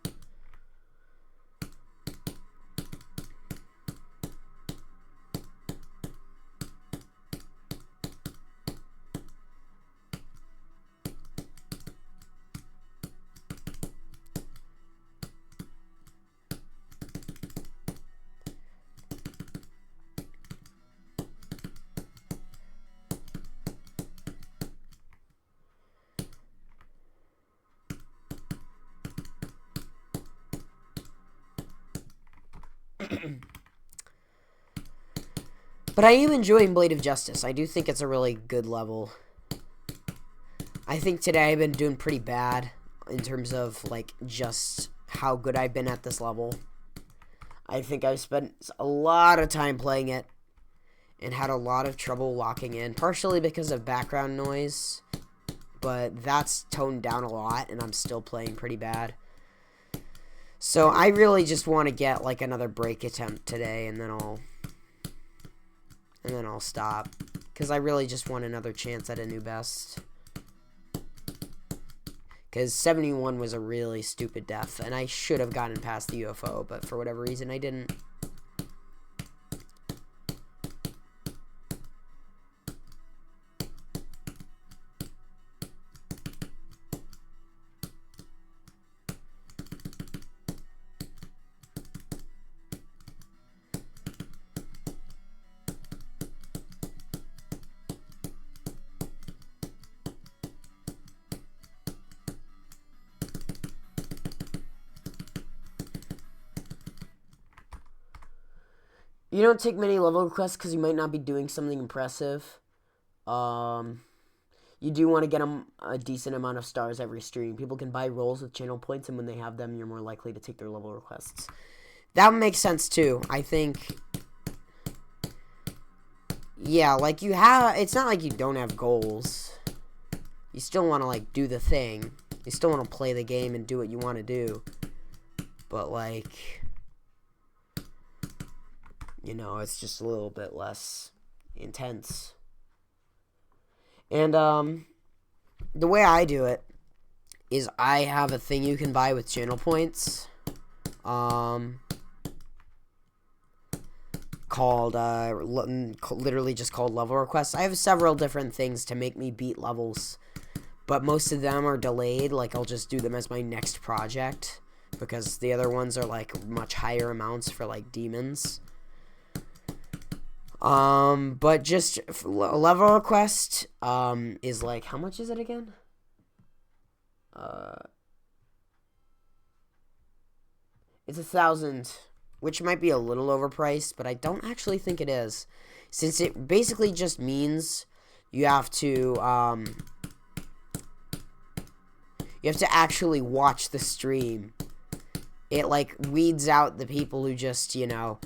But I am enjoying Blade of Justice. I do think it's a really good level. I think today I've been doing pretty bad in terms of, like, just how good I've been at this level. I think I've spent a lot of time playing it and had a lot of trouble locking in, partially because of background noise, but that's toned down a lot, and I'm still playing pretty bad. So I really just want to get, like, another break attempt today, and then I'll stop, because I really just want another chance at a new best. Because 71 was a really stupid death, and I should have gotten past the UFO, but for whatever reason, I didn't. You don't take many level requests because you might not be doing something impressive. You do want to get them a decent amount of stars every stream. People can buy rolls with channel points, and when they have them, you're more likely to take their level requests. That makes sense, too. I think, yeah, like, you have, it's not like you don't have goals. You still want to, like, do the thing. You still want to play the game and do what you want to do. But, like, you know, it's just a little bit less intense. And, the way I do it is I have a thing you can buy with channel points, called, literally just called level requests. I have several different things to make me beat levels, but most of them are delayed. Like, I'll just do them as my next project, because the other ones are, like, much higher amounts for, like, demons. But just a level request, is like, how much is it again? It's 1,000, which might be a little overpriced, but I don't actually think it is, since it basically just means you have to actually watch the stream. It, like, weeds out the people who just, you know,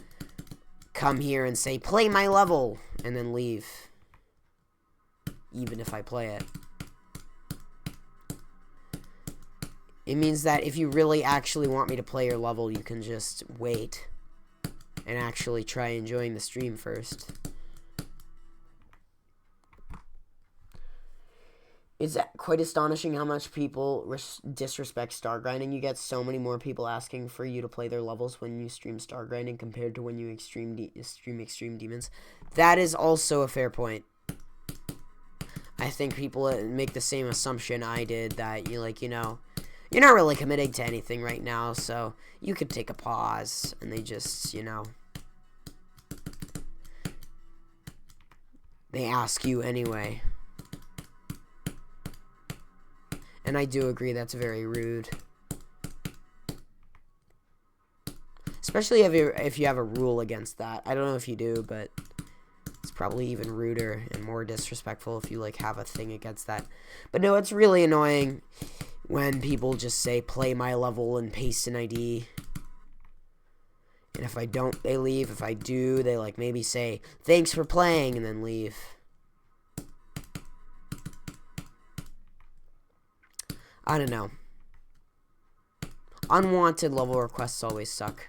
come here and say, play my level, and then leave, even if I play it. It means that if you really actually want me to play your level, you can just wait and actually try enjoying the stream first. It's quite astonishing how much people disrespect star grinding. You get so many more people asking for you to play their levels when you stream star grinding compared to when you stream extreme demons. That is also a fair point. I think people make the same assumption I did, that you know, you're not really committing to anything right now, so you could take a pause, and they just, you know, they ask you anyway. And I do agree that's very rude. Especially if you have a rule against that. I don't know if you do, but it's probably even ruder and more disrespectful if you, like, have a thing against that. But no, it's really annoying when people just say, play my level, and paste an ID. And if I don't, they leave. If I do, they, like, maybe say, thanks for playing, and then leave. I don't know. Unwanted level requests always suck.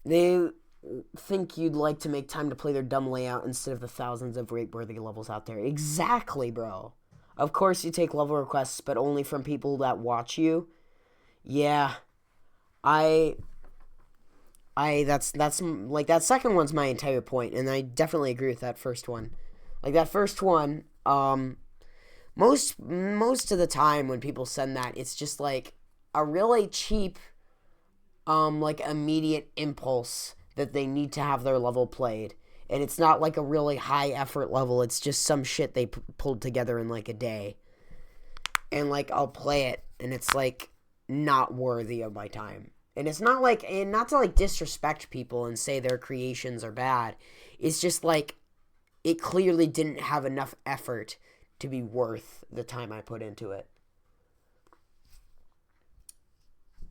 They think you'd like to make time to play their dumb layout instead of the thousands of rate-worthy levels out there. Exactly, bro. Of course you take level requests, but only from people that watch you. Yeah. That's like, that second one's my entire point, and I definitely agree with that first one. Like, that first one, most of the time when people send that, it's just like a really cheap, like, immediate impulse that they need to have their level played. And it's not like a really high effort level. It's just some shit they pulled together in like a day. And like, I'll play it, and it's like not worthy of my time. And it's not like, and not to like disrespect people and say their creations are bad. It's just like, it clearly didn't have enough effort to be worth the time I put into it.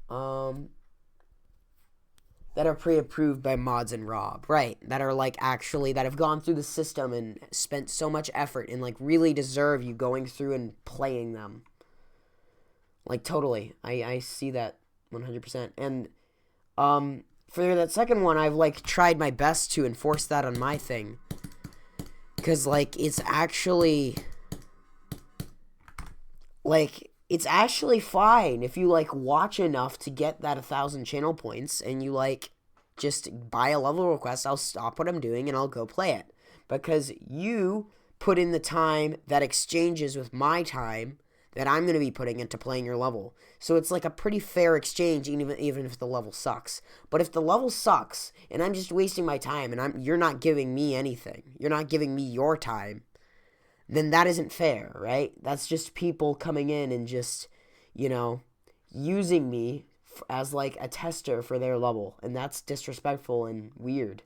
That are pre-approved by Mods and Rob. Right. That are like actually, that have gone through the system and spent so much effort and like really deserve you going through and playing them. Like, totally. I see that 100%. And for that second one, I've like tried my best to enforce that on my thing. Because like, it's actually fine if you like watch enough to get that 1,000 channel points, and you like just buy a level request. I'll stop what I'm doing and I'll go play it, because you put in the time that exchanges with my time that I'm going to be putting into playing your level. So it's like a pretty fair exchange, even if the level sucks. But if the level sucks and I'm just wasting my time and you're not giving me anything, you're not giving me your time, then that isn't fair, right? That's just people coming in and just, you know, using me as like a tester for their level. And that's disrespectful and weird.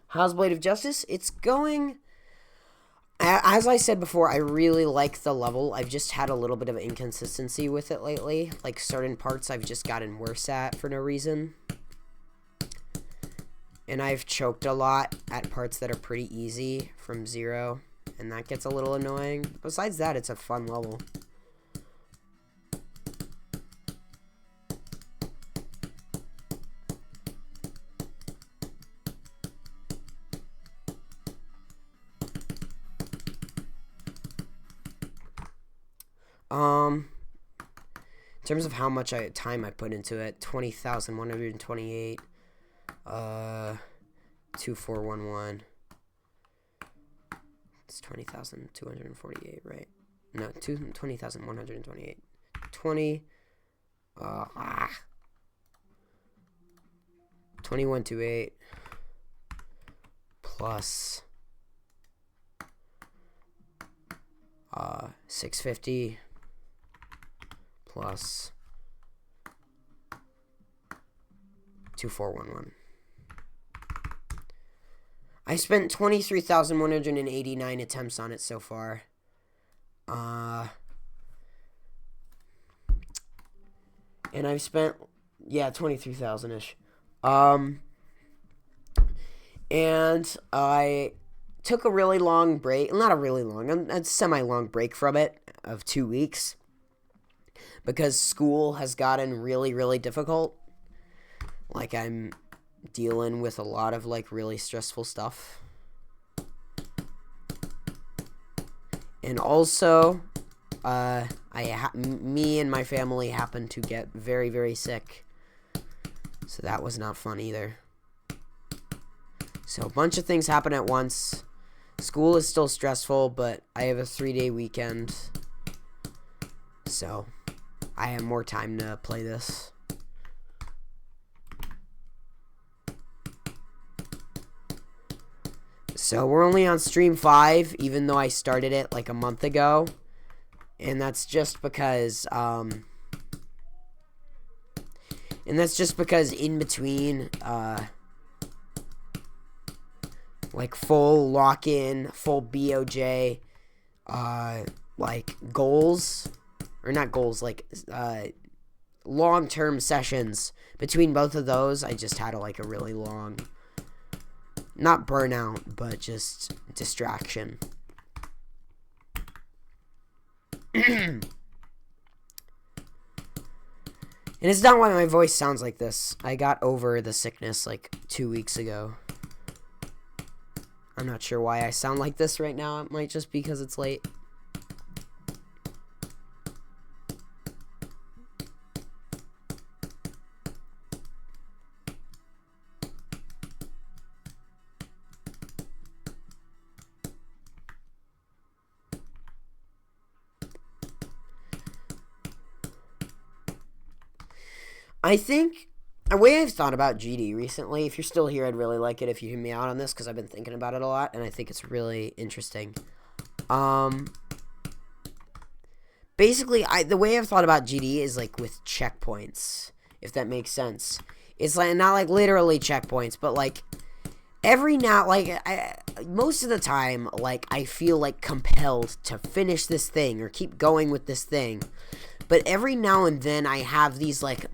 How's Blade of Justice? It's going... As I said before, I really like the level. I've just had a little bit of inconsistency with it lately. Like, certain parts I've just gotten worse at for no reason. And I've choked a lot at parts that are pretty easy from 0. And that gets a little annoying. Besides that, it's a fun level. In terms of how much time I put into it, 20,128, 2411. It's 20,248, right? No, 20,128. 2128 plus 650 plus 2411. I spent 23,189 attempts on it so far. And I've spent, 23,000-ish. And I took a really long break, not a really long, a semi-long break from it of 2 weeks. Because school has gotten really, really difficult. Like, I'm dealing with a lot of, like, really stressful stuff. And also, me and my family happened to get very, very sick. So that was not fun either. So a bunch of things happen at once. School is still stressful, but I have a 3-day weekend. So I have more time to play this. So we're only on stream 5, even though I started it like a month ago. And that's just because And that's just because in between, like, full lock-in, full BOJ, like, goals, or not goals, like, long-term sessions. Between both of those, I just had, like, a really long, not burnout, but just distraction. And it's not why my voice sounds like this. I got over the sickness, like, 2 weeks ago. I'm not sure why I sound like this right now. It might just be because it's late. I think a way I've thought about GD recently, if you're still here, I'd really like it if you hear me out on this, because I've been thinking about it a lot, and I think it's really interesting. Basically, the way I've thought about GD is, like, with checkpoints, if that makes sense. It's, like, not, like, literally checkpoints, but, like, every now, like, most of the time, like, I feel, like, compelled to finish this thing, or keep going with this thing. But every now and then I have these, like,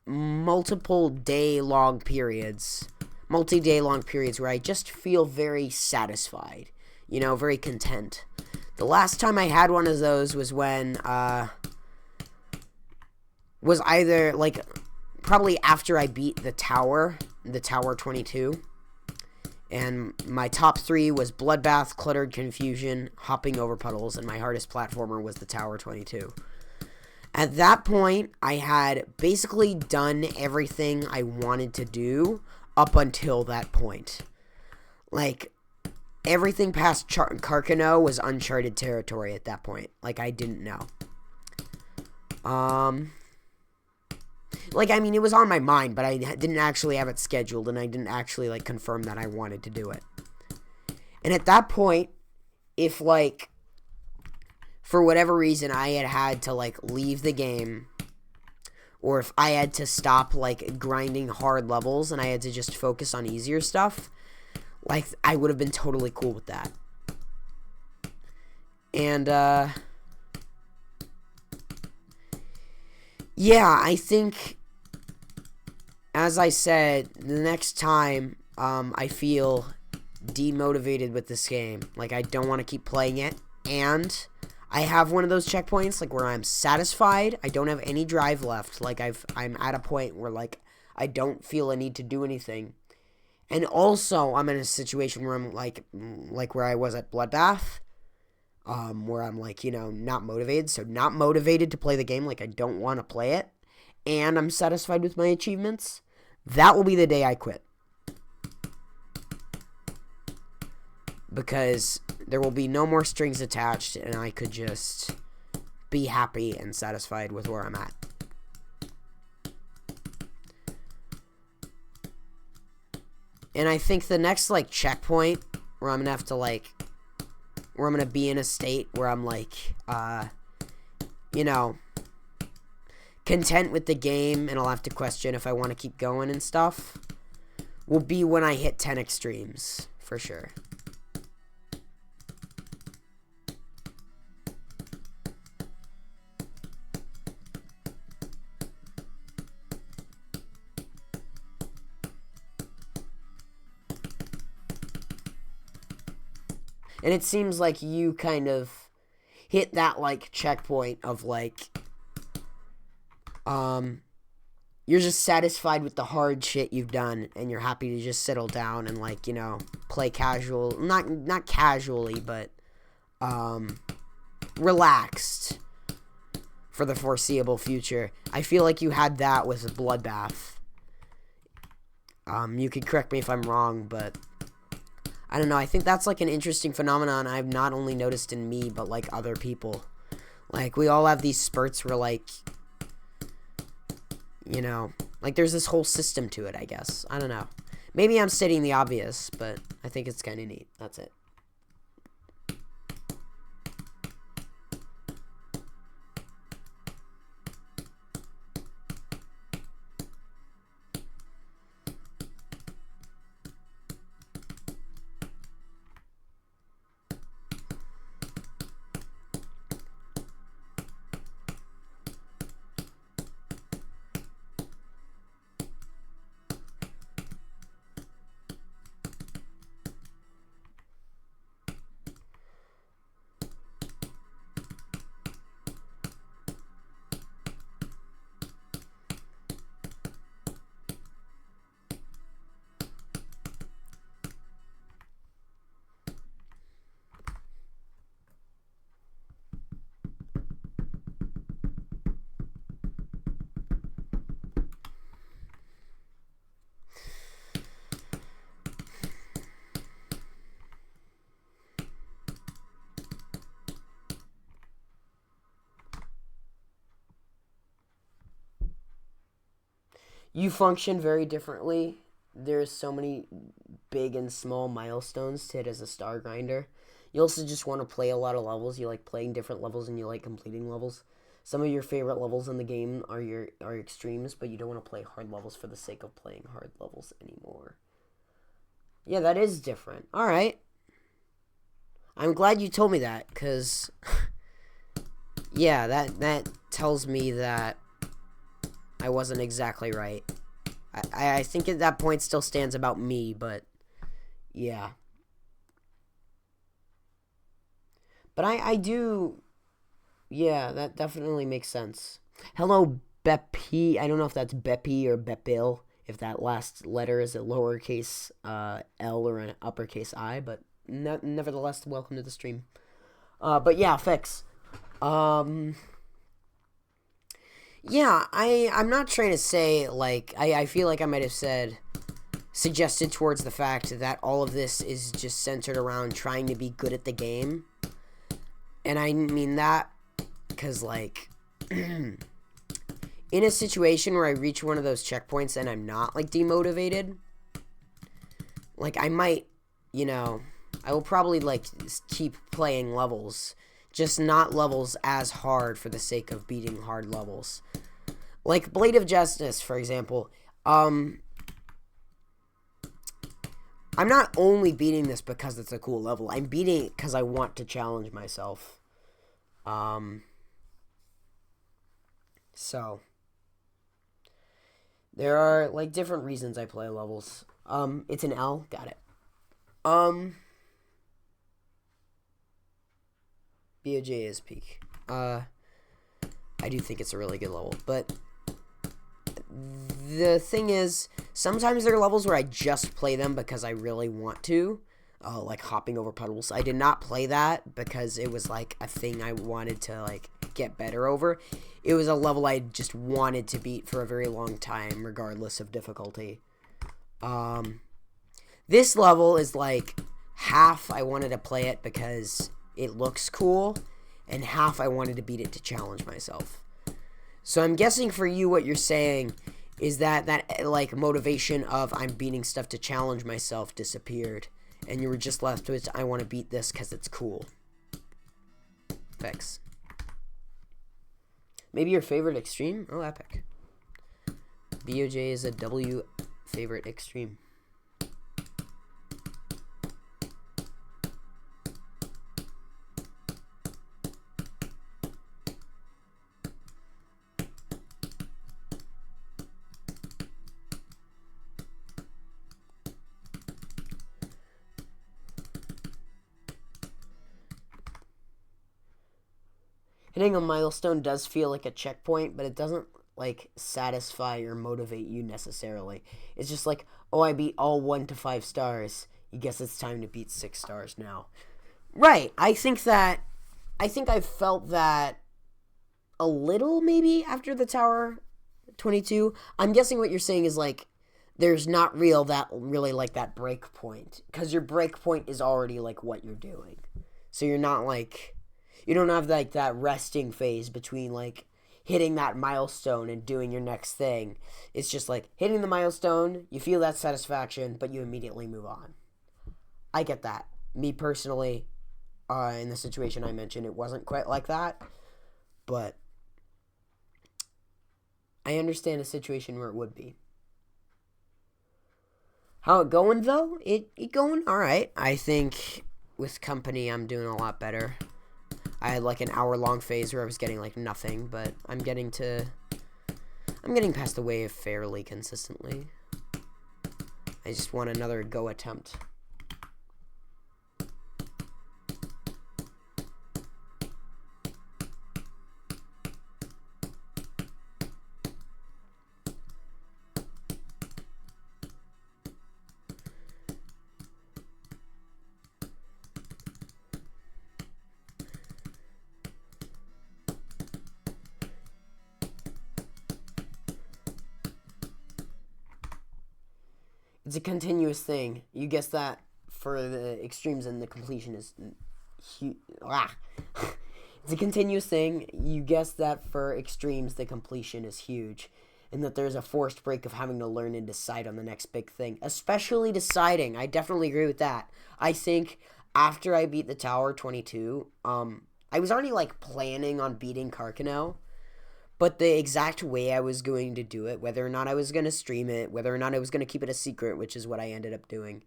multi-day long periods where I just feel very satisfied, you know, very content. The last time I had one of those was when, was either, like, probably after I beat the Tower 22. And my top 3 was Bloodbath, Cluttered Confusion, Hopping Over Puddles, and my hardest platformer was the Tower 22. At that point, I had basically done everything I wanted to do up until that point. Like, everything past Carcano was uncharted territory at that point. Like, I didn't know. Like, I mean, it was on my mind, but I didn't actually have it scheduled, and I didn't actually, like, confirm that I wanted to do it. And at that point, if, like, for whatever reason I had to, like, leave the game, or if I had to stop, like, grinding hard levels and I had to just focus on easier stuff, like, I would have been totally cool with that. And, yeah, I think, as I said, the next time I feel demotivated with this game, like, I don't want to keep playing it, and I have one of those checkpoints, like, where I'm satisfied, I don't have any drive left, like, I'm at a point where, like, I don't feel a need to do anything, and also, I'm in a situation where I'm, like where I was at Bloodbath, where I'm, like, you know, not motivated, so not motivated to play the game, like, I don't want to play it, and I'm satisfied with my achievements. That will be the day I quit. Because there will be no more strings attached, and I could just be happy and satisfied with where I'm at. And I think the next, like, checkpoint where I'm going to have to, like, where I'm going to be in a state where I'm, like, you know, content with the game, and I'll have to question if I want to keep going and stuff, will be when I hit 10 extremes, for sure. And it seems like you kind of hit that, like, checkpoint of, like, you're just satisfied with the hard shit you've done, and you're happy to just settle down and, like, you know, play casual, not casually, but, relaxed for the foreseeable future. I feel like you had that with Bloodbath. You could correct me if I'm wrong, but I don't know, I think that's, like, an interesting phenomenon I've not only noticed in me, but, like, other people. Like, we all have these spurts where, like, you know, like, there's this whole system to it, I guess. I don't know. Maybe I'm stating the obvious, but I think it's kind of neat. That's it. You function very differently. There's so many big and small milestones to hit as a star grinder. You also just want to play a lot of levels. You like playing different levels and you like completing levels. Some of your favorite levels in the game are extremes, but you don't want to play hard levels for the sake of playing hard levels anymore. Yeah, that is different. All right. I'm glad you told me that, because yeah, that tells me that I wasn't exactly right. I think at that point still stands about me, but yeah. But I do, yeah, that definitely makes sense. Hello, Beppy. I don't know if that's Beppy or Bepil, if that last letter is a lowercase L or an uppercase I, but nevertheless, welcome to the stream. But yeah, fix. Yeah, I'm not trying to say, like, I feel like I might have suggested towards the fact that all of this is just centered around trying to be good at the game. And I mean that because, like, in a situation where I reach one of those checkpoints and I'm not, like, demotivated, like, I might, I will probably, like, keep playing levels, just not levels as hard for the sake of beating hard levels. Like, Blade of Justice, for example, I'm not only beating this because it's a cool level. I'm beating it because I want to challenge myself. So there are, like, different reasons I play levels. It's an L. Got it. BOJ is peak. I do think it's a really good level, but the thing is, sometimes there are levels where I just play them because I really want to, like hopping over puddles. I did not play that because it was like a thing I wanted to, like, get better over. It was a level I just wanted to beat for a very long time, regardless of difficulty. This level is like half I wanted to play it because it looks cool, and half I wanted to beat it to challenge myself. So I'm guessing for you what you're saying is that like motivation of I'm beating stuff to challenge myself disappeared, and you were just left with I want to beat this because it's cool. Fix. Maybe your favorite extreme? Oh, epic. BOJ is a W favorite extreme. Hitting a milestone does feel like a checkpoint, but it doesn't, like, satisfy or motivate you necessarily. It's just like, oh, I beat all 1 to 5 stars. You guess it's time to beat 6 stars now. Right. I think I felt that a little, maybe, after the Tower 22. I'm guessing what you're saying is, like, there's not really like that break point, because your break point is already, like, what you're doing. So you're not, like, you don't have, like, that resting phase between, like, hitting that milestone and doing your next thing. It's just, like, hitting the milestone, you feel that satisfaction, but you immediately move on. I get that. Me personally, in the situation I mentioned, it wasn't quite like that, but I understand a situation where it would be. How it going, though? It going alright. I think with company I'm doing a lot better. I had, like, an hour-long phase where I was getting, like, nothing, but I'm getting past the wave fairly consistently. I just want another go attempt. It's a continuous thing. You guess that for the extremes and the completion is It's a continuous thing. You guess that for extremes the completion is huge. and that there's a forced break of having to learn and decide on the next big thing, especially deciding. I definitely agree with that. I think after I beat the Tower 22, I was already like planning on beating Carcano, but the exact way I was going to do it, whether or not I was going to stream it, whether or not I was going to keep it a secret, which is what I ended up doing,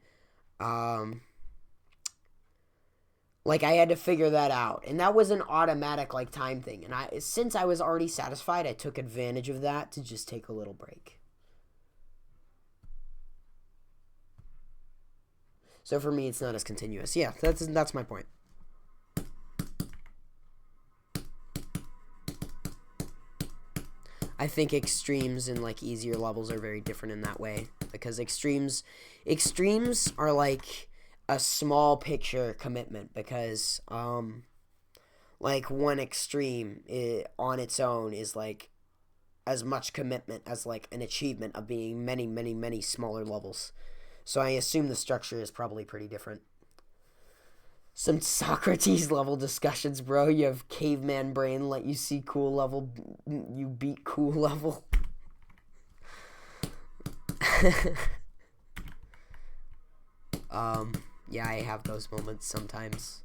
like I had to figure that out, and that was an automatic like time thing. And since I was already satisfied, I took advantage of that to just take a little break. So for me, it's not as continuous. Yeah, that's my point. I think extremes and like easier levels are very different in that way, because extremes are like a small picture commitment, because like one extreme on its own is like as much commitment as like an achievement of being many smaller levels. So I assume the structure is probably pretty different. Some Socrates level discussions, bro. You have caveman brain, let you see cool level, you beat cool level. Yeah, I have those moments sometimes.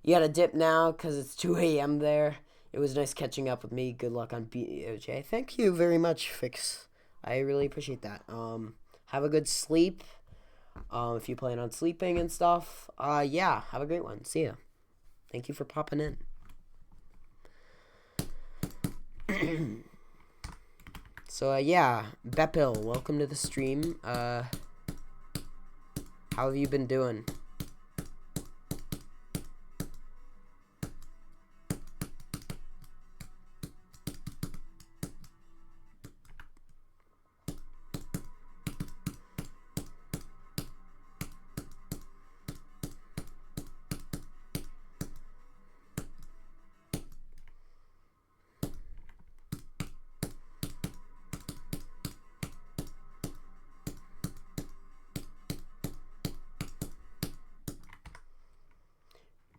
You gotta dip now because it's 2 a.m. there. It was nice catching up with me. Good luck on BOJ. Thank you very much, Fix. I really appreciate that. Have a good sleep. If you plan on sleeping and stuff. Yeah, have a great one. See ya. Thank you for popping in. So, yeah, Bepil, welcome to the stream. How have you been doing?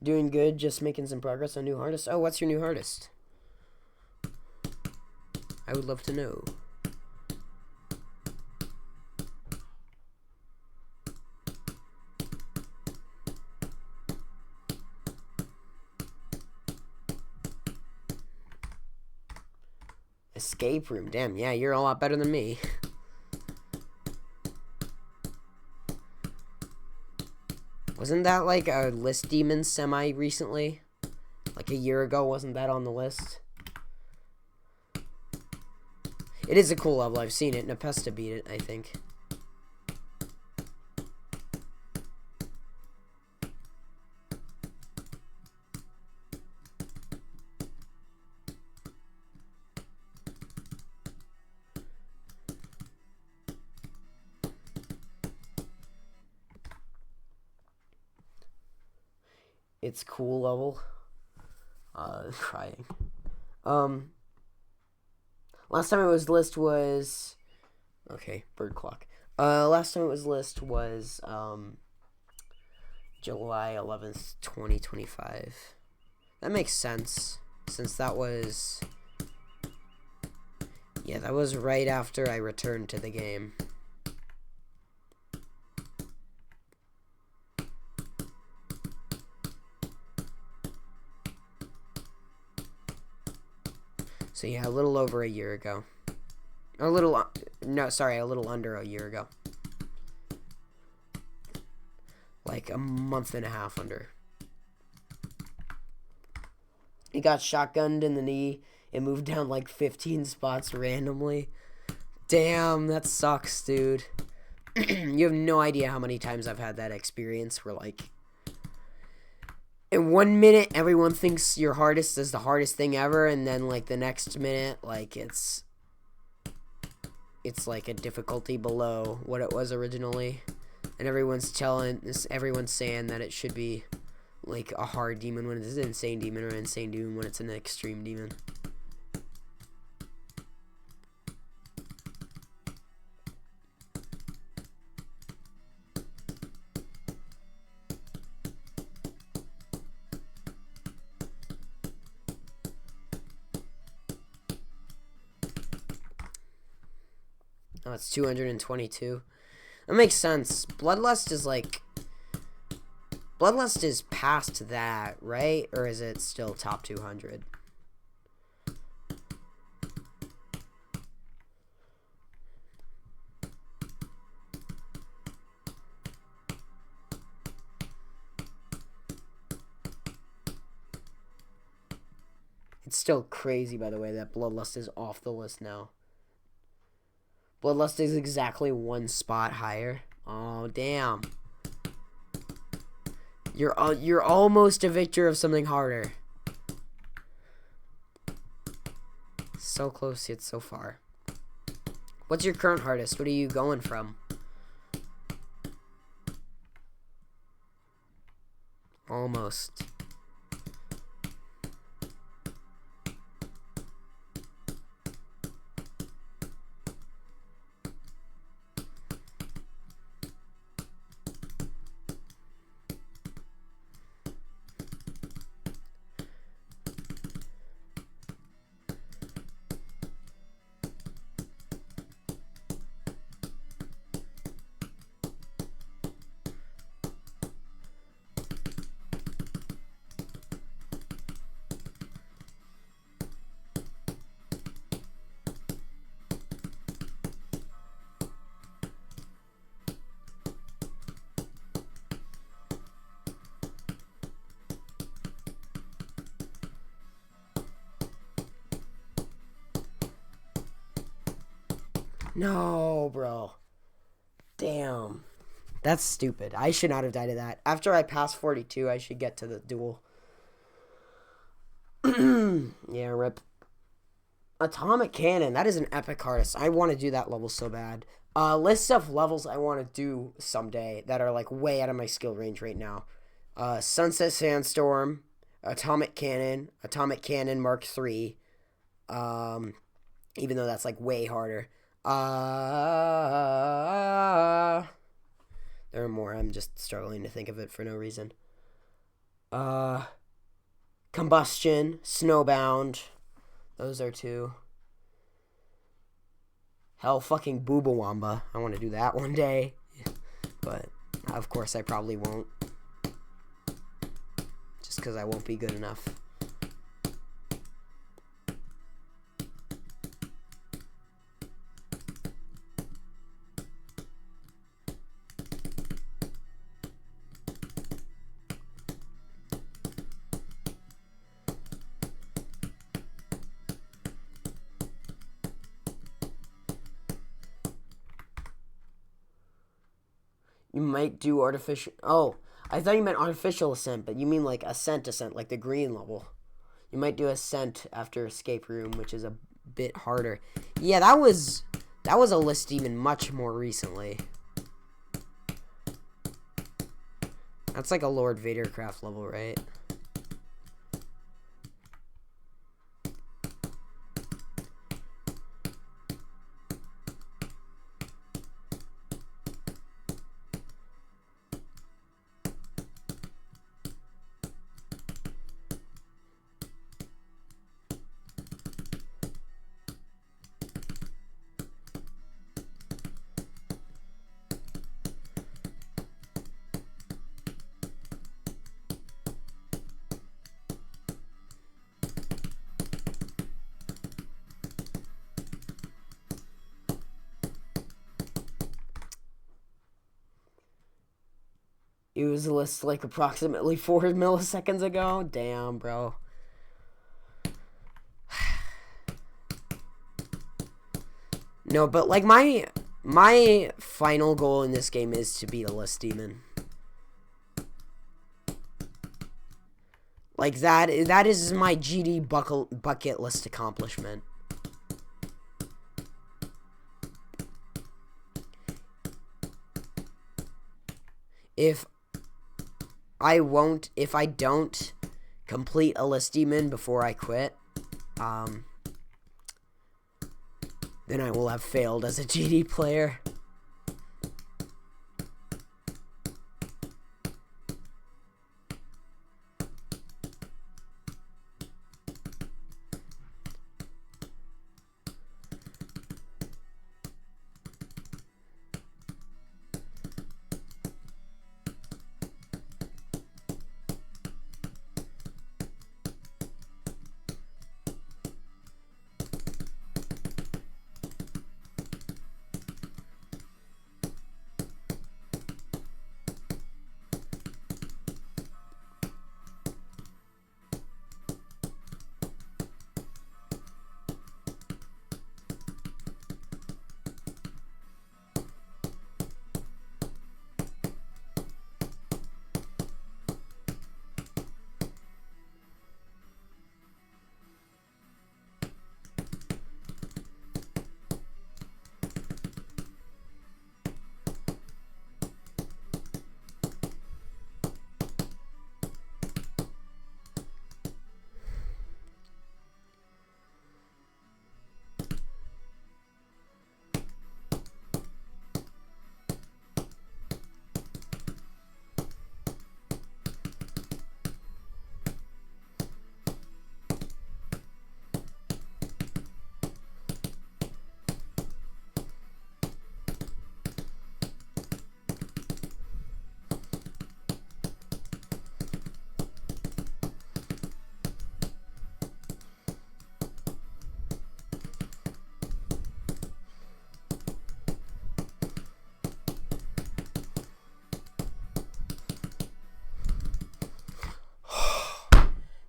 Doing good, just making some progress on new artist. Oh, what's your new artist? I would love to know. Escape room. Damn, yeah, you're a lot better than me. Wasn't that like a list demon semi recently? Like a year ago, wasn't that on the list? It is a cool level. I've seen it. Nepesta beat it, I think. It's cool level. Crying. Last time it was list was... Okay, bird clock. Last time it was list was, July 11th, 2025. That makes sense, since that was... Yeah, that was right after I returned to the game. So yeah, a little over a year ago. A little, no, sorry, a little under a year ago. Like a month and a half under. He got shotgunned in the knee it moved down like 15 spots randomly. Damn, that sucks, dude. You have no idea how many times I've had that experience where, like, in 1 minute, everyone thinks your hardest is the hardest thing ever, and then, like, the next minute, like, it's like a difficulty below what it was originally. And everyone's saying that it should be, like, a hard demon when it's an insane demon, or an insane demon when it's an extreme demon. Oh, it's 222. That makes sense. Bloodlust is past that, right? Or is it still top 200? It's still crazy, by the way, that Bloodlust is off the list now. Bloodlust is exactly 1 spot higher. Oh, damn. You're almost a victor of something harder. So close yet so far. What's your current hardest? What are you going from? Almost. No, bro. Damn. That's stupid. I should not have died of that. After I pass 42, I should get to the duel. Yeah, rip. Atomic Cannon. That is an epic hardest. I want to do that level so bad. List of levels I want to do someday that are, like, way out of my skill range right now. Sunset Sandstorm. Atomic Cannon Mark III. Even though that's, like, way harder. There are more. I'm just struggling to think of it for no reason. Combustion, Snowbound. Those are 2. Hell, fucking Boobawamba. I want to do that one day. But, of course, I probably won't. Just because I won't be good enough. You might do artificial... Oh, I thought you meant artificial ascent, but you mean like ascent, like the green level. You might do ascent after escape room, which is a bit harder. Yeah, that was a list even much more recently. That's like a Lord Vadercraft level, right? It was a list like approximately 4 milliseconds ago. Damn, bro. No, but like my final goal in this game is to beat a list demon. Like that is my GD bucket list accomplishment. If I don't complete a list demon before I quit, then I will have failed as a GD player.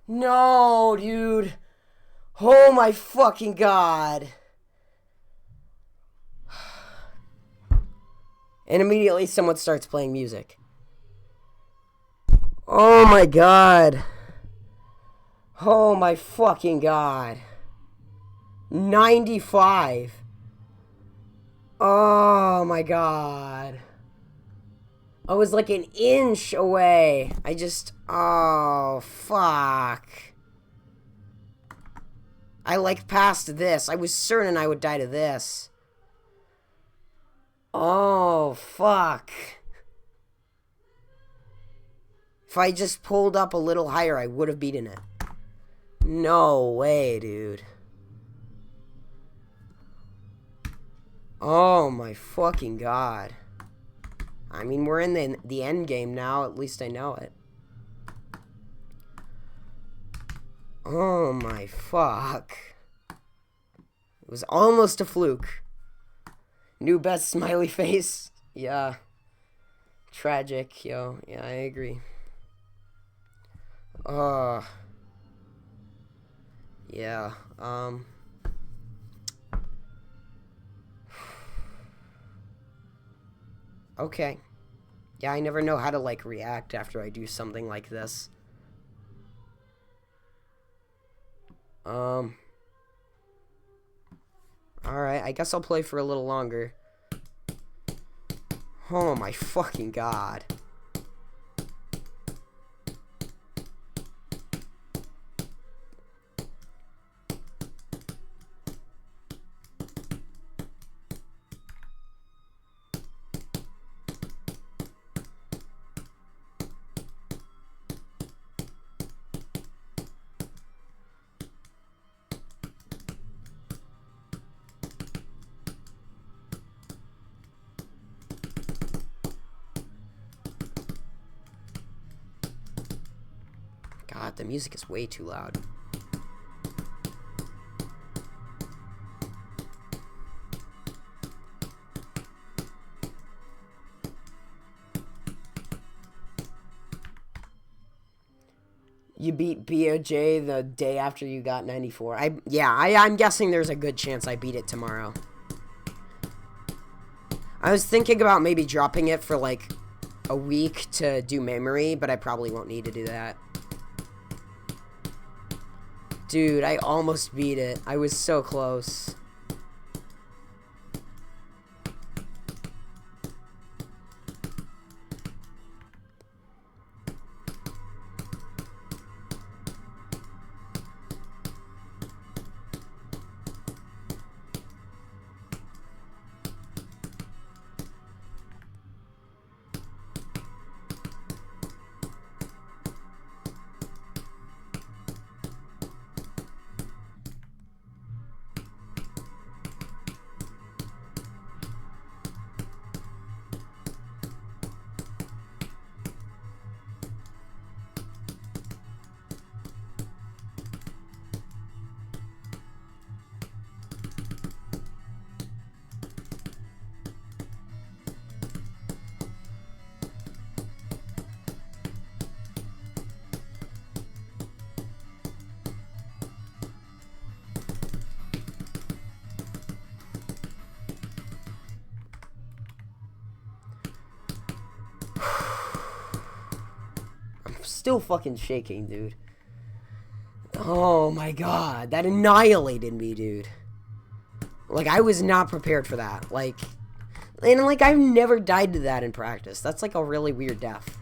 No, dude. Oh my fucking god. And immediately someone starts playing music. Oh my god. Oh my fucking god. 95. Oh my god. I was like an inch away. Oh, fuck. I like passed this. I was certain I would die to this. Oh, fuck. If I just pulled up a little higher, I would have beaten it. No way, dude. Oh my fucking god. I mean, we're in the end game now. At least I know it. Oh my fuck. It was almost a fluke. New best smiley face. Yeah. Tragic, yo. Yeah, I agree. Yeah. Okay. Yeah, I never know how to, like, react after I do something like this. Alright, I guess I'll play for a little longer. Oh my fucking god. God, the music is way too loud. You beat BOJ the day after you got 94. I'm guessing there's a good chance I beat it tomorrow. I was thinking about maybe dropping it for like a week to do memory, but I probably won't need to do that. Dude, I almost beat it. I was so close. Still fucking shaking, dude. Oh my god, that annihilated me, dude. Like, I was not prepared for that. Like, and like, I've never died to that in practice. That's like a really weird death.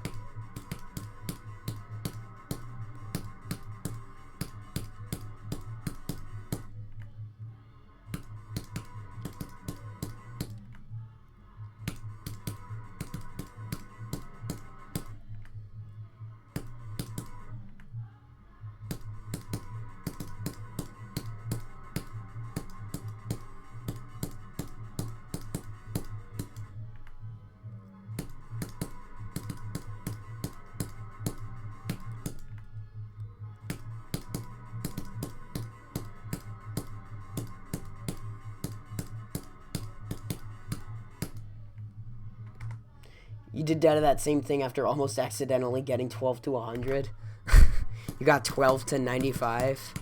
You did that same thing after almost accidentally getting 12 to 100. You got 12 to 95.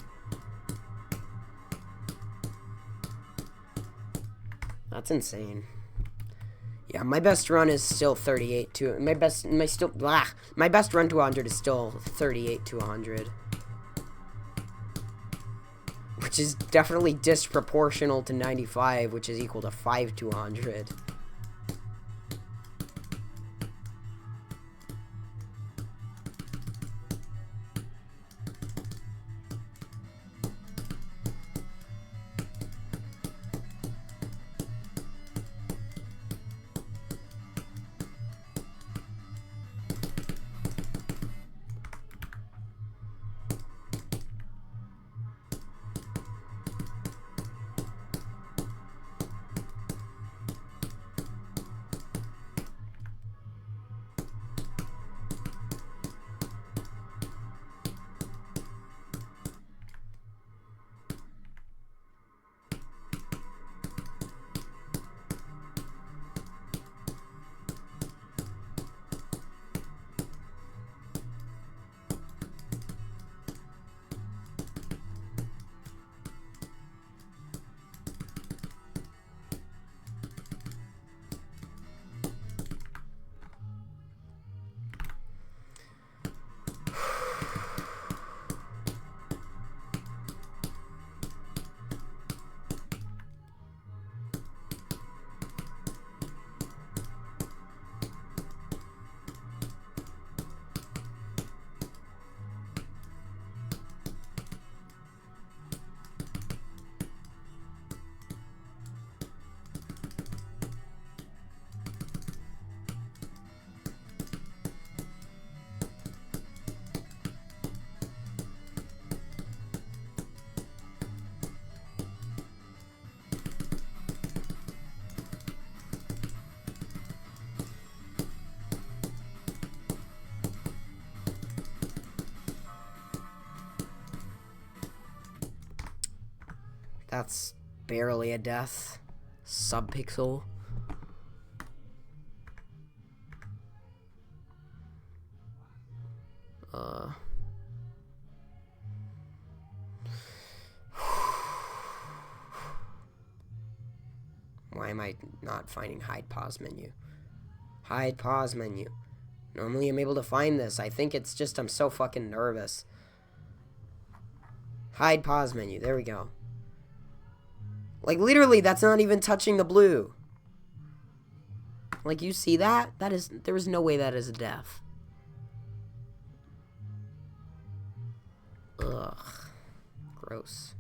That's insane. Yeah, my best run is still 38 to my best run to 100 is still 38 to 100. Which is definitely disproportional to 95, which is equal to 5 to 100. That's barely a death. Subpixel. Why am I not finding hide pause menu? Hide pause menu. Normally I'm able to find this. I think it's just I'm so fucking nervous. Hide pause menu. There we go. Like, literally, that's not even touching the blue. Like, you see that? That is... There is no way that is a death. Ugh. Gross.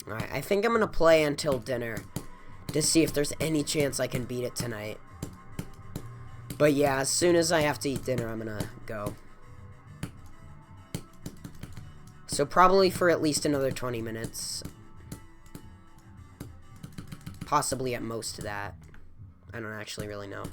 Alright, I think I'm gonna play until dinner to see if there's any chance I can beat it tonight. But yeah, as soon as I have to eat dinner, I'm gonna go. So probably for at least another 20 minutes. Possibly at most that. I don't actually really know.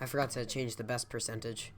I forgot to change the best percentage.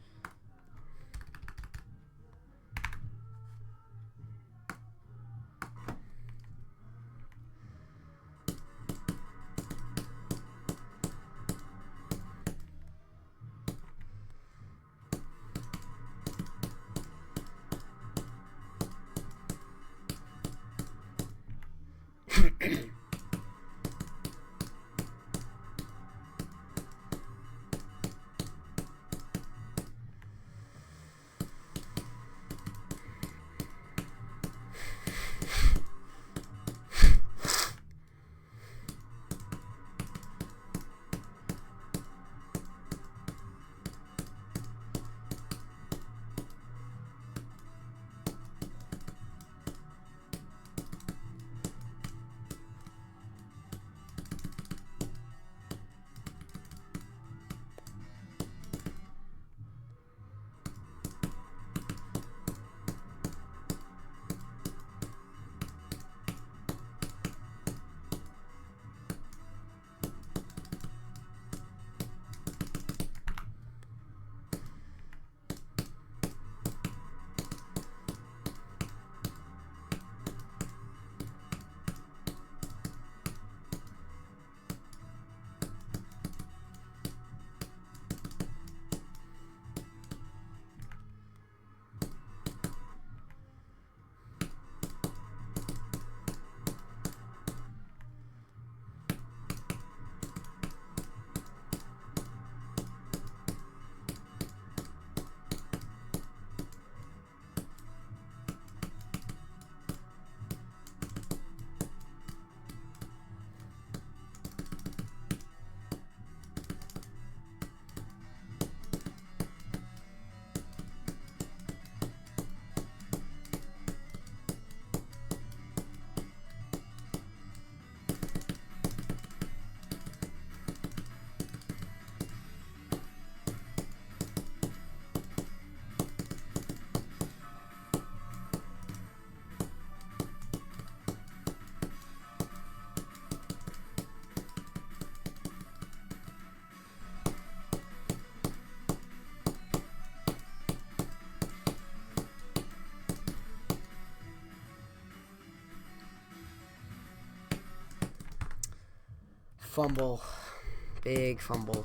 Fumble. Big fumble.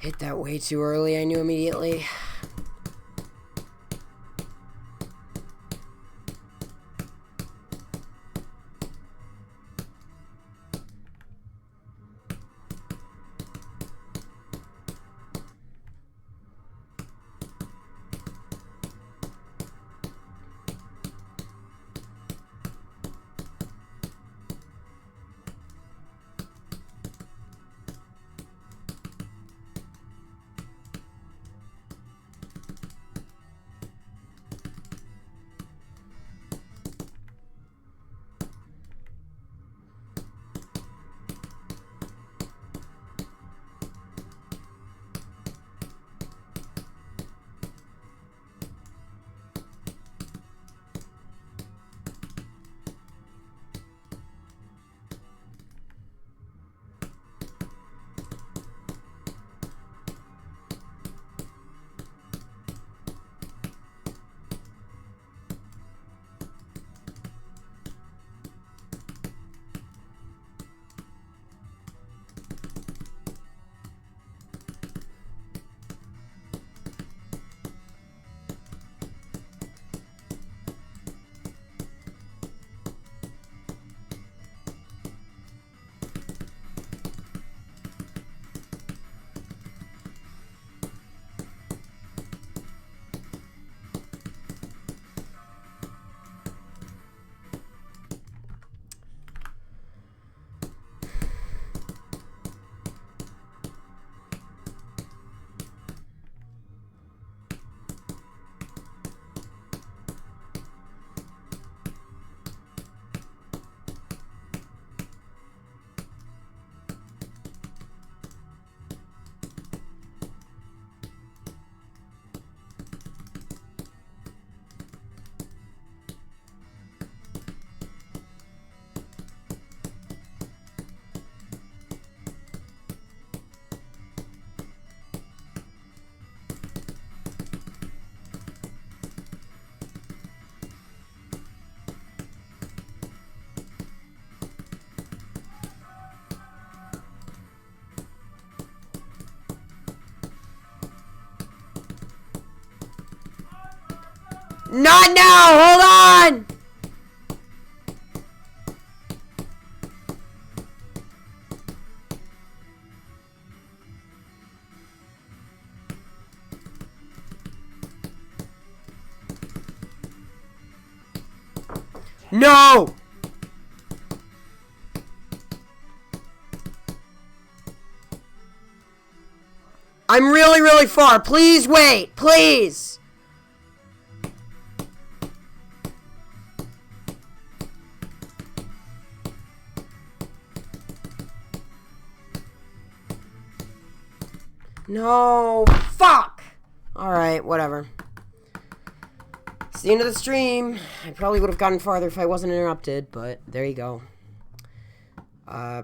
Hit that way too early, I knew immediately. Not now! Hold on! No! I'm really, really far. Please wait. Please. No. Fuck. Alright, whatever. It's the end of the stream. I probably would have gotten farther if I wasn't interrupted, but there you go.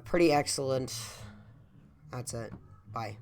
Pretty excellent. That's it. Bye.